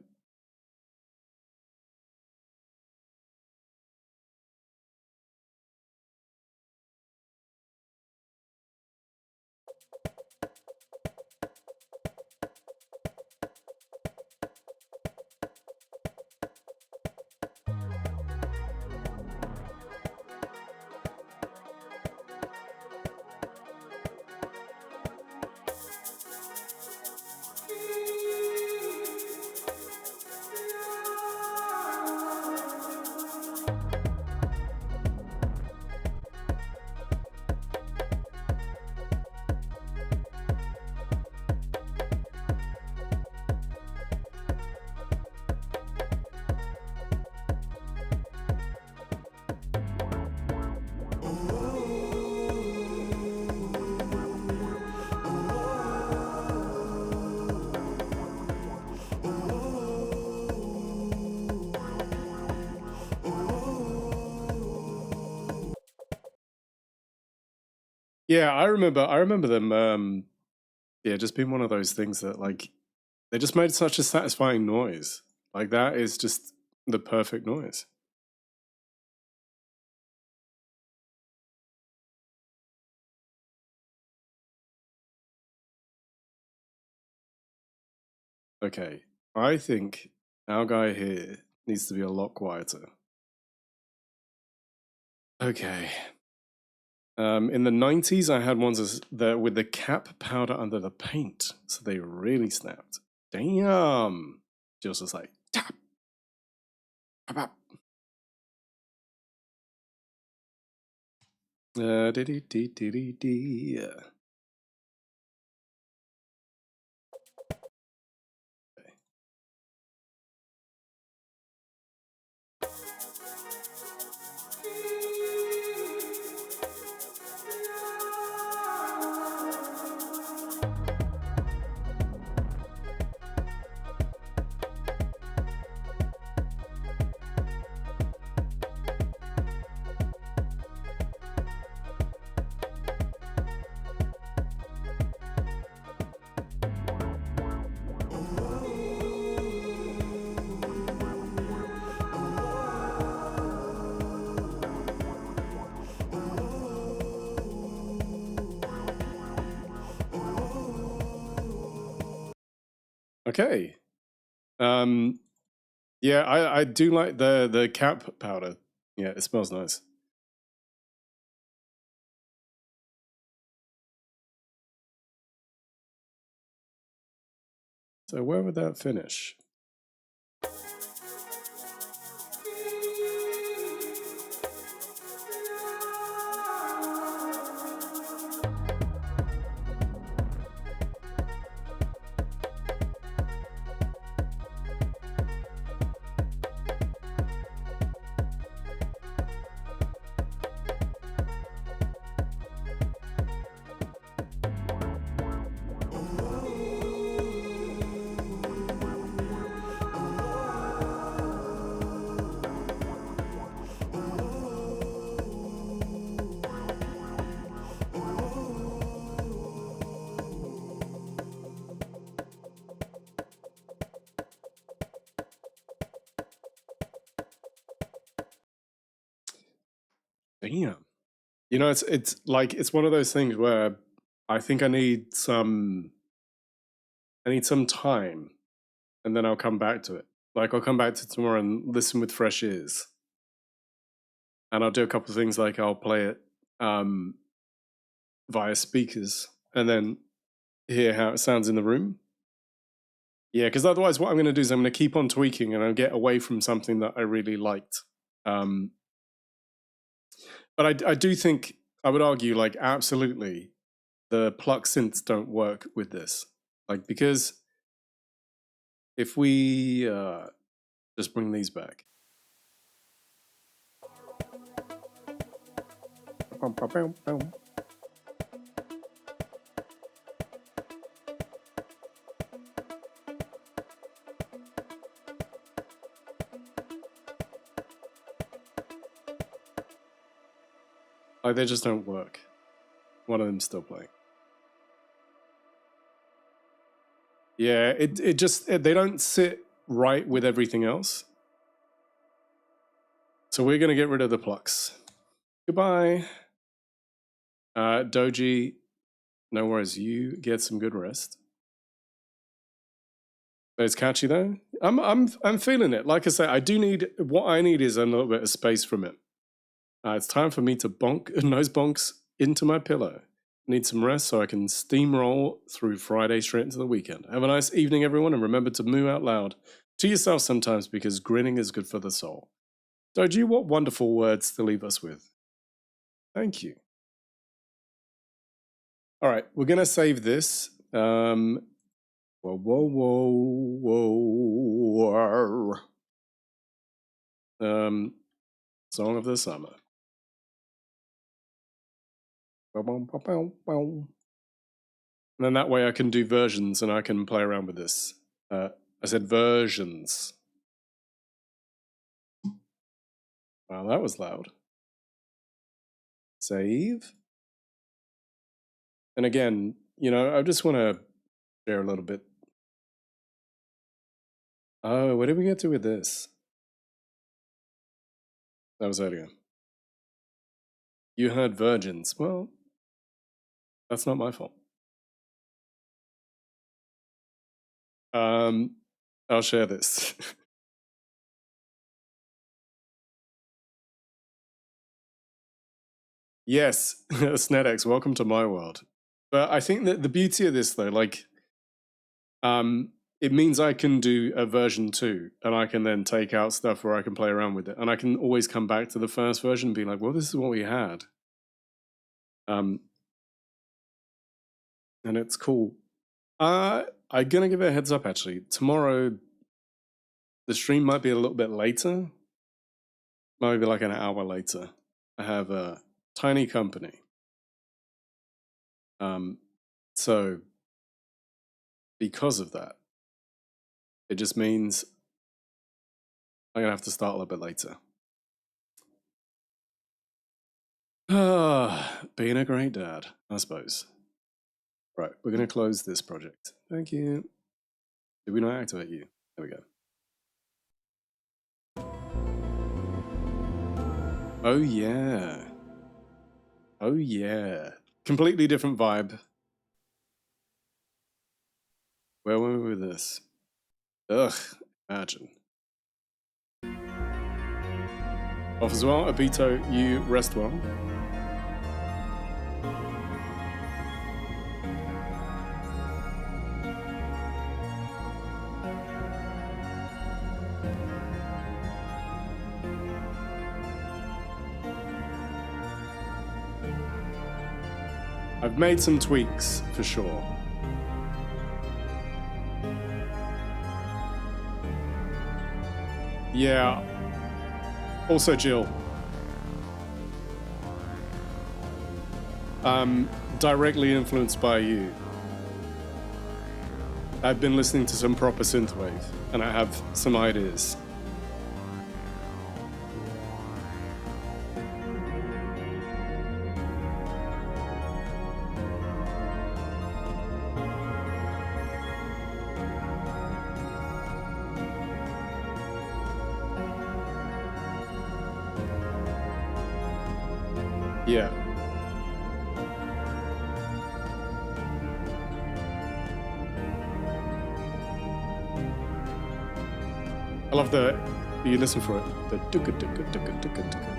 Yeah, I remember them yeah, just being one of those things that like they just made such a satisfying noise. Like that is just the perfect noise. Okay. I think our guy here needs to be a lot quieter. Okay. In the 90s, I had ones with the cap powder under the paint, so they really snapped. Damn! Just was like tap, tap, tap. Diddy dee dee dee dee. Okay. Yeah, I do like the cap powder. Yeah, it smells nice. So where would that finish? Damn. You know, it's like it's one of those things where I think I need some time, and then I'll come back to it. Like I'll come back to it tomorrow and listen with fresh ears, and I'll do a couple of things. Like I'll play it via speakers, and then hear how it sounds in the room. Yeah, because otherwise, what I'm going to do is I'm going to keep on tweaking, and I'll get away from something that I really liked. But I do think I would argue, like, absolutely, the pluck synths don't work with this. Like, because if we just bring these back. Like, they just don't work. One of them's still playing. Yeah, it just, they don't sit right with everything else. So we're going to get rid of the plucks. Goodbye. Doji, no worries. You get some good rest. But it's catchy though. I'm feeling it. Like I say, what I need is a little bit of space from it. It's time for me to nose bonks into my pillow. Need some rest so I can steamroll through Friday straight into the weekend. Have a nice evening, everyone, and remember to moo out loud to yourself sometimes because grinning is good for the soul. Doji, what wonderful words to leave us with. Thank you. All right, we're going to save this. Whoa. Song of the Summer. And then that way I can do versions and I can play around with this. I said versions. Wow, that was loud. Save. And again, you know, I just want to share a little bit. Oh, where did we get to with this? That was earlier. You heard virgins. Well, that's not my fault. I'll share this. Yes, Snedex, welcome to my world. But I think that the beauty of this, though, like, it means I can do a version 2, and I can then take out stuff where I can play around with it, and I can always come back to the first version and be like, well, this is what we had. And it's cool. I'm gonna give it a heads up, actually. Tomorrow, the stream might be a little bit later. Might be like an hour later. I have a tiny company. So because of that, it just means I'm gonna have to start a little bit later. Being a great dad, I suppose. Right, we're gonna close this project. Thank you. Did we not activate you? There we go. Oh yeah. Oh yeah. Completely different vibe. Where were we with this? Ugh, imagine. Off as well, Abito, you rest well. I've made some tweaks for sure. Yeah. Also, Jill. Directly influenced by you. I've been listening to some proper synthwave, and I have some ideas. Yeah. I love the, you listen for it, the duka duka duka duka duka.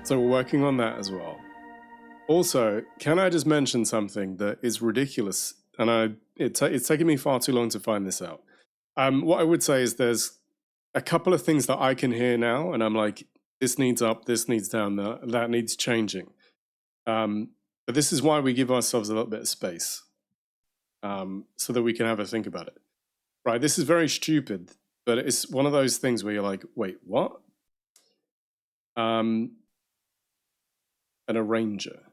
So we're working on that as well. Also, can I just mention something that is ridiculous? And it's taken me far too long to find this out. What I would say is there's a couple of things that I can hear now, and I'm like, this needs up, this needs down, that needs changing. But this is why we give ourselves a little bit of space, so that we can have a think about it. Right, this is very stupid, but it's one of those things where you're like, wait, what? An arranger.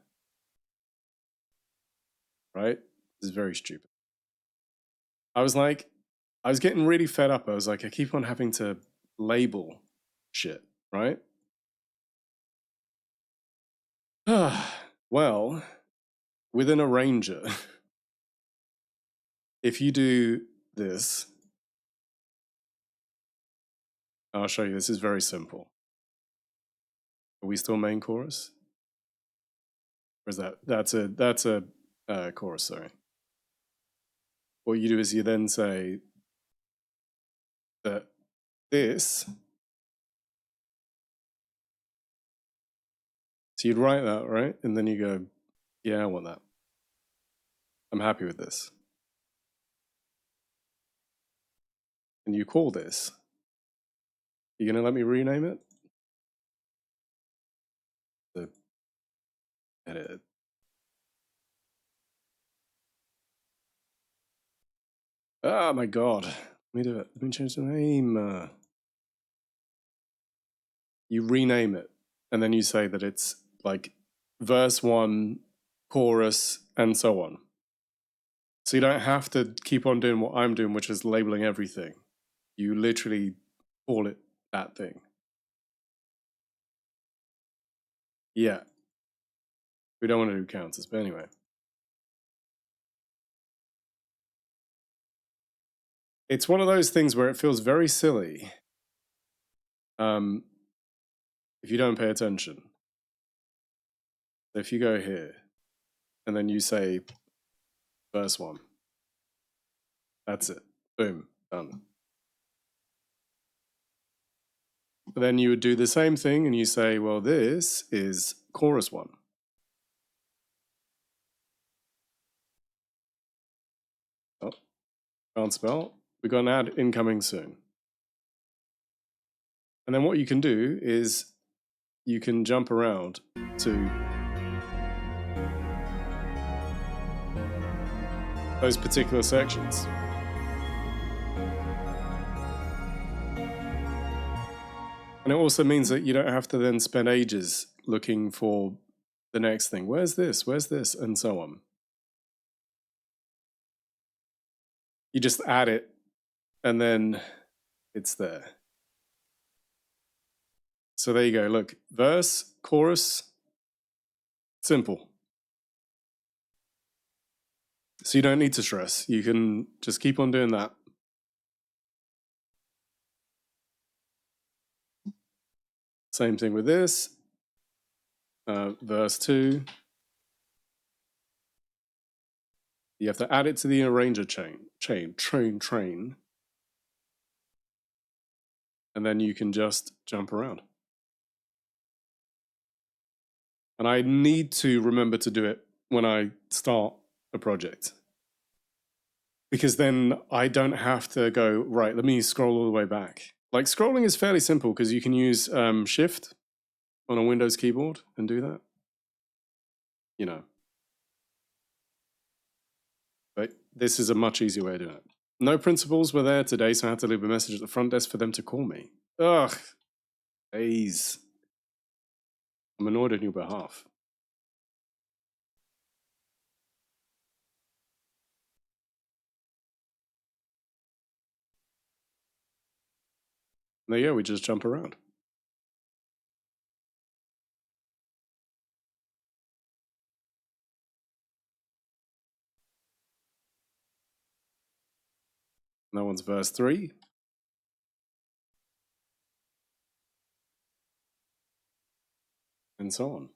Right? This is very stupid. I was getting really fed up. I was like, I keep on having to label shit, right? Well, with an arranger, if you do this, I'll show you. This is very simple. Are we still main chorus? Or is that's a chorus, sorry. What you do is you then say that this, so you'd write that, right? And then you go, yeah, I want that. I'm happy with this. And you call this. You gonna let me rename it? The edit. Oh my god. Let me do it. Let me change the name. You rename it, and then you say that it's like verse 1, chorus, and so on. So you don't have to keep on doing what I'm doing, which is labeling everything. You literally call it that thing. Yeah. We don't want to do counters, but anyway. It's one of those things where it feels very silly if you don't pay attention. If you go here, and then you say verse 1. That's it. Boom. Done. But then you would do the same thing and you say, well, this is chorus 1. Oh, can't spell. We've got an ad incoming soon. And then what you can do is you can jump around to those particular sections. And it also means that you don't have to then spend ages looking for the next thing. Where's this? Where's this? And so on. You just add it and then it's there. So there you go. Look, verse, chorus, simple. So you don't need to stress. You can just keep on doing that. Same thing with this. Verse 2. You have to add it to the arranger train. And then you can just jump around. And I need to remember to do it when I start a project. Because then I don't have to go, right, let me scroll all the way back. Like, scrolling is fairly simple because you can use Shift on a Windows keyboard and do that. You know. But this is a much easier way of doing it. No principals were there today, so I had to leave a message at the front desk for them to call me. Ugh. Please. I'm annoyed on your behalf. There you go, we just jump around. That one's verse 3. And so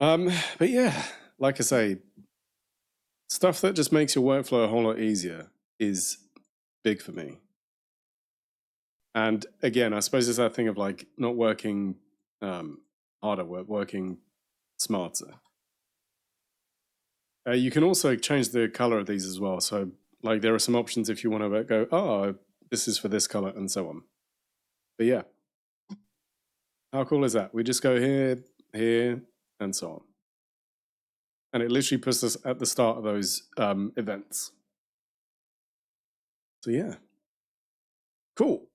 on. But yeah, like I say, stuff that just makes your workflow a whole lot easier is big for me. And again, I suppose it's that thing of like not working harder, working smarter. You can also change the color of these as well. So like there are some options if you want to go, oh, this is for this color and so on. But yeah, how cool is that? We just go here, here, and so on. And it literally puts us at the start of those events. So yeah, cool.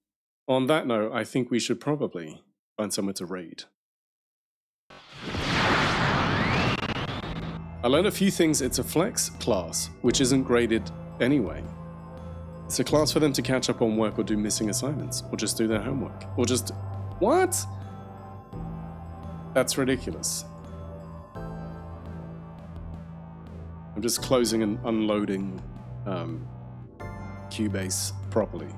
On that note, I think we should probably find somewhere to raid. I learned a few things. It's a flex class, which isn't graded anyway. It's a class for them to catch up on work or do missing assignments, or just do their homework, or just... What? That's ridiculous. I'm just closing and unloading Cubase properly.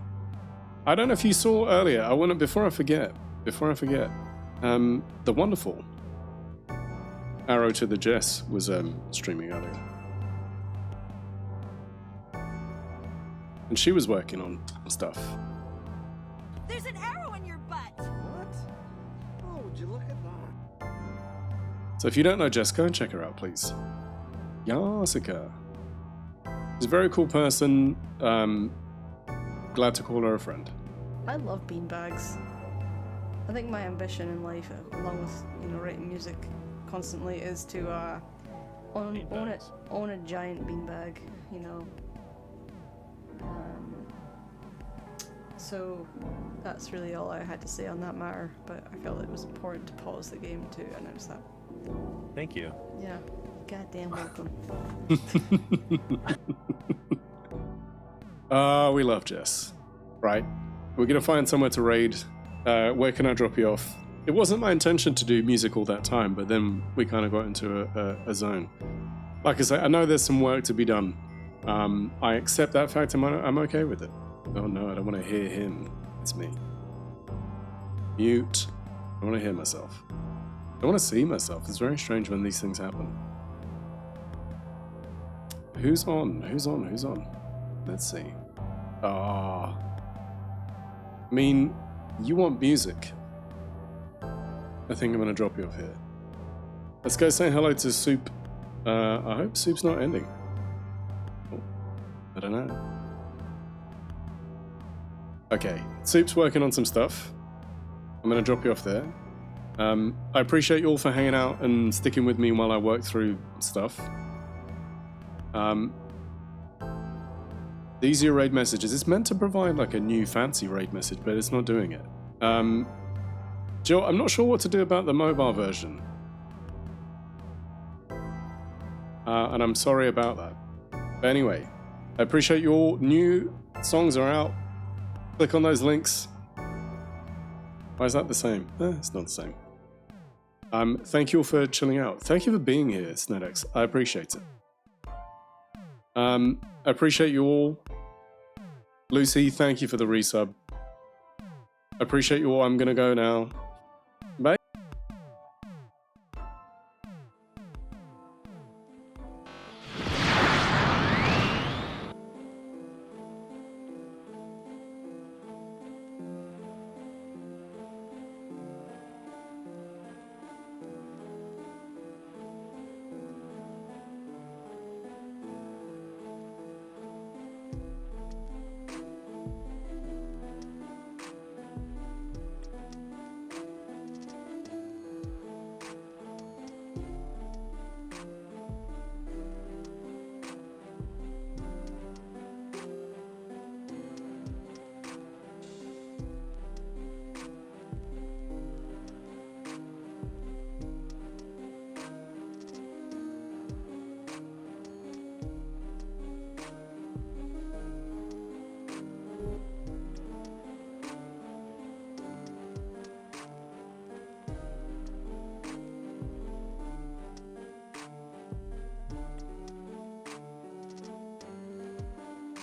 I don't know if you saw earlier, I want to, before I forget, the wonderful Arrow to the Jess was streaming earlier. And she was working on stuff. There's an arrow in your butt! What? Oh, would you look at that? So if you don't know Jess, go and check her out, please. Yasika. She's a very cool person. Glad to call her a friend. I love beanbags. I think my ambition in life, along with writing music constantly, is to own a giant beanbag. So that's really all I had to say on that matter. But I felt it was important to pause the game to announce that. Thank you. Yeah. Goddamn welcome. We love Jess. Right. We're going to find somewhere to raid. Where can I drop you off? It wasn't my intention to do music all that time, but then we kind of got into a zone. Like I say, I know there's some work to be done. I accept that fact. I'm okay with it. Oh no, I don't want to hear him. It's me. Mute. I want to hear myself. I want to see myself. It's very strange when these things happen. Who's on? Let's see. I mean, you want music. I think I'm going to drop you off here. Let's go say hello to Soup. I hope Soup's not ending. Oh, I don't know. Okay, Soup's working on some stuff. I'm going to drop you off there. I appreciate you all for hanging out and sticking with me while I work through stuff. These are your raid messages. It's meant to provide like a new fancy raid message, but it's not doing it. Jill, I'm not sure what to do about the mobile version. And I'm sorry about that. But anyway, I appreciate you all. New songs are out. Click on those links. Why is that the same? It's not the same. Thank you all for chilling out. Thank you for being here, Snedex. I appreciate it. I appreciate you all. Lucy, thank you for the resub. Appreciate you all. I'm gonna go now.